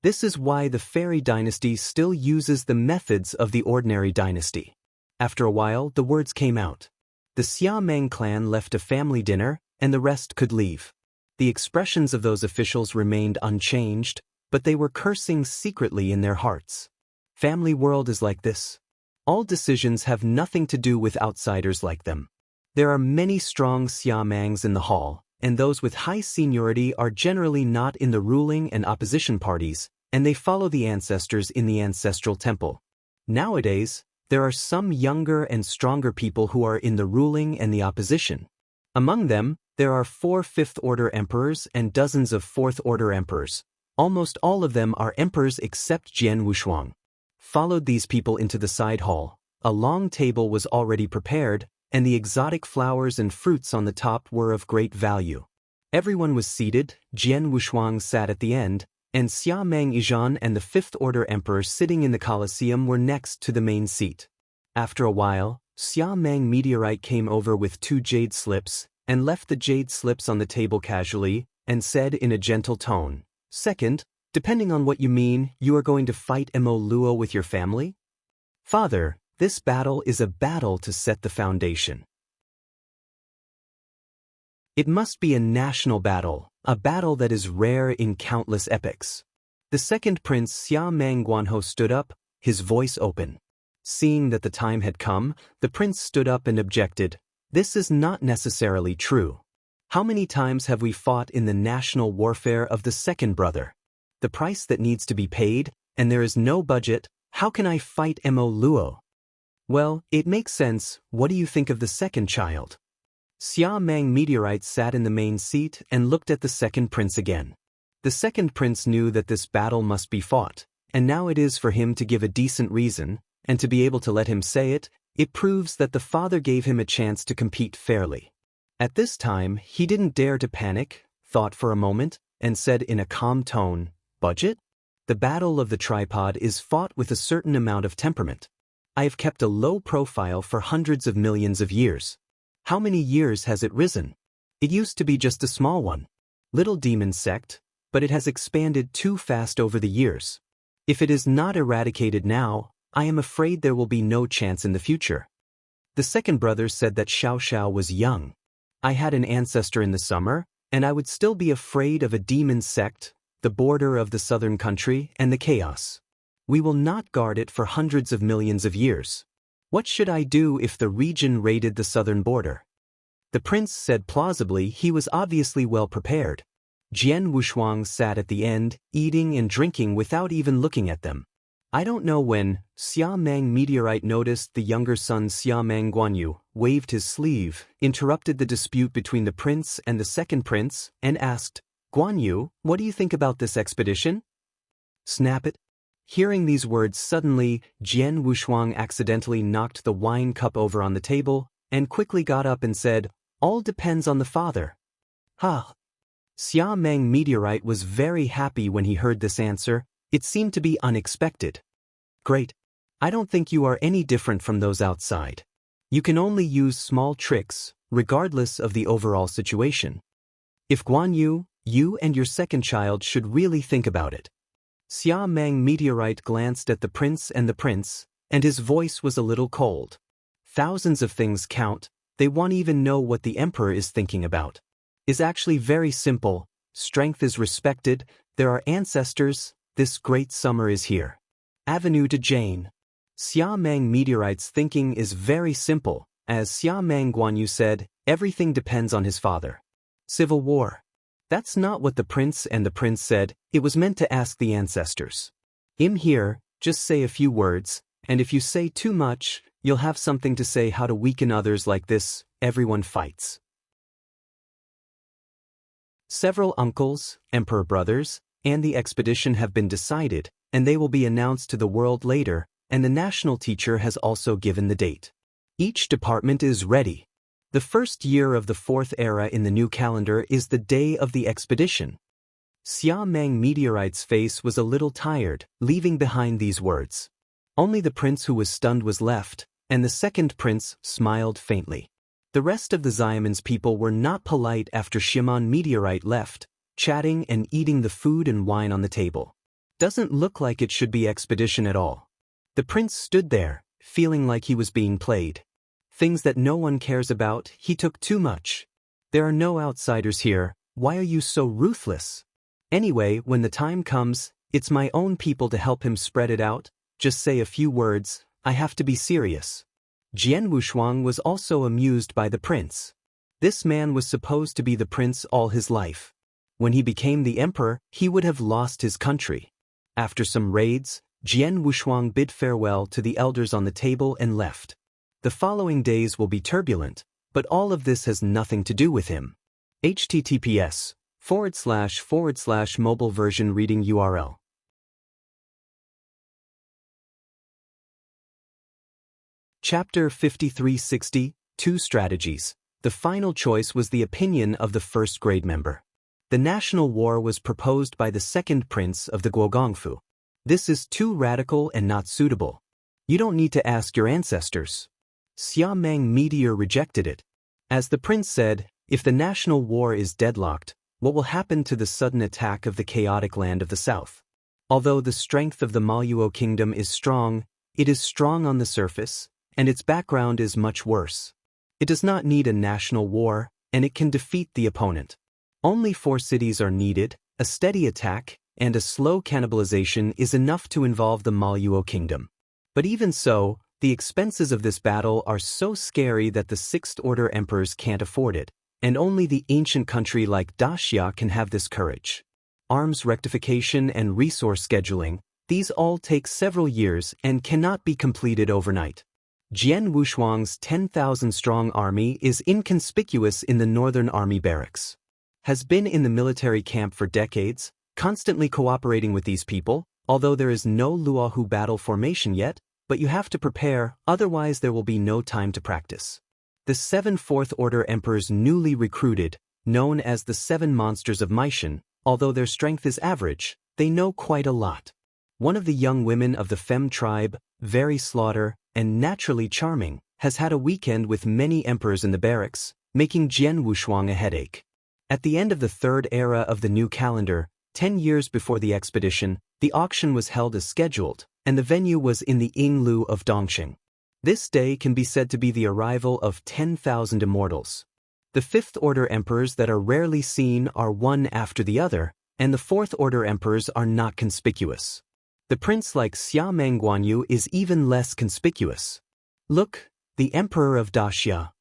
This is why the fairy dynasty still uses the methods of the ordinary dynasty. After a while, the words came out. The Xiameng clan left a family dinner, and the rest could leave. The expressions of those officials remained unchanged, but they were cursing secretly in their hearts. Family world is like this. All decisions have nothing to do with outsiders like them. There are many strong Xiamangs in the hall, and those with high seniority are generally not in the ruling and opposition parties, and they follow the ancestors in the ancestral temple. Nowadays, there are some younger and stronger people who are in the ruling and the opposition. Among them, there are 4 fifth-order emperors and dozens of fourth-order emperors. Almost all of them are emperors except Jian Wushuang. Followed these people into the side hall. A long table was already prepared, and the exotic flowers and fruits on the top were of great value. Everyone was seated, Jian Wushuang sat at the end, and Xia Meng Ijan and the fifth-order emperor sitting in the Colosseum were next to the main seat. After a while, Xia Meng Meteorite came over with 2 jade slips, and left the jade slips on the table casually, and said in a gentle tone, "Second, depending on what you mean, you are going to fight Mo Luo with your family?" "Father, This battle is a battle to set the foundation. It must be a national battle, a battle that is rare in countless epics. The second prince Xia Mang Guanho stood up, his voice open. Seeing that the time had come, the prince stood up and objected, "This is not necessarily true. How many times have we fought in the national warfare of the second brother? The price that needs to be paid, and there is no budget, how can I fight Mo Luo?" "Well, it makes sense. What do you think of the second child?" Xia Mang Meteorite sat in the main seat and looked at the second prince again. The second prince knew that this battle must be fought, and now it is for him to give a decent reason, and to be able to let him say it, it proves that the father gave him a chance to compete fairly. At this time, he didn't dare to panic, thought for a moment, and said in a calm tone, "Budget? The battle of the tripod is fought with a certain amount of temperament. I have kept a low profile for hundreds of millions of years. How many years has it risen? It used to be just a small one. Little demon sect, but it has expanded too fast over the years. If it is not eradicated now, I am afraid there will be no chance in the future." The second brother said that Xiao Xiao was young. "I had an ancestor in the summer, and I would still be afraid of a demon sect, the border of the southern country, and the chaos. We will not guard it for hundreds of millions of years. What should I do if the region raided the southern border?" The prince said plausibly he was obviously well prepared. Jian Wushuang sat at the end, eating and drinking without even looking at them. I don't know when. Xia Mang Meteorite noticed the younger son Xia Mang Guanyu, waved his sleeve, interrupted the dispute between the prince and the second prince, and asked, "Guanyu, what do you think about this expedition?" "Snap it." Hearing these words suddenly, Jian Wushuang accidentally knocked the wine cup over on the table, and quickly got up and said, "All depends on the father." "Ha!" Xia Mang Meteorite was very happy when he heard this answer. It seemed to be unexpected. "Great. I don't think you are any different from those outside. You can only use small tricks, regardless of the overall situation. If Guanyu, you and your second child should really think about it." Xia Mang Meteorite glanced at the prince, and his voice was a little cold. Thousands of things count, they won't even know what the emperor is thinking about. It's actually very simple, strength is respected, there are ancestors, this great summer is here. Avenue to Jane. Xia Mang Meteorite's thinking is very simple, as Xia Mang Guanyu said, everything depends on his father. Civil war. That's not what the prince said, it was meant to ask the ancestors. "I'm here, just say a few words, and if you say too much, you'll have something to say how to weaken others like this, everyone fights." Several uncles, emperor brothers, and the expedition have been decided, and they will be announced to the world later, and the national teacher has also given the date. Each department is ready. The first year of the fourth era in the new calendar is the day of the expedition. Xia Mang Meteorite's face was a little tired, leaving behind these words. Only the prince who was stunned was left, and the second prince smiled faintly. The rest of the Xiamen's people were not polite after Shimon Meteorite left, chatting and eating the food and wine on the table. Doesn't look like it should be expedition at all. The prince stood there, feeling like he was being played. Things that no one cares about, he took too much. There are no outsiders here, why are you so ruthless? Anyway, when the time comes, it's my own people to help him spread it out, just say a few words, I have to be serious. Jian Wushuang was also amused by the prince. This man was supposed to be the prince all his life. When he became the emperor, he would have lost his country. After some raids, Jian Wushuang bid farewell to the elders on the table and left. The following days will be turbulent, but all of this has nothing to do with him. https://mobile version reading URL. Chapter 5360, Two Strategies. The final choice was the opinion of the first grade member. The national war was proposed by the second prince of the Guogongfu. This is too radical and not suitable. You don't need to ask your ancestors. Xia Mang Meteor rejected it. As the prince said, if the national war is deadlocked, what will happen to the sudden attack of the chaotic land of the south? Although the strength of the Maluo kingdom is strong, it is strong on the surface, and its background is much worse. It does not need a national war, and it can defeat the opponent. Only 4 cities are needed, a steady attack, and a slow cannibalization is enough to involve the Maluo kingdom. But even so, the expenses of this battle are so scary that the Sixth Order emperors can't afford it, and only the ancient country like Dacia can have this courage. Arms rectification and resource scheduling, these all take several years and cannot be completed overnight. Jian Wushuang's 10,000-strong army is inconspicuous in the Northern Army barracks. Has been in the military camp for decades, constantly cooperating with these people, although there is no Luohu battle formation yet, but you have to prepare, otherwise there will be no time to practice. The 7 Fourth Order emperors newly recruited, known as the 7 Monsters of Meishan, although their strength is average, they know quite a lot. One of the young women of the Fem tribe, very slaughter, and naturally charming, has had a weekend with many emperors in the barracks, making Jian Wushuang a headache. At the end of the 3rd era of the new calendar, 10 years before the expedition, the auction was held as scheduled, and the venue was in the Yinglu of Dongqing. This day can be said to be the arrival of 10,000 immortals. The 5th Order emperors that are rarely seen are one after the other, and the 4th Order emperors are not conspicuous. The prince like Xia Mangguanyu is even less conspicuous. Look, the emperor of Daxia.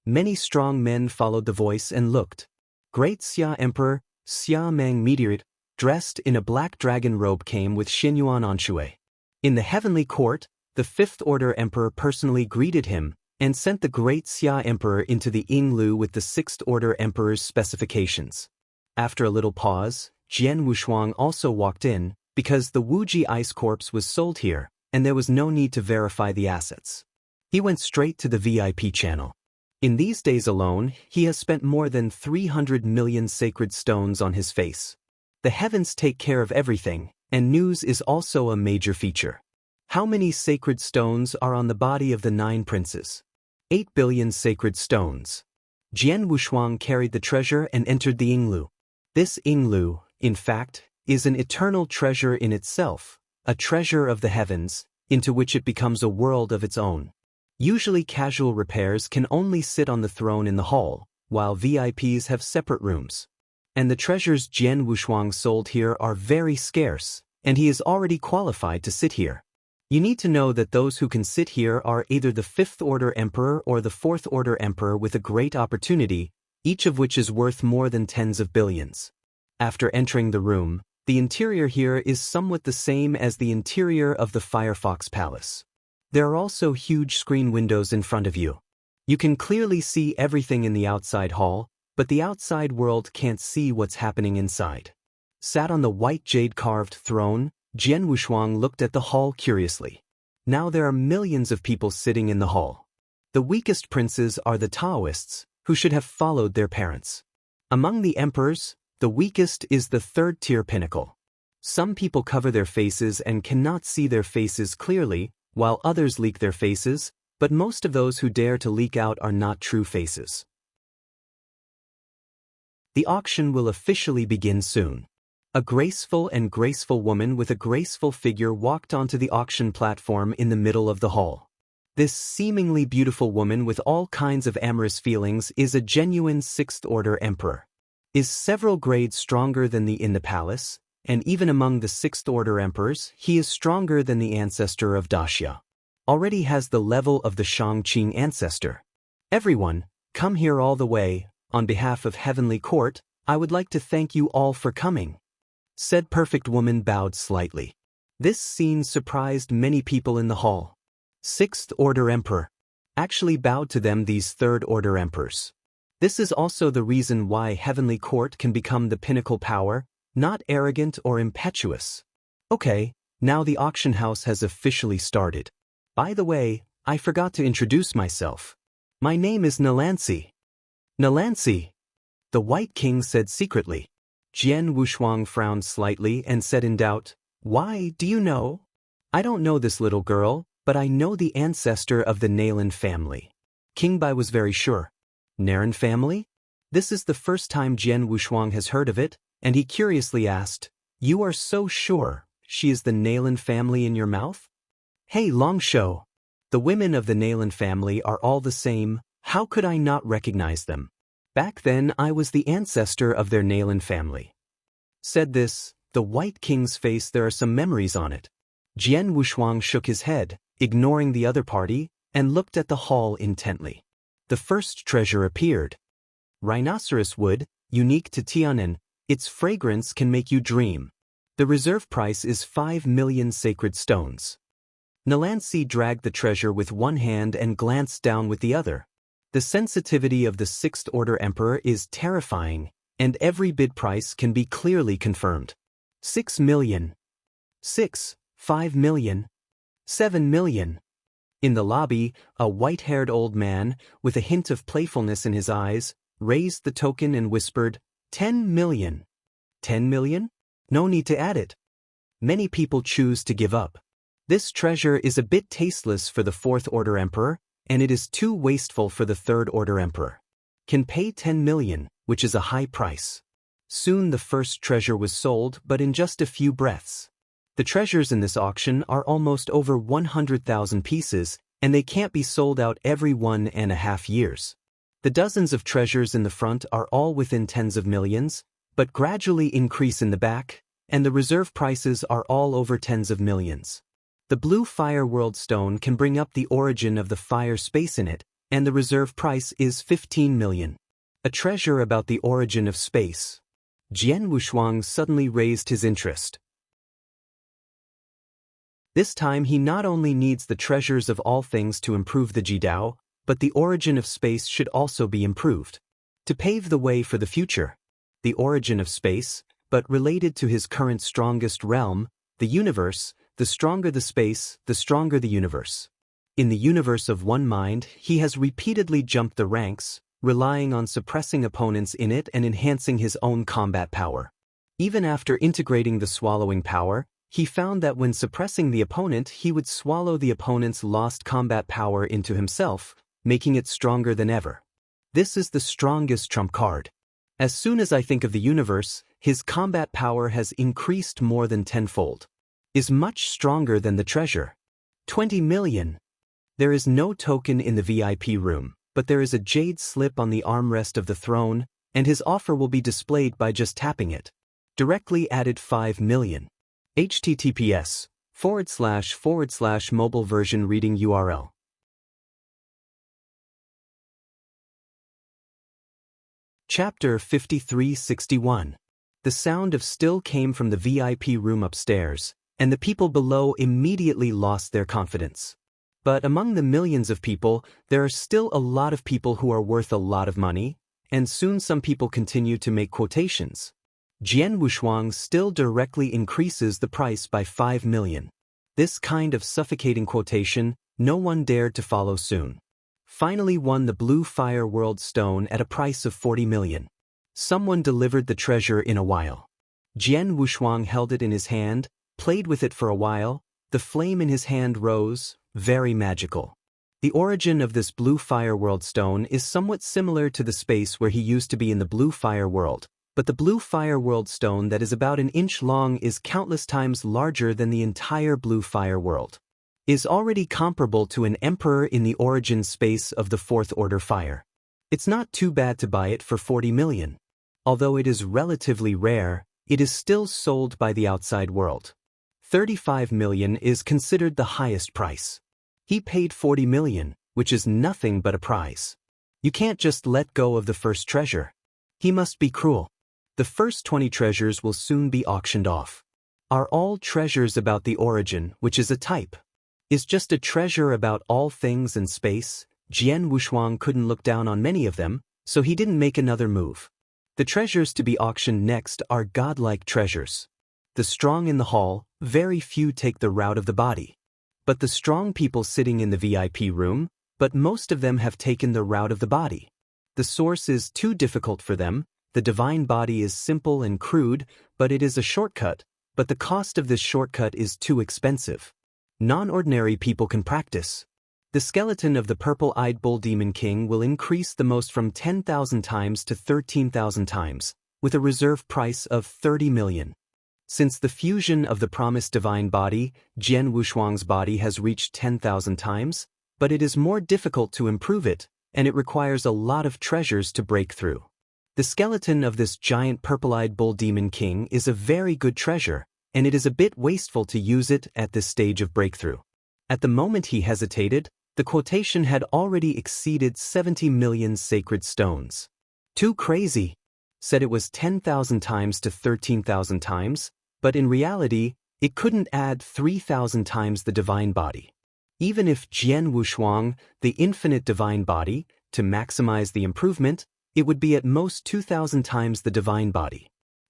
Many strong men followed the voice and looked. Great Xia Emperor, Xia Mang Meteorite, dressed in a black dragon robe came with Xinyuan Anshui. In the heavenly court, the 5th Order Emperor personally greeted him, and sent the great Xia Emperor into the Yinglu with the 6th Order Emperor's specifications. After a little pause, Jian Wushuang also walked in, because the Wuji Ice Corpse was sold here, and there was no need to verify the assets. He went straight to the VIP channel. In these days alone, he has spent more than 300 million sacred stones on his face. The heavens take care of everything, and news is also a major feature. How many sacred stones are on the body of the 9 princes? 8 billion sacred stones. Jian Wushuang carried the treasure and entered the Yinglu. This Yinglu, in fact, is an eternal treasure in itself, a treasure of the heavens, into which it becomes a world of its own. Usually casual repairs can only sit on the throne in the hall, while VIPs have separate rooms. And the treasures Jian Wushuang sold here are very scarce, and he is already qualified to sit here. You need to know that those who can sit here are either the 5th Order Emperor or the 4th Order Emperor with a great opportunity, each of which is worth more than tens of billions. After entering the room, the interior here is somewhat the same as the interior of the Firefox Palace. There are also huge screen windows in front of you. You can clearly see everything in the outside hall, but the outside world can't see what's happening inside. Sat on the white jade-carved throne, Jian Wushuang looked at the hall curiously. Now there are millions of people sitting in the hall. The weakest princes are the Taoists, who should have followed their parents. Among the emperors, the weakest is the 3rd-tier pinnacle. Some people cover their faces and cannot see their faces clearly, while others leak their faces, but most of those who dare to leak out are not true faces. The auction will officially begin soon. A graceful woman with a graceful figure walked onto the auction platform in the middle of the hall. This seemingly beautiful woman with all kinds of amorous feelings is a genuine 6th Order Emperor. Is several grades stronger than the in the palace, and even among the 6th Order Emperors, he is stronger than the ancestor of Daxia. Already has the level of the Shangqing ancestor. Everyone, come here all the way. On behalf of Heavenly Court, I would like to thank you all for coming. Said perfect woman bowed slightly. This scene surprised many people in the hall. 6th Order Emperor actually bowed to them, these 3rd Order Emperors. This is also the reason why Heavenly Court can become the pinnacle power, not arrogant or impetuous. Okay, now the auction house has officially started. By the way, I forgot to introduce myself. My name is Nalansi. Nalansi, the White King said secretly. Jian Wushuang frowned slightly and said in doubt, "Why, do you know? I don't know this little girl, but I know the ancestor of the Nalan family." King Bai was very sure. Naran family? This is the first time Jian Wushuang has heard of it, and he curiously asked, "You are so sure she is the Nalan family in your mouth?" "Hey Longsho, The women of the Nalan family are all the same, how could I not recognize them? Back then I was the ancestor of their Nalan family. Said this, the White King's face there are some memories on it. Jian Wushuang shook his head, ignoring the other party, and looked at the hall intently. The first treasure appeared. Rhinoceros wood, unique to Tianan, its fragrance can make you dream. The reserve price is 5 million sacred stones. Nalansi dragged the treasure with one hand and glanced down with the other. The sensitivity of the Sixth Order Emperor is terrifying, and every bid price can be clearly confirmed. 6 million. 5 million. 7 million. In the lobby, a white-haired old man, with a hint of playfulness in his eyes, raised the token and whispered, 10 million. 10 million? No need to add it. Many people choose to give up. This treasure is a bit tasteless for the Fourth Order Emperor, and it is too wasteful for the Third Order Emperor. Can pay 10 million, which is a high price. Soon the first treasure was sold, but in just a few breaths. The treasures in this auction are almost over 100,000 pieces, and they can't be sold out every 1.5 years. The dozens of treasures in the front are all within tens of millions, but gradually increase in the back, and the reserve prices are all over tens of millions. The blue fire world stone can bring up the origin of the fire space in it, and the reserve price is 15 million. A treasure about the origin of space. Jian Wushuang suddenly raised his interest. This time he not only needs the treasures of all things to improve the Jidao, but the origin of space should also be improved. To pave the way for the future. The origin of space, but related to his current strongest realm, the universe. The stronger the space, the stronger the universe. In the universe of one mind, he has repeatedly jumped the ranks, relying on suppressing opponents in it and enhancing his own combat power. Even after integrating the swallowing power, he found that when suppressing the opponent, he would swallow the opponent's lost combat power into himself, making it stronger than ever. This is the strongest trump card. As soon as I think of the universe, his combat power has increased more than tenfold. Is much stronger than the treasure. 20 million. There is no token in the VIP room, but there is a jade slip on the armrest of the throne, and his offer will be displayed by just tapping it. Directly added 5 million. https:// mobile version reading URL. Chapter 5361. The sound of still came from the VIP room upstairs, and the people below immediately lost their confidence. But among the millions of people, there are still a lot of people who are worth a lot of money, and soon some people continue to make quotations. Jian Wushuang still directly increases the price by 5 million. This kind of suffocating quotation, no one dared to follow soon. Finally won the blue fire world stone at a price of 40 million. Someone delivered the treasure in a while. Jian Wushuang held it in his hand, played with it for a while, the flame in his hand rose, very magical. The origin of this blue fire world stone is somewhat similar to the space where he used to be in the blue fire world, but the blue fire world stone that is about an inch long is countless times larger than the entire blue fire world. Is already comparable to an emperor in the origin space of the Fourth Order Fire. It's not too bad to buy it for 40 million. Although it is relatively rare, it is still sold by the outside world. 35 million is considered the highest price. He paid 40 million, which is nothing but a prize. You can't just let go of the first treasure. He must be cruel. The first 20 treasures will soon be auctioned off. Are all treasures about the origin, which is a type? Is just a treasure about all things in space? Jian Wushuang couldn't look down on many of them, so he didn't make another move. The treasures to be auctioned next are godlike treasures. The strong in the hall, very few take the route of the body. But the strong people sitting in the VIP room, but most of them have taken the route of the body. The source is too difficult for them, the divine body is simple and crude, but it is a shortcut, but the cost of this shortcut is too expensive. Non-ordinary people can practice. The skeleton of the purple-eyed bull demon king will increase the most from 10,000 times to 13,000 times, with a reserve price of 30 million. Since the fusion of the promised divine body, Jian Wushuang's body has reached 10,000 times, but it is more difficult to improve it, and it requires a lot of treasures to break through. The skeleton of this giant purple-eyed bull demon king is a very good treasure, and it is a bit wasteful to use it at this stage of breakthrough. At the moment he hesitated, the quotation had already exceeded 70 million sacred stones. Too crazy. Said it was 10,000 times to 13,000 times, but in reality, it couldn't add 3,000 times the divine body. Even if Jian Wushuang, the infinite divine body, to maximize the improvement, it would be at most 2,000 times the divine body.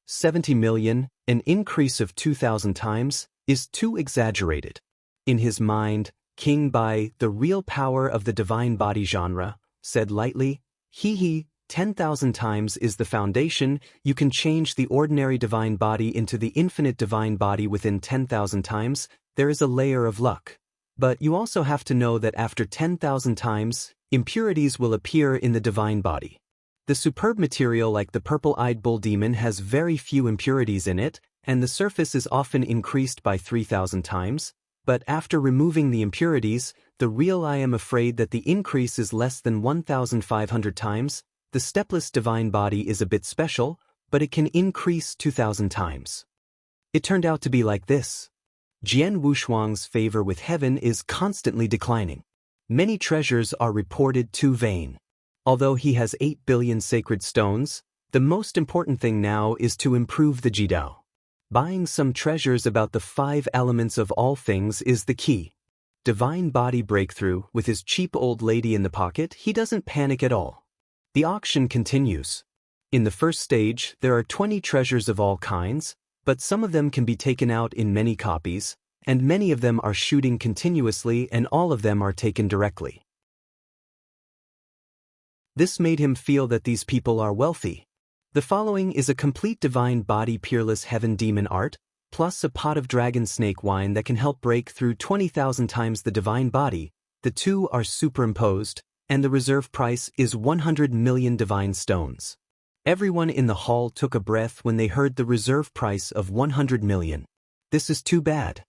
70 million, an increase of 2,000 times, is too exaggerated. In his mind, King Bai, the real power of the divine body genre, said lightly, "Hee, 10,000 times is the foundation. You can change the ordinary divine body into the infinite divine body within 10,000 times. There is a layer of luck. But you also have to know that after 10,000 times, impurities will appear in the divine body. The superb material like the purple-eyed bull demon has very few impurities in it, and the surface is often increased by 3,000 times, but after removing the impurities, the real I am afraid that the increase is less than 1,500 times. The stepless divine body is a bit special, but it can increase 2,000 times. It turned out to be like this. Jian Wushuang's favor with heaven is constantly declining. Many treasures are reported too vain. Although he has 8 billion sacred stones, the most important thing now is to improve the Jidao. Buying some treasures about the 5 elements of all things is the key. Divine body breakthrough, with his cheap old lady in the pocket, he doesn't panic at all. The auction continues. In the first stage, there are 20 treasures of all kinds, but some of them can be taken out in many copies, and many of them are shooting continuously and all of them are taken directly. This made him feel that these people are wealthy. The following is a complete divine body peerless heaven demon art, plus a pot of dragon snake wine that can help break through 20,000 times the divine body. The two are superimposed, and the reserve price is 100 million divine stones. Everyone in the hall took a breath when they heard the reserve price of 100 million. This is too bad.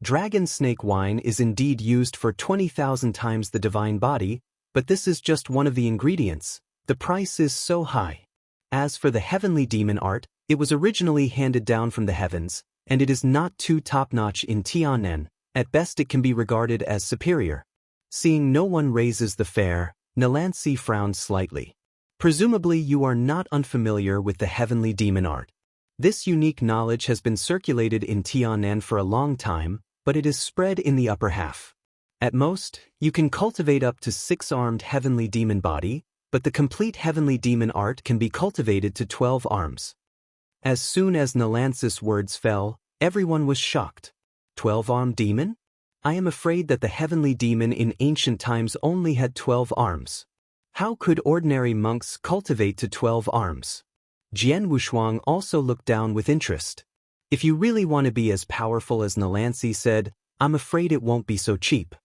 Dragon snake wine is indeed used for 20,000 times the divine body, but this is just one of the ingredients. The price is so high. As for the heavenly demon art, it was originally handed down from the heavens, and it is not too top-notch in Tianen. At best it can be regarded as superior. Seeing no one raises the fare, Nalansi frowned slightly. Presumably you are not unfamiliar with the heavenly demon art. This unique knowledge has been circulated in Tianen for a long time, but it is spread in the upper half. At most, you can cultivate up to 6-armed heavenly demon body, but the complete heavenly demon art can be cultivated to 12 arms. As soon as Nalansis' words fell, everyone was shocked. 12-armed demon? I am afraid that the heavenly demon in ancient times only had 12 arms. How could ordinary monks cultivate to 12 arms? Jian Wushuang also looked down with interest. If you really want to be as powerful as Nalansi said, I'm afraid it won't be so cheap.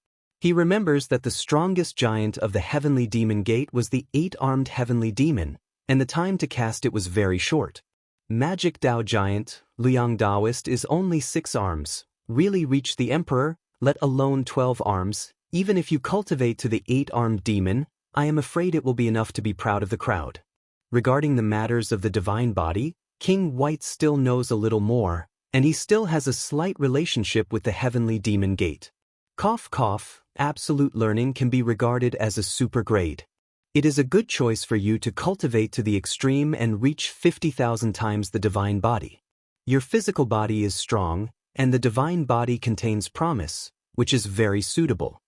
He remembers that the strongest giant of the heavenly demon gate was the 8-armed heavenly demon, and the time to cast it was very short. Magic Dao giant, Liang Daoist is only 6 arms. Really reach the emperor, let alone 12 arms. Even if you cultivate to the 8-armed demon, I am afraid it will be enough to be proud of the crowd. Regarding the matters of the divine body, King White still knows a little more, and he still has a slight relationship with the heavenly demon gate. Cough cough, absolute learning can be regarded as a super grade. It is a good choice for you to cultivate to the extreme and reach 50,000 times the divine body. Your physical body is strong, and the divine body contains promise, which is very suitable.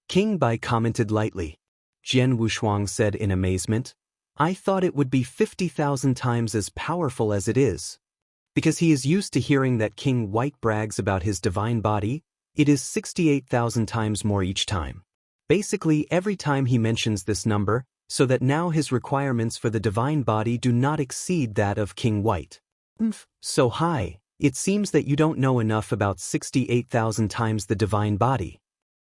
King Bai commented lightly. Jian Wushuang said in amazement, I thought it would be 50,000 times as powerful as it is. Because he is used to hearing that King White brags about his divine body, it is 68,000 times more each time. Basically every time he mentions this number, so that now his requirements for the divine body do not exceed that of King White. So high, it seems that you don't know enough about 68,000 times the divine body.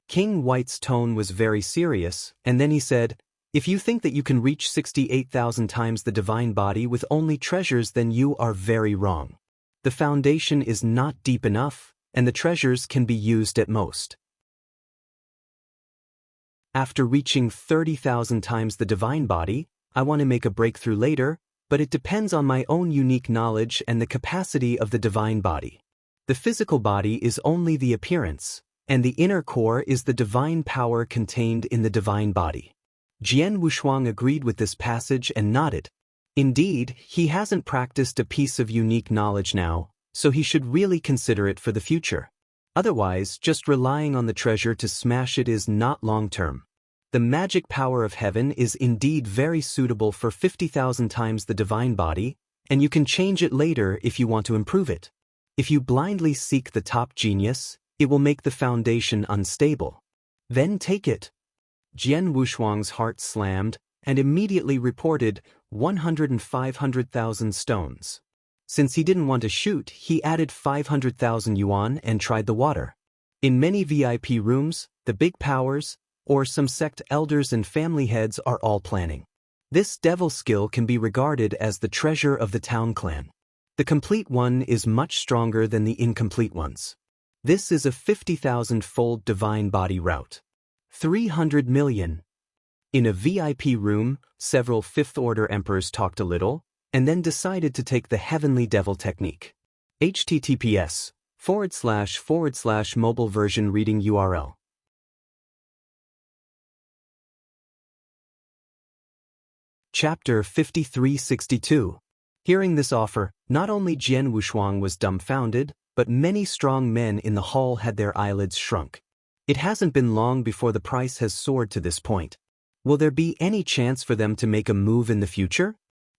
King White's tone was very serious, and then he said, if you think that you can reach 68,000 times the divine body with only treasures, then you are very wrong. The foundation is not deep enough, and the treasures can be used at most. After reaching 30,000 times the divine body, I want to make a breakthrough later, but it depends on my own unique knowledge and the capacity of the divine body. The physical body is only the appearance, and the inner core is the divine power contained in the divine body. Jian Wushuang agreed with this passage and nodded. Indeed, he hasn't practiced a piece of unique knowledge now, so he should really consider it for the future. Otherwise, just relying on the treasure to smash it is not long-term. The magic power of heaven is indeed very suitable for 50,000 times the divine body, and you can change it later if you want to improve it. If you blindly seek the top genius, it will make the foundation unstable. Then take it. Jian Wushuang's heart slammed and immediately reported 100 and 500,000 stones. Since he didn't want to shoot, he added 500,000 yuan and tried the water. In many VIP rooms, the big powers, or some sect elders and family heads are all planning. This devil skill can be regarded as the treasure of the town clan. The complete one is much stronger than the incomplete ones. This is a 50,000-fold divine body route. 300 million. In a VIP room, several fifth-order emperors talked a little, and then decided to take the heavenly devil technique. https://mobile version reading URL. Chapter 5362. Hearing this offer, not only Jian Wushuang was dumbfounded, but many strong men in the hall had their eyelids shrunk. It hasn't been long before the price has soared to this point. Will there be any chance for them to make a move in the future?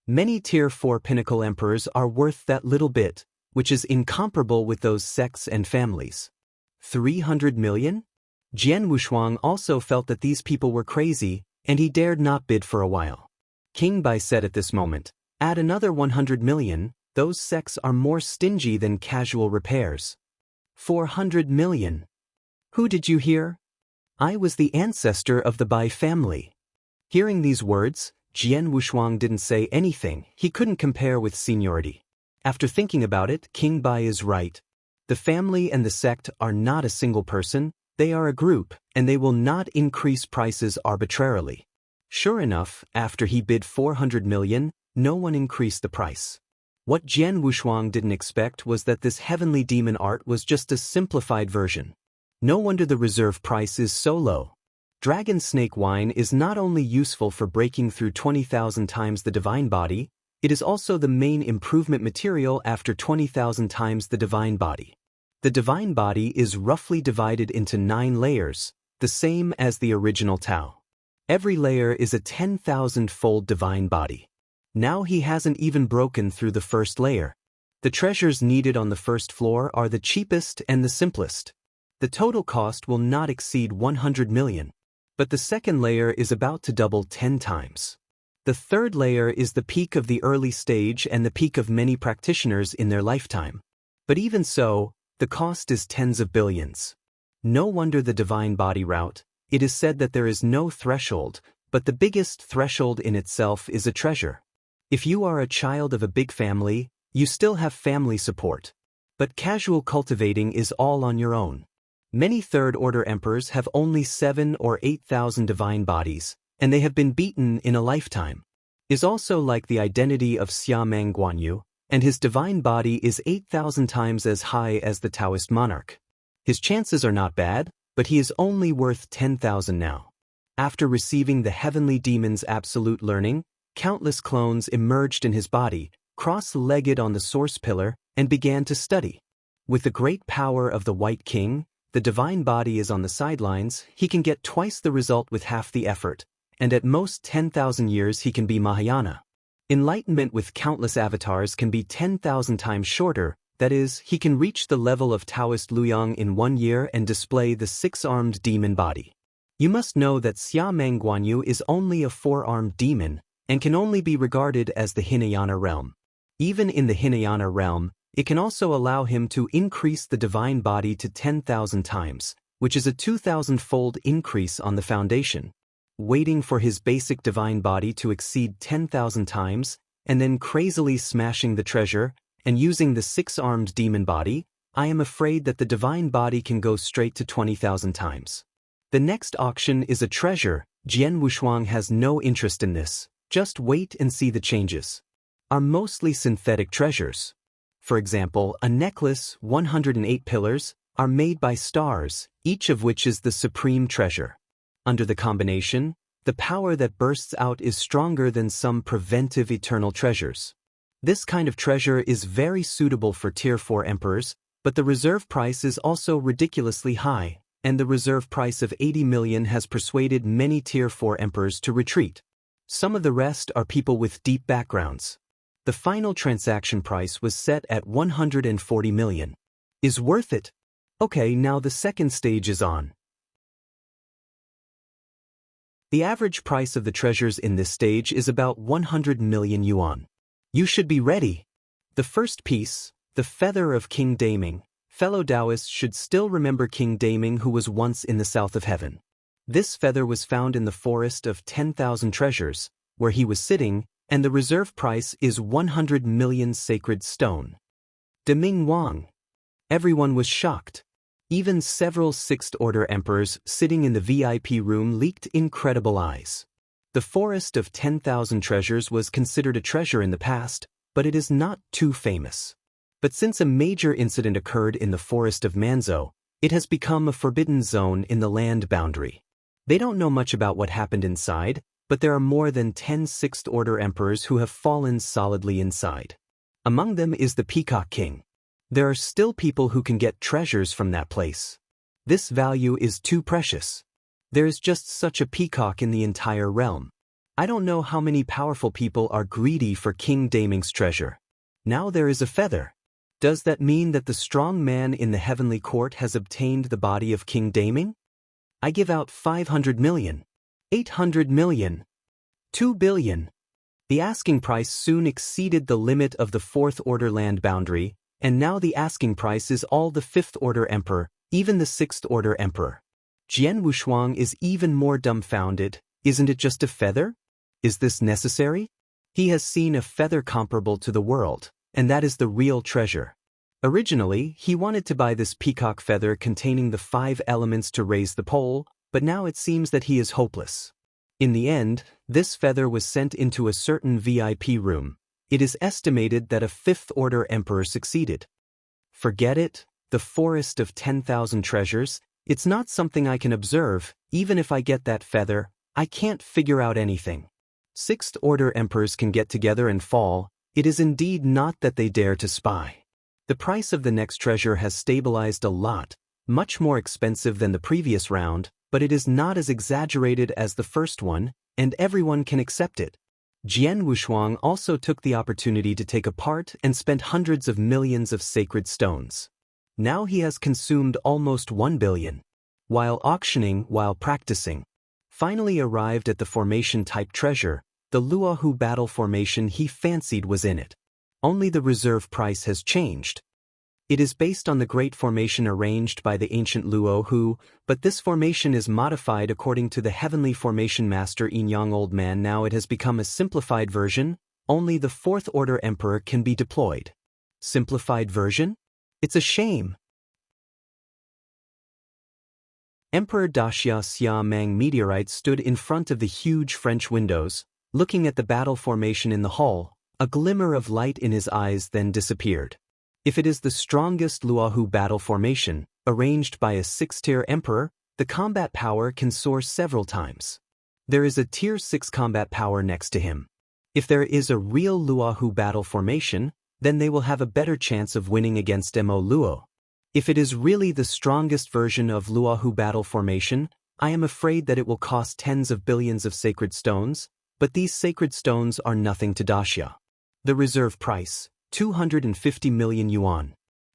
Many Tier 4 pinnacle emperors are worth that little bit, which is incomparable with those sects and families. 300 million? Jian Wushuang also felt that these people were crazy, and he dared not bid for a while. King Bai said at this moment, add another 100 million, those sects are more stingy than casual repairs. 400 million. Who did you hear? I was the ancestor of the Bai family. Hearing these words, Jian Wushuang didn't say anything. He couldn't compare with seniority. After thinking about it, King Bai is right. The family and the sect are not a single person, they are a group, and they will not increase prices arbitrarily. Sure enough, after he bid 400 million, no one increased the price. What Jian Wushuang didn't expect was that this heavenly demon art was just a simplified version. No wonder the reserve price is so low. Dragon snake wine is not only useful for breaking through 20,000 times the divine body, it is also the main improvement material after 20,000 times the divine body. The divine body is roughly divided into 9 layers, the same as the original Tao. Every layer is a 10,000-fold divine body. Now he hasn't even broken through the first layer. The treasures needed on the first floor are the cheapest and the simplest. The total cost will not exceed 100 million. But the second layer is about to double 10 times. The third layer is the peak of the early stage and the peak of many practitioners in their lifetime. But even so, the cost is tens of billions. No wonder the divine body route. It is said that there is no threshold, but the biggest threshold in itself is a treasure. If you are a child of a big family, you still have family support. But casual cultivating is all on your own. Many third-order emperors have only 7 or 8,000 divine bodies, and they have been beaten in a lifetime. Is also like the identity of Xiameng Guanyu, and his divine body is 8,000 times as high as the Taoist monarch. His chances are not bad, but he is only worth 10,000 now. After receiving the heavenly demon's absolute learning, countless clones emerged in his body, cross-legged on the source pillar, and began to study. With the great power of the White King, the divine body is on the sidelines. He can get twice the result with half the effort, and at most 10,000 years he can be Mahayana. Enlightenment with countless avatars can be 10,000 times shorter, that is, he can reach the level of Taoist Luoyang in 1 year and display the 6-armed demon body. You must know that Xiameng Guanyu is only a 4-armed demon, and can only be regarded as the Hinayana realm. Even in the Hinayana realm, it can also allow him to increase the divine body to 10,000 times, which is a 2,000-fold increase on the foundation. Waiting for his basic divine body to exceed 10,000 times, and then crazily smashing the treasure, and using the 6-armed demon body, I am afraid that the divine body can go straight to 20,000 times. The next auction is a treasure. Jian Wushuang has no interest in this. Just wait and see the changes. Are mostly synthetic treasures. For example, a necklace, 108 pillars, are made by stars, each of which is the supreme treasure. Under the combination, the power that bursts out is stronger than some preventive eternal treasures. This kind of treasure is very suitable for Tier 4 emperors, but the reserve price is also ridiculously high, and the reserve price of 80 million has persuaded many Tier 4 emperors to retreat. Some of the rest are people with deep backgrounds. The final transaction price was set at 140 million. Is worth it? Okay, now the second stage is on. The average price of the treasures in this stage is about 100 million yuan. You should be ready. The first piece, the feather of King Daming. Fellow Taoists should still remember King Daming, who was once in the south of heaven. This feather was found in the forest of 10,000 treasures, where he was sitting, and the reserve price is 100 million sacred stone. Deming Wang. Everyone was shocked. Even several sixth-order emperors sitting in the VIP room leaked incredible eyes. The forest of 10,000 treasures was considered a treasure in the past, but it is not too famous. But since a major incident occurred in the forest of Manzhou, it has become a forbidden zone in the land boundary. They don't know much about what happened inside, but there are more than 10 sixth-order emperors who have fallen solidly inside. Among them is the Peacock King. There are still people who can get treasures from that place. This value is too precious. There is just such a peacock in the entire realm. I don't know how many powerful people are greedy for King Daming's treasure. Now there is a feather. Does that mean that the strong man in the heavenly court has obtained the body of King Daming? I give out 500 million. 800 million. 2 billion. The asking price soon exceeded the limit of the fourth-order land boundary, and now the asking price is all the fifth-order emperor, even the sixth-order emperor. Jian Wushuang is even more dumbfounded. Isn't it just a feather? Is this necessary? He has seen a feather comparable to the world, and that is the real treasure. Originally, he wanted to buy this peacock feather containing the 5 elements to raise the pole, but now it seems that he is hopeless. In the end, this feather was sent into a certain VIP room. It is estimated that a fifth-order emperor succeeded. Forget it, the forest of 10,000 treasures. It's not something I can observe. Even if I get that feather, I can't figure out anything. Sixth-order emperors can get together and fall. It is indeed not that they dare to spy. The price of the next treasure has stabilized a lot, much more expensive than the previous round, but it is not as exaggerated as the first one, and everyone can accept it. Jian Wushuang also took the opportunity to take a part and spent hundreds of millions of sacred stones. Now he has consumed almost 1 billion. While auctioning, while practicing. Finally arrived at the formation-type treasure, the Luohu battle formation he fancied was in it. Only the reserve price has changed. It is based on the great formation arranged by the ancient Luohu, but this formation is modified according to the heavenly formation master Yin-Yang Old Man. Now it has become a simplified version. Only the fourth-order emperor can be deployed. Simplified version? It's a shame. Emperor Daxia Xiamang Meteorite stood in front of the huge French windows, looking at the battle formation in the hall. A glimmer of light in his eyes then disappeared. If it is the strongest Luohu battle formation, arranged by a 6-tier emperor, the combat power can soar several times. There is a tier 6 combat power next to him. If there is a real Luohu battle formation, then they will have a better chance of winning against Mo Luo. If it is really the strongest version of Luohu battle formation, I am afraid that it will cost tens of billions of sacred stones, but these sacred stones are nothing to Daxia. The reserve price, 250 million yuan.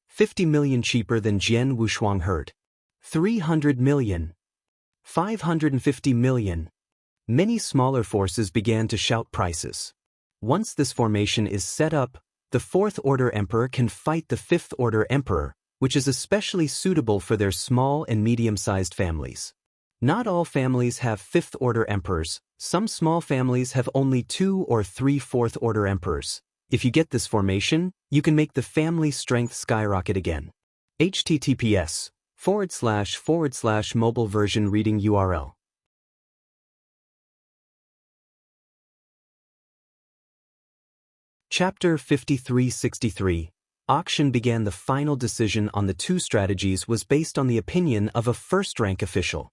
50 million cheaper than Jian Wushuang heard. 300 million. 550 million. Many smaller forces began to shout prices. Once this formation is set up, the fourth-order emperor can fight the fifth-order emperor, which is especially suitable for their small and medium-sized families. Not all families have fifth-order emperors. Some small families have only 2 or 3 fourth-order emperors. If you get this formation, you can make the family strength skyrocket again. https / mobile version reading URL. Chapter 5363. Auction began. The final decision on the two strategies was based on the opinion of a first-rank official.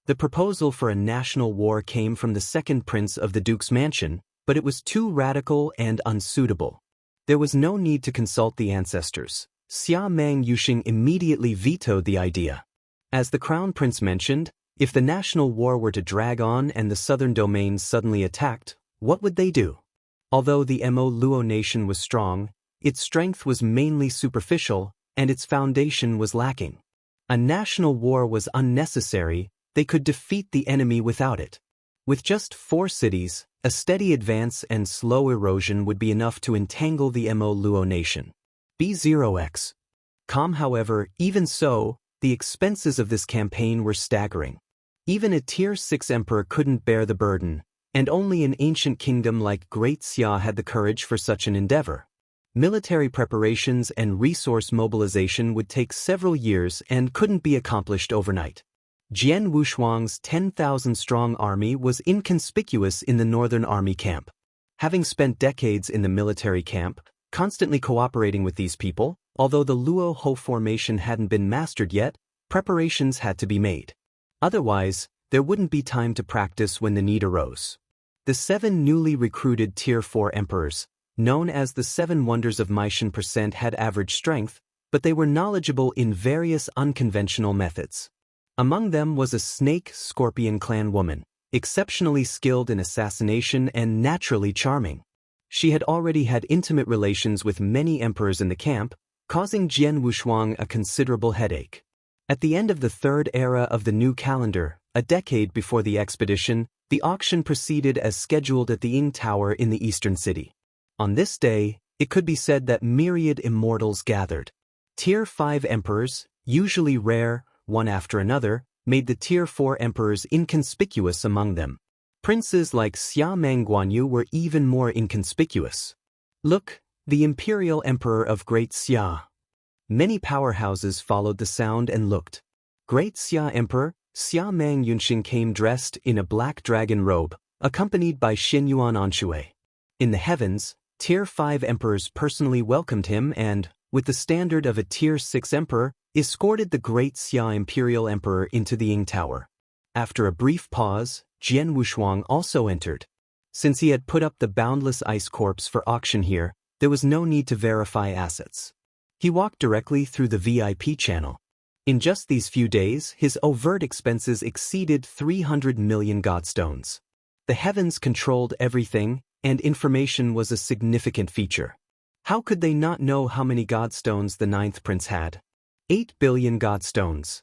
The proposal for a national war came from the second prince of the Duke's mansion, but it was too radical and unsuitable. There was no need to consult the ancestors. Xia Mang Yuxing immediately vetoed the idea. As the crown prince mentioned, if the national war were to drag on and the southern domains suddenly attacked, what would they do? Although the Mo Luo nation was strong, its strength was mainly superficial and its foundation was lacking. A national war was unnecessary. They could defeat the enemy without it. With just 4 cities, a steady advance and slow erosion would be enough to entangle the Mo Luo nation. B0x. However, even so, the expenses of this campaign were staggering. Even a Tier 6 emperor couldn't bear the burden, and only an ancient kingdom like Great Xia had the courage for such an endeavor. Military preparations and resource mobilization would take several years and couldn't be accomplished overnight. Jian Wushuang's 10,000-strong army was inconspicuous in the northern army camp. Having spent decades in the military camp, constantly cooperating with these people, although the Luo Ho formation hadn't been mastered yet, preparations had to be made. Otherwise, there wouldn't be time to practice when the need arose. The 7 newly recruited Tier 4 emperors, known as the 7 Wonders of Meishan percent, had average strength, but they were knowledgeable in various unconventional methods. Among them was a snake-scorpion clan woman, exceptionally skilled in assassination and naturally charming. She had already had intimate relations with many emperors in the camp, causing Jian Wushuang a considerable headache. At the end of the 3rd era of the new calendar, a decade before the expedition, the auction proceeded as scheduled at the Ying Tower in the eastern city. On this day, it could be said that myriad immortals gathered. Tier 5 emperors, usually rare, one after another, made the Tier 4 emperors inconspicuous among them. Princes like Xia Mang Guanyu were even more inconspicuous. Look, the imperial emperor of Great Xia. Many powerhouses followed the sound and looked. Great Xia Emperor, Xia Mang Yunshin, came dressed in a black dragon robe, accompanied by Xinyuan Anshui. In the heavens, Tier 5 emperors personally welcomed him and, with the standard of a Tier 6 emperor, escorted the Great Xia Imperial Emperor into the Ying Tower. After a brief pause, Jian Wushuang also entered. Since he had put up the boundless ice corpse for auction here, there was no need to verify assets. He walked directly through the VIP channel. In just these few days, his overt expenses exceeded 300 million godstones. The heavens controlled everything, and information was a significant feature. How could they not know how many godstones the 9th prince had? 8 billion godstones.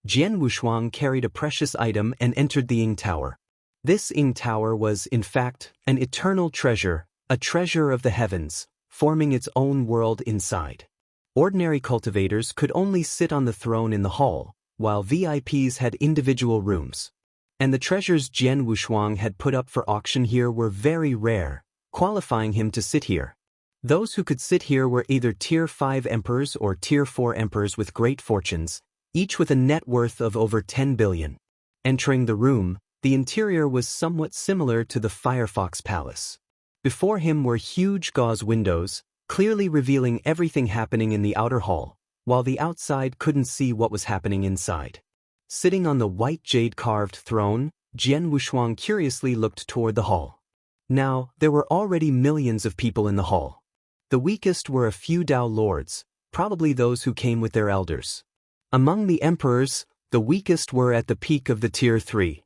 Jian Wushuang carried a precious item and entered the Ying Tower. This Ying Tower was, in fact, an eternal treasure, a treasure of the heavens, forming its own world inside. Ordinary cultivators could only sit on the throne in the hall, while VIPs had individual rooms. And the treasures Jian Wushuang had put up for auction here were very rare, qualifying him to sit here. Those who could sit here were either Tier 5 emperors or Tier 4 emperors with great fortunes, each with a net worth of over 10 billion. Entering the room, the interior was somewhat similar to the Firefox Palace. Before him were huge gauze windows, clearly revealing everything happening in the outer hall, while the outside couldn't see what was happening inside. Sitting on the white jade-carved throne, Jian Wushuang curiously looked toward the hall. Now, there were already millions of people in the hall. The weakest were a few Dao lords, probably those who came with their elders. Among the emperors, the weakest were at the peak of the Tier 3.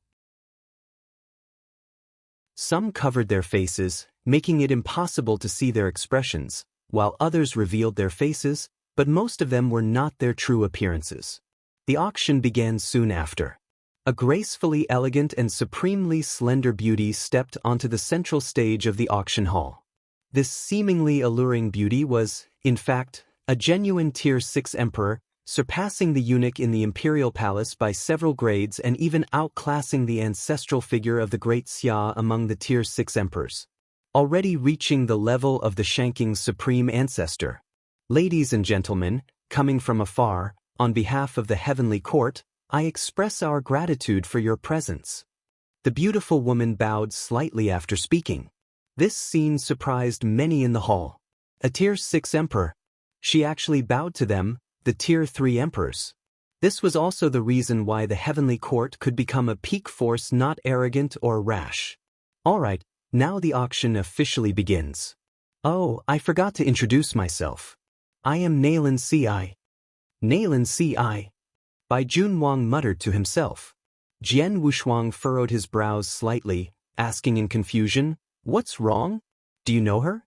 Some covered their faces, making it impossible to see their expressions, while others revealed their faces, but most of them were not their true appearances. The auction began soon after. A gracefully elegant and supremely slender beauty stepped onto the central stage of the auction hall. This seemingly alluring beauty was, in fact, a genuine Tier 6 emperor, surpassing the eunuch in the imperial palace by several grades and even outclassing the ancestral figure of the Great Xia among the Tier 6 emperors. Already reaching the level of the Shanking's supreme ancestor. Ladies and gentlemen, coming from afar, On behalf of the heavenly court, I express our gratitude for your presence. The beautiful woman bowed slightly after speaking. This scene surprised many in the hall. A Tier 6 emperor. She actually bowed to them, the Tier 3 emperors. This was also the reason why the heavenly court could become a peak force, not arrogant or rash. Alright, now the auction officially begins. Oh, I forgot to introduce myself. I am Naylan C.I. Naylan C.I. Bai Junwang muttered to himself. Jian Wushuang furrowed his brows slightly, asking in confusion, "What's wrong? Do you know her?"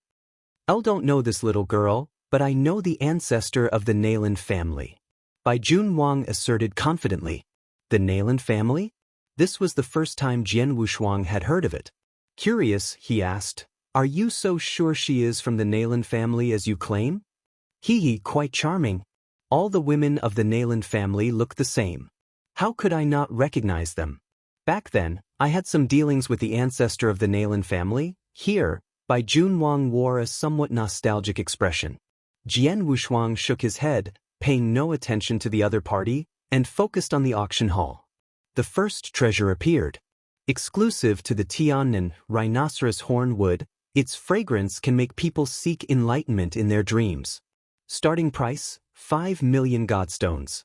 "I don't know this little girl, but I know the ancestor of the Naylan family," Bai Junwang asserted confidently. The Naylan family? This was the first time Jian Wushuang had heard of it. Curious, he asked, "Are you so sure she is from the Naylan family as you claim?" "Hee, quite charming. All the women of the Naylan family look the same. How could I not recognize them? Back then, I had some dealings with the ancestor of the Naylan family." Here, Bai Junwang wore a somewhat nostalgic expression. Jian Wushuang shook his head, paying no attention to the other party, and focused on the auction hall. The first treasure appeared. Exclusive to the Tiannan rhinoceros horn wood, its fragrance can make people seek enlightenment in their dreams. Starting price, 5 million godstones.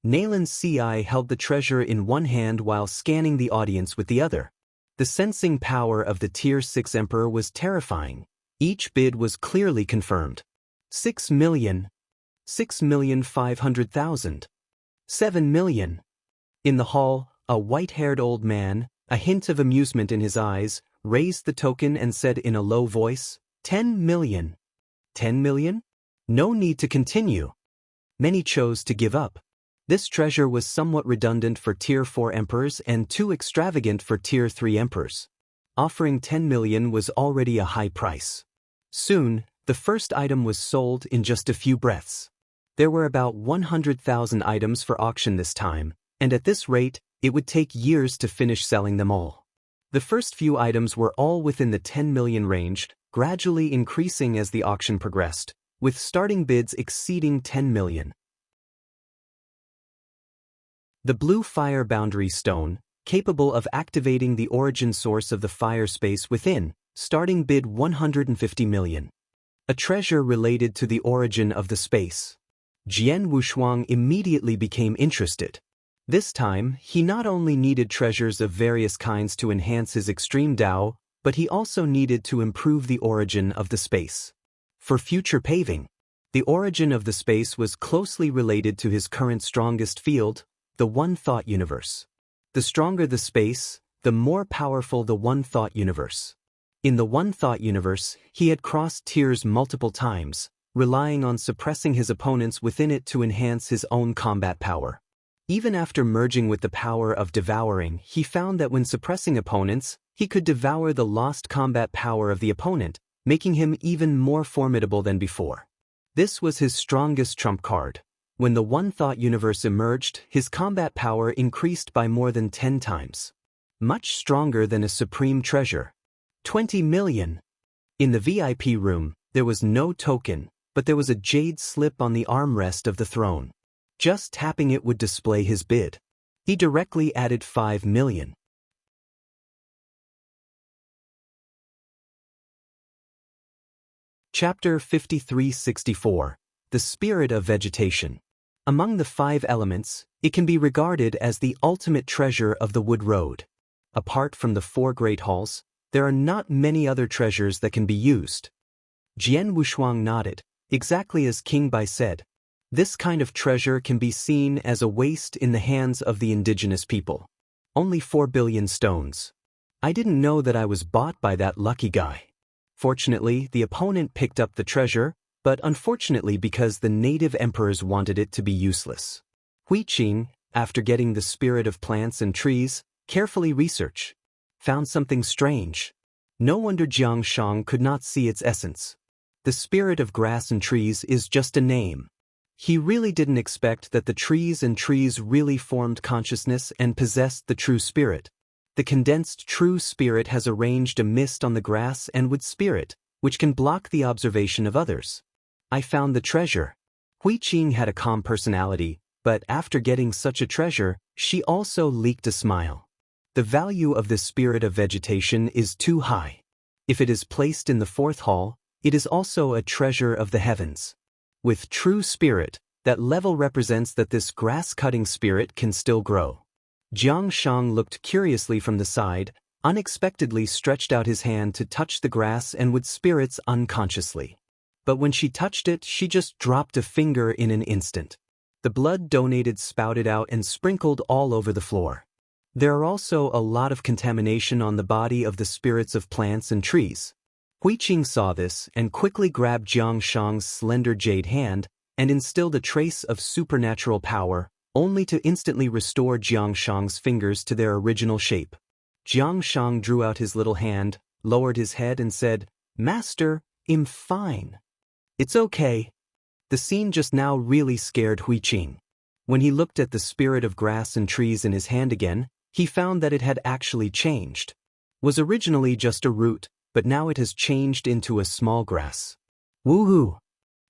Naylan C.I. held the treasure in one hand while scanning the audience with the other. The sensing power of the Tier 6 emperor was terrifying. Each bid was clearly confirmed. 6 million. 6,500,000. 7 million. In the hall, a white-haired old man, a hint of amusement in his eyes, raised the token and said in a low voice, 10 million. 10 million? No need to continue. Many chose to give up. This treasure was somewhat redundant for Tier 4 emperors and too extravagant for Tier 3 emperors. Offering 10 million was already a high price. Soon, the first item was sold in just a few breaths. There were about 100,000 items for auction this time, and at this rate, it would take years to finish selling them all. The first few items were all within the 10 million range, gradually increasing as the auction progressed, with starting bids exceeding 10 million. The blue fire boundary stone, capable of activating the origin source of the fire space within, starting bid 150 million. A treasure related to the origin of the space. Jian Wushuang immediately became interested. This time, he not only needed treasures of various kinds to enhance his extreme Dao, but he also needed to improve the origin of the space. For future paving, the origin of the space was closely related to his current strongest field, the one-thought universe. The stronger the space, the more powerful the one-thought universe. In the one-thought universe, he had crossed tiers multiple times, relying on suppressing his opponents within it to enhance his own combat power. Even after merging with the power of devouring, he found that when suppressing opponents, he could devour the lost combat power of the opponent, making him even more formidable than before. This was his strongest trump card. When the one-thought universe emerged, his combat power increased by more than 10 times. Much stronger than a supreme treasure. 20 million. In the VIP room, there was no token, but there was a jade slip on the armrest of the throne. Just tapping it would display his bid. He directly added 5 million. Chapter 5364. The Spirit of Vegetation. Among the 5 elements, it can be regarded as the ultimate treasure of the Wood Road. Apart from the 4 great halls, there are not many other treasures that can be used. Jian Wushuang nodded, exactly as King Bai said. This kind of treasure can be seen as a waste in the hands of the indigenous people. Only 4 billion stones. I didn't know that I was bought by that lucky guy. Fortunately, the opponent picked up the treasure, but unfortunately because the native emperors wanted it to be useless. Hui Qing, after getting the spirit of plants and trees, carefully researched. Found something strange. No wonder Jiang Shang could not see its essence. The spirit of grass and trees is just a name. He really didn't expect that the trees and trees really formed consciousness and possessed the true spirit. The condensed true spirit has arranged a mist on the grass and wood spirit, which can block the observation of others. I found the treasure. Hui Qing had a calm personality, But after getting such a treasure, she also leaked a smile. The value of this spirit of vegetation is too high. If it is placed in the fourth hall, it is also a treasure of the heavens. With true spirit, that level represents that this grass-cutting spirit can still grow. Jiang Shang looked curiously from the side, unexpectedly stretched out his hand to touch the grass and would spirits unconsciously. But when she touched it, she just dropped a finger in an instant. The blood donated spouted out and sprinkled all over the floor. There are also a lot of contamination on the body of the spirits of plants and trees. Huiqing saw this and quickly grabbed Jiang Shang's slender jade hand and instilled a trace of supernatural power, only to instantly restore Jiang Shang's fingers to their original shape. Jiang Shang drew out his little hand, lowered his head and said, "Master, I'm fine." "It's okay." The scene just now really scared Huiqing. When he looked at the spirit of grass and trees in his hand again, he found that it had actually changed. Was originally just a root, but now it has changed into a small grass. Woohoo!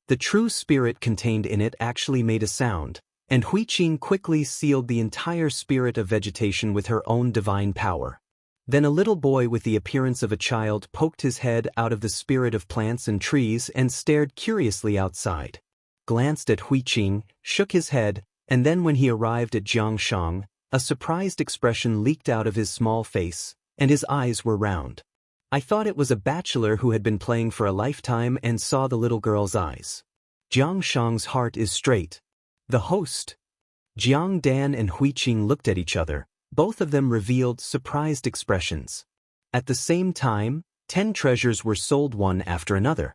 The true spirit contained in it actually made a sound, and Huiqing quickly sealed the entire spirit of vegetation with her own divine power. Then a little boy with the appearance of a child poked his head out of the spirit of plants and trees and stared curiously outside. Glanced at Huiqing, shook his head, and then when he arrived at Jiang Shang, a surprised expression leaked out of his small face, and his eyes were round. I thought it was a bachelor who had been playing for a lifetime and saw the little girl's eyes. Jiang Shang's heart is straight. The host. Jiang Dan and Huiqing looked at each other. Both of them revealed surprised expressions. At the same time, 10 treasures were sold one after another.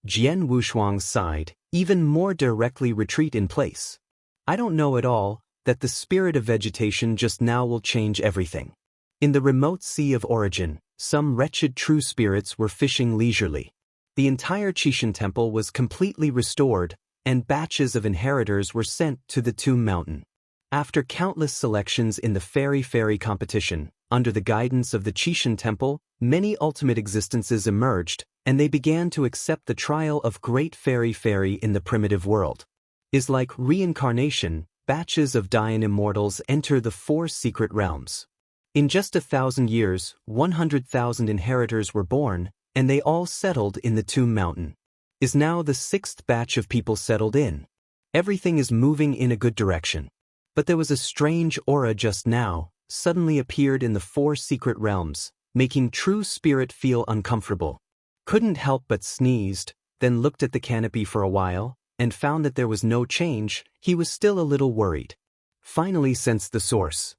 Jian Wushuang sighed, even more directly retreat in place. I don't know at all that the spirit of vegetation just now will change everything. In the remote sea of origin, some wretched true spirits were fishing leisurely. The entire Qishan temple was completely restored, and batches of inheritors were sent to the Tomb Mountain. After countless selections in the fairy competition, under the guidance of the Qishan temple, many ultimate existences emerged, and they began to accept the trial of great fairy in the primitive world. Is like reincarnation, batches of dying immortals enter the 4 secret realms. In just 1,000 years, 100,000 inheritors were born, and they all settled in the Tomb Mountain. Is now the 6th batch of people settled in. Everything is moving in a good direction. But there was a strange aura just now, suddenly appeared in the 4 secret realms, making true spirit feel uncomfortable. Couldn't help but sneezed, then looked at the canopy for a while, and found that there was no change. He was still a little worried. Finally sensed the source.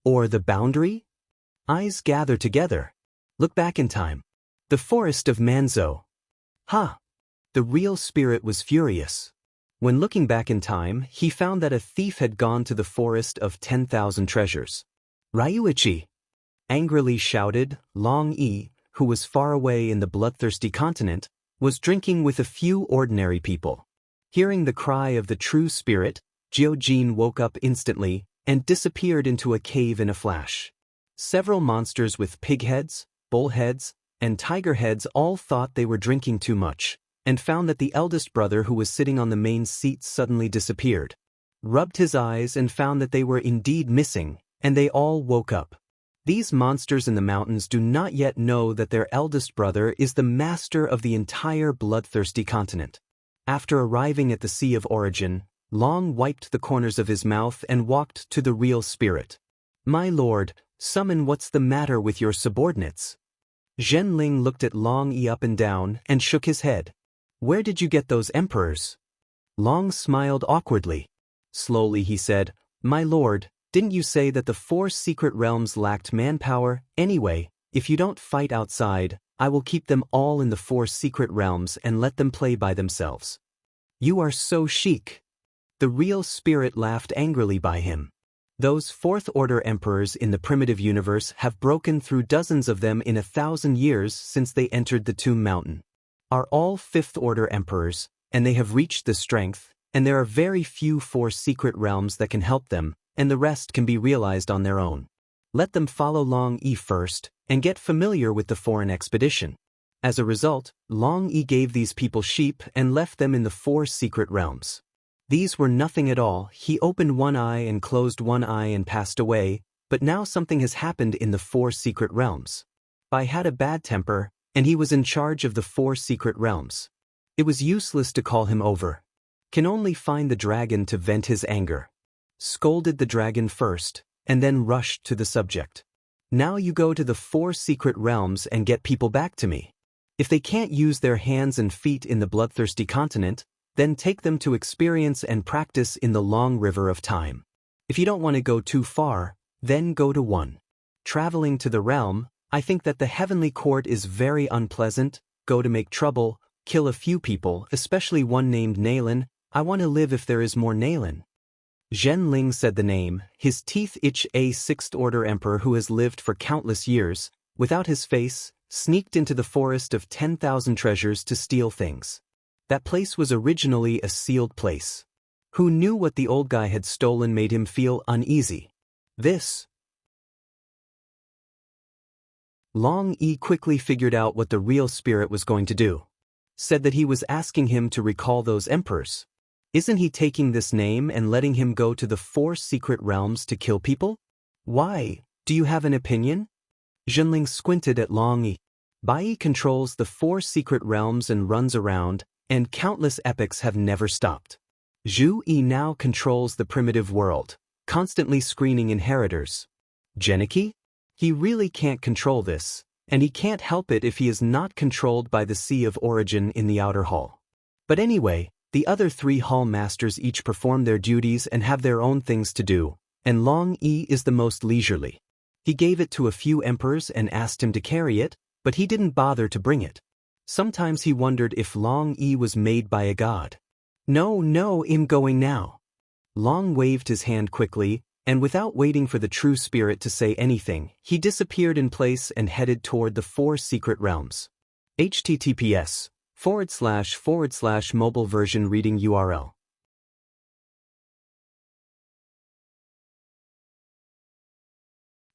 Or the boundary? Eyes gather together. Look back in time. The forest of Manzhou. Ha! The real spirit was furious. When looking back in time, he found that a thief had gone to the forest of 10,000 treasures. Ryuichi! Angrily shouted, Long Yi, who was far away in the bloodthirsty continent, was drinking with a few ordinary people. Hearing the cry of the true spirit, Jiojin woke up instantly and disappeared into a cave in a flash. Several monsters with pig heads, bull heads, and tiger heads all thought they were drinking too much, and found that the eldest brother who was sitting on the main seat suddenly disappeared. Rubbed his eyes and found that they were indeed missing, and they all woke up. These monsters in the mountains do not yet know that their eldest brother is the master of the entire bloodthirsty continent. After arriving at the Sea of Origin, Long wiped the corners of his mouth and walked to the real spirit. My lord, summon what's the matter with your subordinates. Zhenling looked at Long Yi up and down and shook his head. Where did you get those emperors? Long smiled awkwardly. Slowly he said, My lord, didn't you say that the 4 secret realms lacked manpower? Anyway, if you don't fight outside, I will keep them all in the 4 secret realms and let them play by themselves. You are so chic. The real spirit laughed angrily by him. Those 4th order emperors in the primitive universe have broken through dozens of them in 1,000 years since they entered the Tomb Mountain. Are all 5th order emperors, and they have reached the strength, and there are very few 4 secret realms that can help them, and the rest can be realized on their own. Let them follow Long Yi first, and get familiar with the foreign expedition. As a result, Long Yi gave these people sheep and left them in the 4 secret realms. These were nothing at all. He opened one eye and closed one eye and passed away, but now something has happened in the 4 secret realms. Bai had a bad temper, and he was in charge of the 4 secret realms. It was useless to call him over. Can only find the dragon to vent his anger. Scolded the dragon first, and then rushed to the subject. Now you go to the 4 secret realms and get people back to me. If they can't use their hands and feet in the bloodthirsty continent, then take them to experience and practice in the long river of time. If you don't want to go too far, then go to 1. Traveling to the realm, I think that the heavenly court is very unpleasant. Go to make trouble, kill a few people, especially one named Nalen. I want to live if there is more Nalen. Zhen Ling said the name, his teeth itch. A 6th Order Emperor who has lived for countless years, without his face, sneaked into the forest of 10,000 treasures to steal things. That place was originally a sealed place. Who knew what the old guy had stolen made him feel uneasy. This. Long Yi quickly figured out what the real spirit was going to do. Said that he was asking him to recall those emperors. Isn't he taking this name and letting him go to the 4 secret realms to kill people? Why? Do you have an opinion? Zhenling squinted at Long Yi. Bai controls the 4 secret realms and runs around, and countless epochs have never stopped. Zhu Yi now controls the primitive world, constantly screening inheritors. Geniki? He really can't control this, and he can't help it if he is not controlled by the Sea of Origin in the outer hall. But anyway, the other 3 hall masters each perform their duties and have their own things to do, and Long Yi is the most leisurely. He gave it to a few emperors and asked him to carry it, but he didn't bother to bring it. Sometimes he wondered if Long Yi was made by a god. No, I'm going now. Long waved his hand quickly, and without waiting for the true spirit to say anything, he disappeared in place and headed toward the 4 secret realms. https:// mobile version reading URL.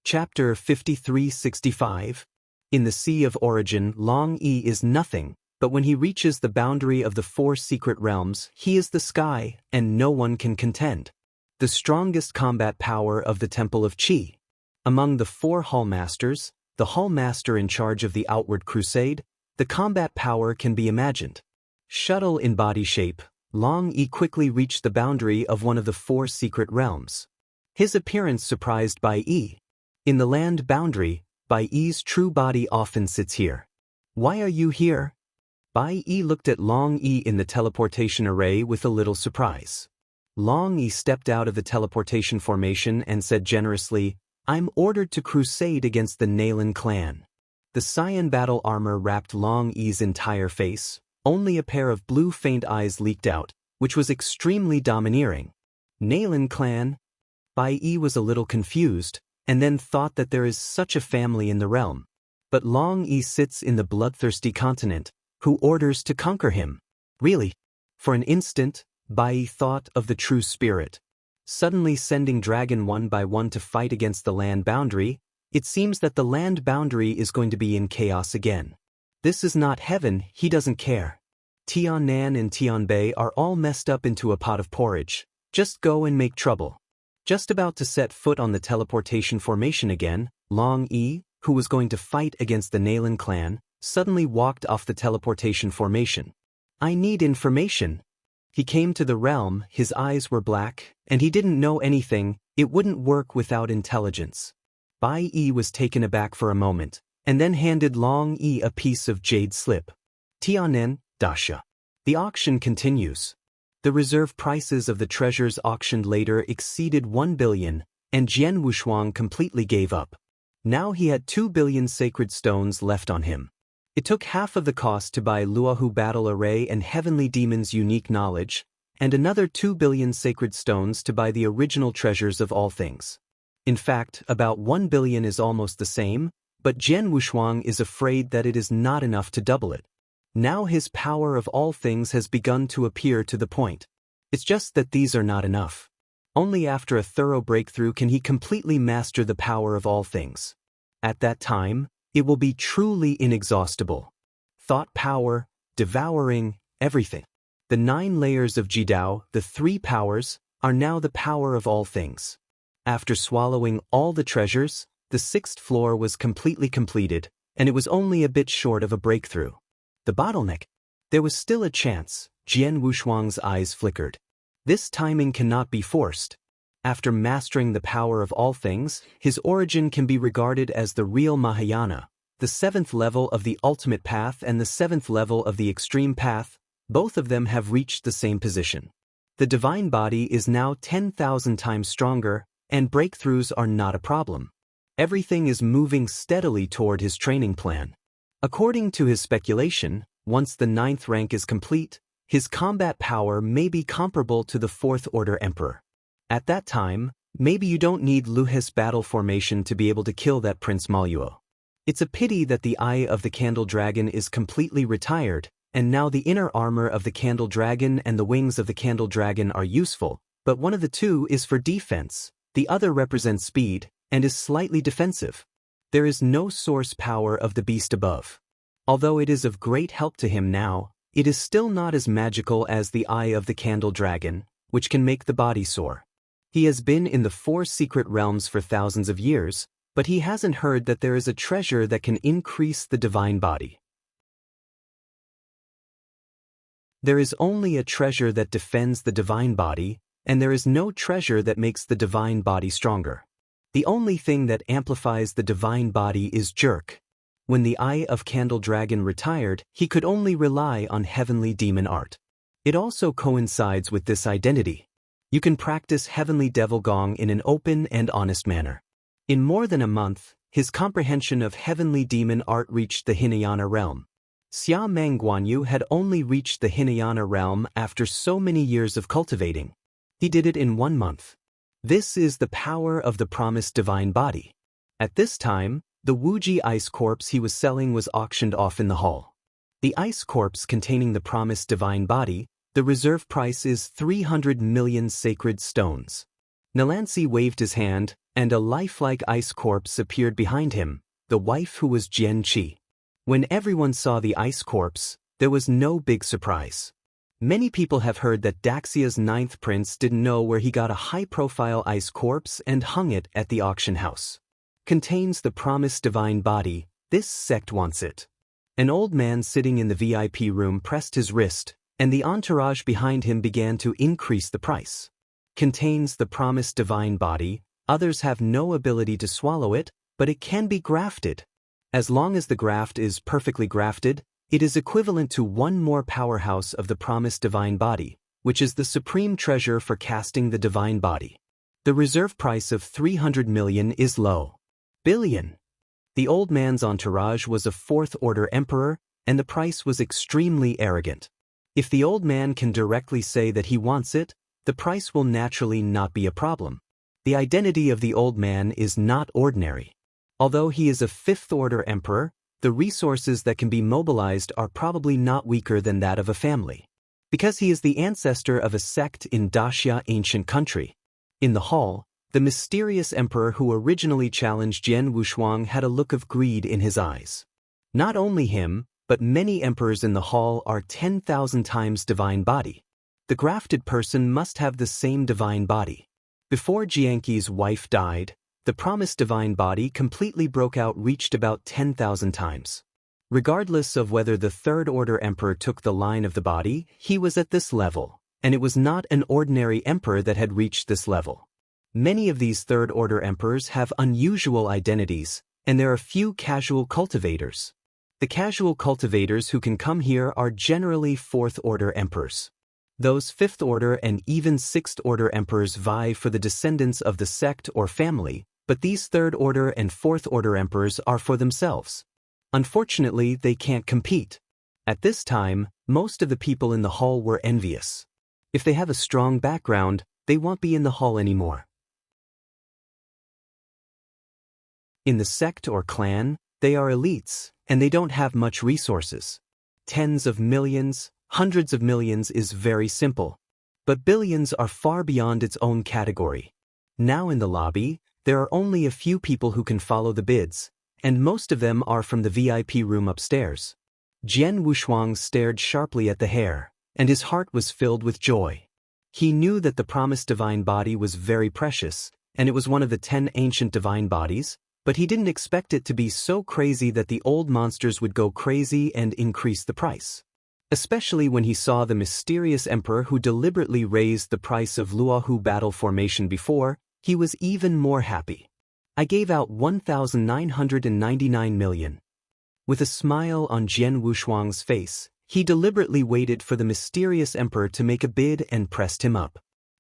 Chapter 5365. In the Sea of Origin, Long Yi is nothing, but when he reaches the boundary of the 4 secret realms, he is the sky, and no one can contend. The strongest combat power of the Temple of Qi. Among the 4 hall masters, the hall master in charge of the outward crusade, the combat power can be imagined. Shuttle in body shape, Long Yi quickly reached the boundary of one of the 4 secret realms. His appearance surprised Bai Yi. In the land boundary, Bai Yi's true body often sits here. Why are you here? Bai Yi looked at Long Yi in the teleportation array with a little surprise. Long Yi stepped out of the teleportation formation and said generously, I'm ordered to crusade against the Nalen clan. The cyan battle armor wrapped Long Yi's entire face, only a pair of blue faint eyes leaked out, which was extremely domineering. Nalen clan? Bai Yi was a little confused, and then thought that there is such a family in the realm. But Long Yi sits in the bloodthirsty continent, who orders to conquer him. Really? For an instant, Bai Yi thought of the true spirit. Suddenly sending dragon one by one to fight against the land boundary, it seems that the land boundary is going to be in chaos again. This is not heaven, he doesn't care. Tian Nan and Tian Bei are all messed up into a pot of porridge. Just go and make trouble. Just about to set foot on the teleportation formation again, Long Yi, who was going to fight against the Nalen clan, suddenly walked off the teleportation formation. I need information. He came to the realm, his eyes were black, and he didn't know anything. It wouldn't work without intelligence. Bai Yi was taken aback for a moment, and then handed Long Yi a piece of jade slip. Tianen, Dasha. The auction continues. The reserve prices of the treasures auctioned later exceeded 1 billion, and Jian Wushuang completely gave up. Now he had 2 billion sacred stones left on him. It took half of the cost to buy Luohu Battle Array and Heavenly Demon's unique knowledge, and another 2 billion sacred stones to buy the original treasures of all things. In fact, about 1 billion is almost the same, but Jian Wushuang is afraid that it is not enough to double it. Now his power of all things has begun to appear to the point. It's just that these are not enough. Only after a thorough breakthrough can he completely master the power of all things. At that time, it will be truly inexhaustible. Thought power, devouring, everything. The 9 layers of Jidao, the 3 powers, are now the power of all things. After swallowing all the treasures, the 6th floor was completely completed, and it was only a bit short of a breakthrough. The bottleneck? There was still a chance. Jian Wushuang's eyes flickered. This timing cannot be forced. After mastering the power of all things, his origin can be regarded as the real Mahayana, the 7th level of the ultimate path and the 7th level of the extreme path. Both of them have reached the same position. The divine body is now 10,000 times stronger, and breakthroughs are not a problem. Everything is moving steadily toward his training plan. According to his speculation, once the 9th rank is complete, his combat power may be comparable to the 4th Order Emperor. At that time, maybe you don't need Luhe's battle formation to be able to kill that Prince Maluo. It's a pity that the Eye of the Candle Dragon is completely retired, and now the inner armor of the Candle Dragon and the wings of the Candle Dragon are useful, but one of the two is for defense, the other represents speed, and is slightly defensive. There is no source power of the beast above. Although it is of great help to him now, it is still not as magical as the Eye of the Candle Dragon, which can make the body soar. He has been in the 4 secret realms for thousands of years, but he hasn't heard that there is a treasure that can increase the divine body. There is only a treasure that defends the divine body, and there is no treasure that makes the divine body stronger. The only thing that amplifies the divine body is jerk. When the Eye of Candle Dragon retired, he could only rely on heavenly demon art. It also coincides with this identity. You can practice heavenly devil gong in an open and honest manner. In more than a month, his comprehension of heavenly demon art reached the Hinayana realm. Xia Meng Guanyu had only reached the Hinayana realm after so many years of cultivating. He did it in 1 month. This is the power of the promised divine body. At this time, the Wuji ice corpse he was selling was auctioned off in the hall. The ice corpse containing the promised divine body, the reserve price is 300 million sacred stones. Nalansi waved his hand, and a lifelike ice corpse appeared behind him, the wife who was Jian Qi. When everyone saw the ice corpse, there was no big surprise. Many people have heard that Daxia's 9th prince didn't know where he got a high-profile ice corpse and hung it at the auction house. Contains the promised divine body, this sect wants it. An old man sitting in the VIP room pressed his wrist, and the entourage behind him began to increase the price. Contains the promised divine body, others have no ability to swallow it, but it can be grafted. As long as the graft is perfectly grafted, it is equivalent to 1 more powerhouse of the promised divine body, which is the supreme treasure for casting the divine body. The reserve price of 300 million is low. Billion. The old man's entourage was a 4th Order Emperor, and the price was extremely arrogant. If the old man can directly say that he wants it, the price will naturally not be a problem. The identity of the old man is not ordinary. Although he is a 5th Order Emperor, the resources that can be mobilized are probably not weaker than that of a family. Because he is the ancestor of a sect in Daxia ancient country. In the hall, the mysterious emperor who originally challenged Jian Wushuang had a look of greed in his eyes. Not only him, but many emperors in the hall are 10,000 times divine body. The grafted person must have the same divine body. Before Jianqi's wife died, the promised divine body completely broke out reached about 10,000 times. Regardless of whether the 3rd Order Emperor took the line of the body, he was at this level, and it was not an ordinary emperor that had reached this level. Many of these 3rd Order Emperors have unusual identities, and there are few casual cultivators. The casual cultivators who can come here are generally 4th Order Emperors. Those 5th Order and even 6th Order Emperors vie for the descendants of the sect or family, but these 3rd Order and 4th Order Emperors are for themselves. Unfortunately, they can't compete. At this time, most of the people in the hall were envious. If they have a strong background, they won't be in the hall anymore. In the sect or clan, they are elites, and they don't have much resources. Tens of millions, hundreds of millions is very simple. But billions are far beyond its own category. Now in the lobby, there are only a few people who can follow the bids, and most of them are from the VIP room upstairs. Jian Wushuang stared sharply at the hair, and his heart was filled with joy. He knew that the promised divine body was very precious, and it was one of the 10 ancient divine bodies, but he didn't expect it to be so crazy that the old monsters would go crazy and increase the price. Especially when he saw the mysterious emperor who deliberately raised the price of Luohu battle formation before, he was even more happy. I gave out 1,999 million. With a smile on Jian Wushuang's face, he deliberately waited for the mysterious emperor to make a bid and pressed him up.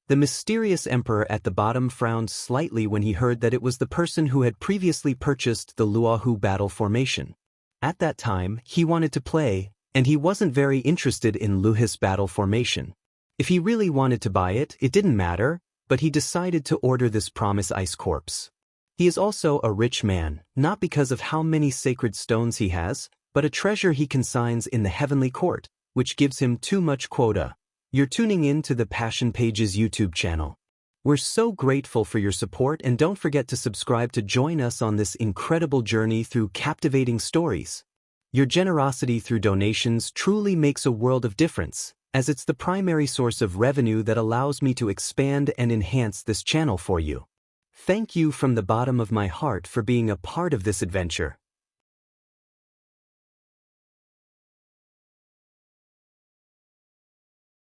The mysterious emperor at the bottom frowned slightly when he heard that it was the person who had previously purchased the Luohu battle formation. At that time, he wanted to play, and he wasn't very interested in Luohu's battle formation. If he really wanted to buy it, it didn't matter, but he decided to order this Promise Ice Corpse. He is also a rich man, not because of how many sacred stones he has, but a treasure he consigns in the heavenly court, which gives him too much quota. You're tuning in to the Passion Pages YouTube channel. We're so grateful for your support, and don't forget to subscribe to join us on this incredible journey through captivating stories. Your generosity through donations truly makes a world of difference, as it's the primary source of revenue that allows me to expand and enhance this channel for you. Thank you from the bottom of my heart for being a part of this adventure.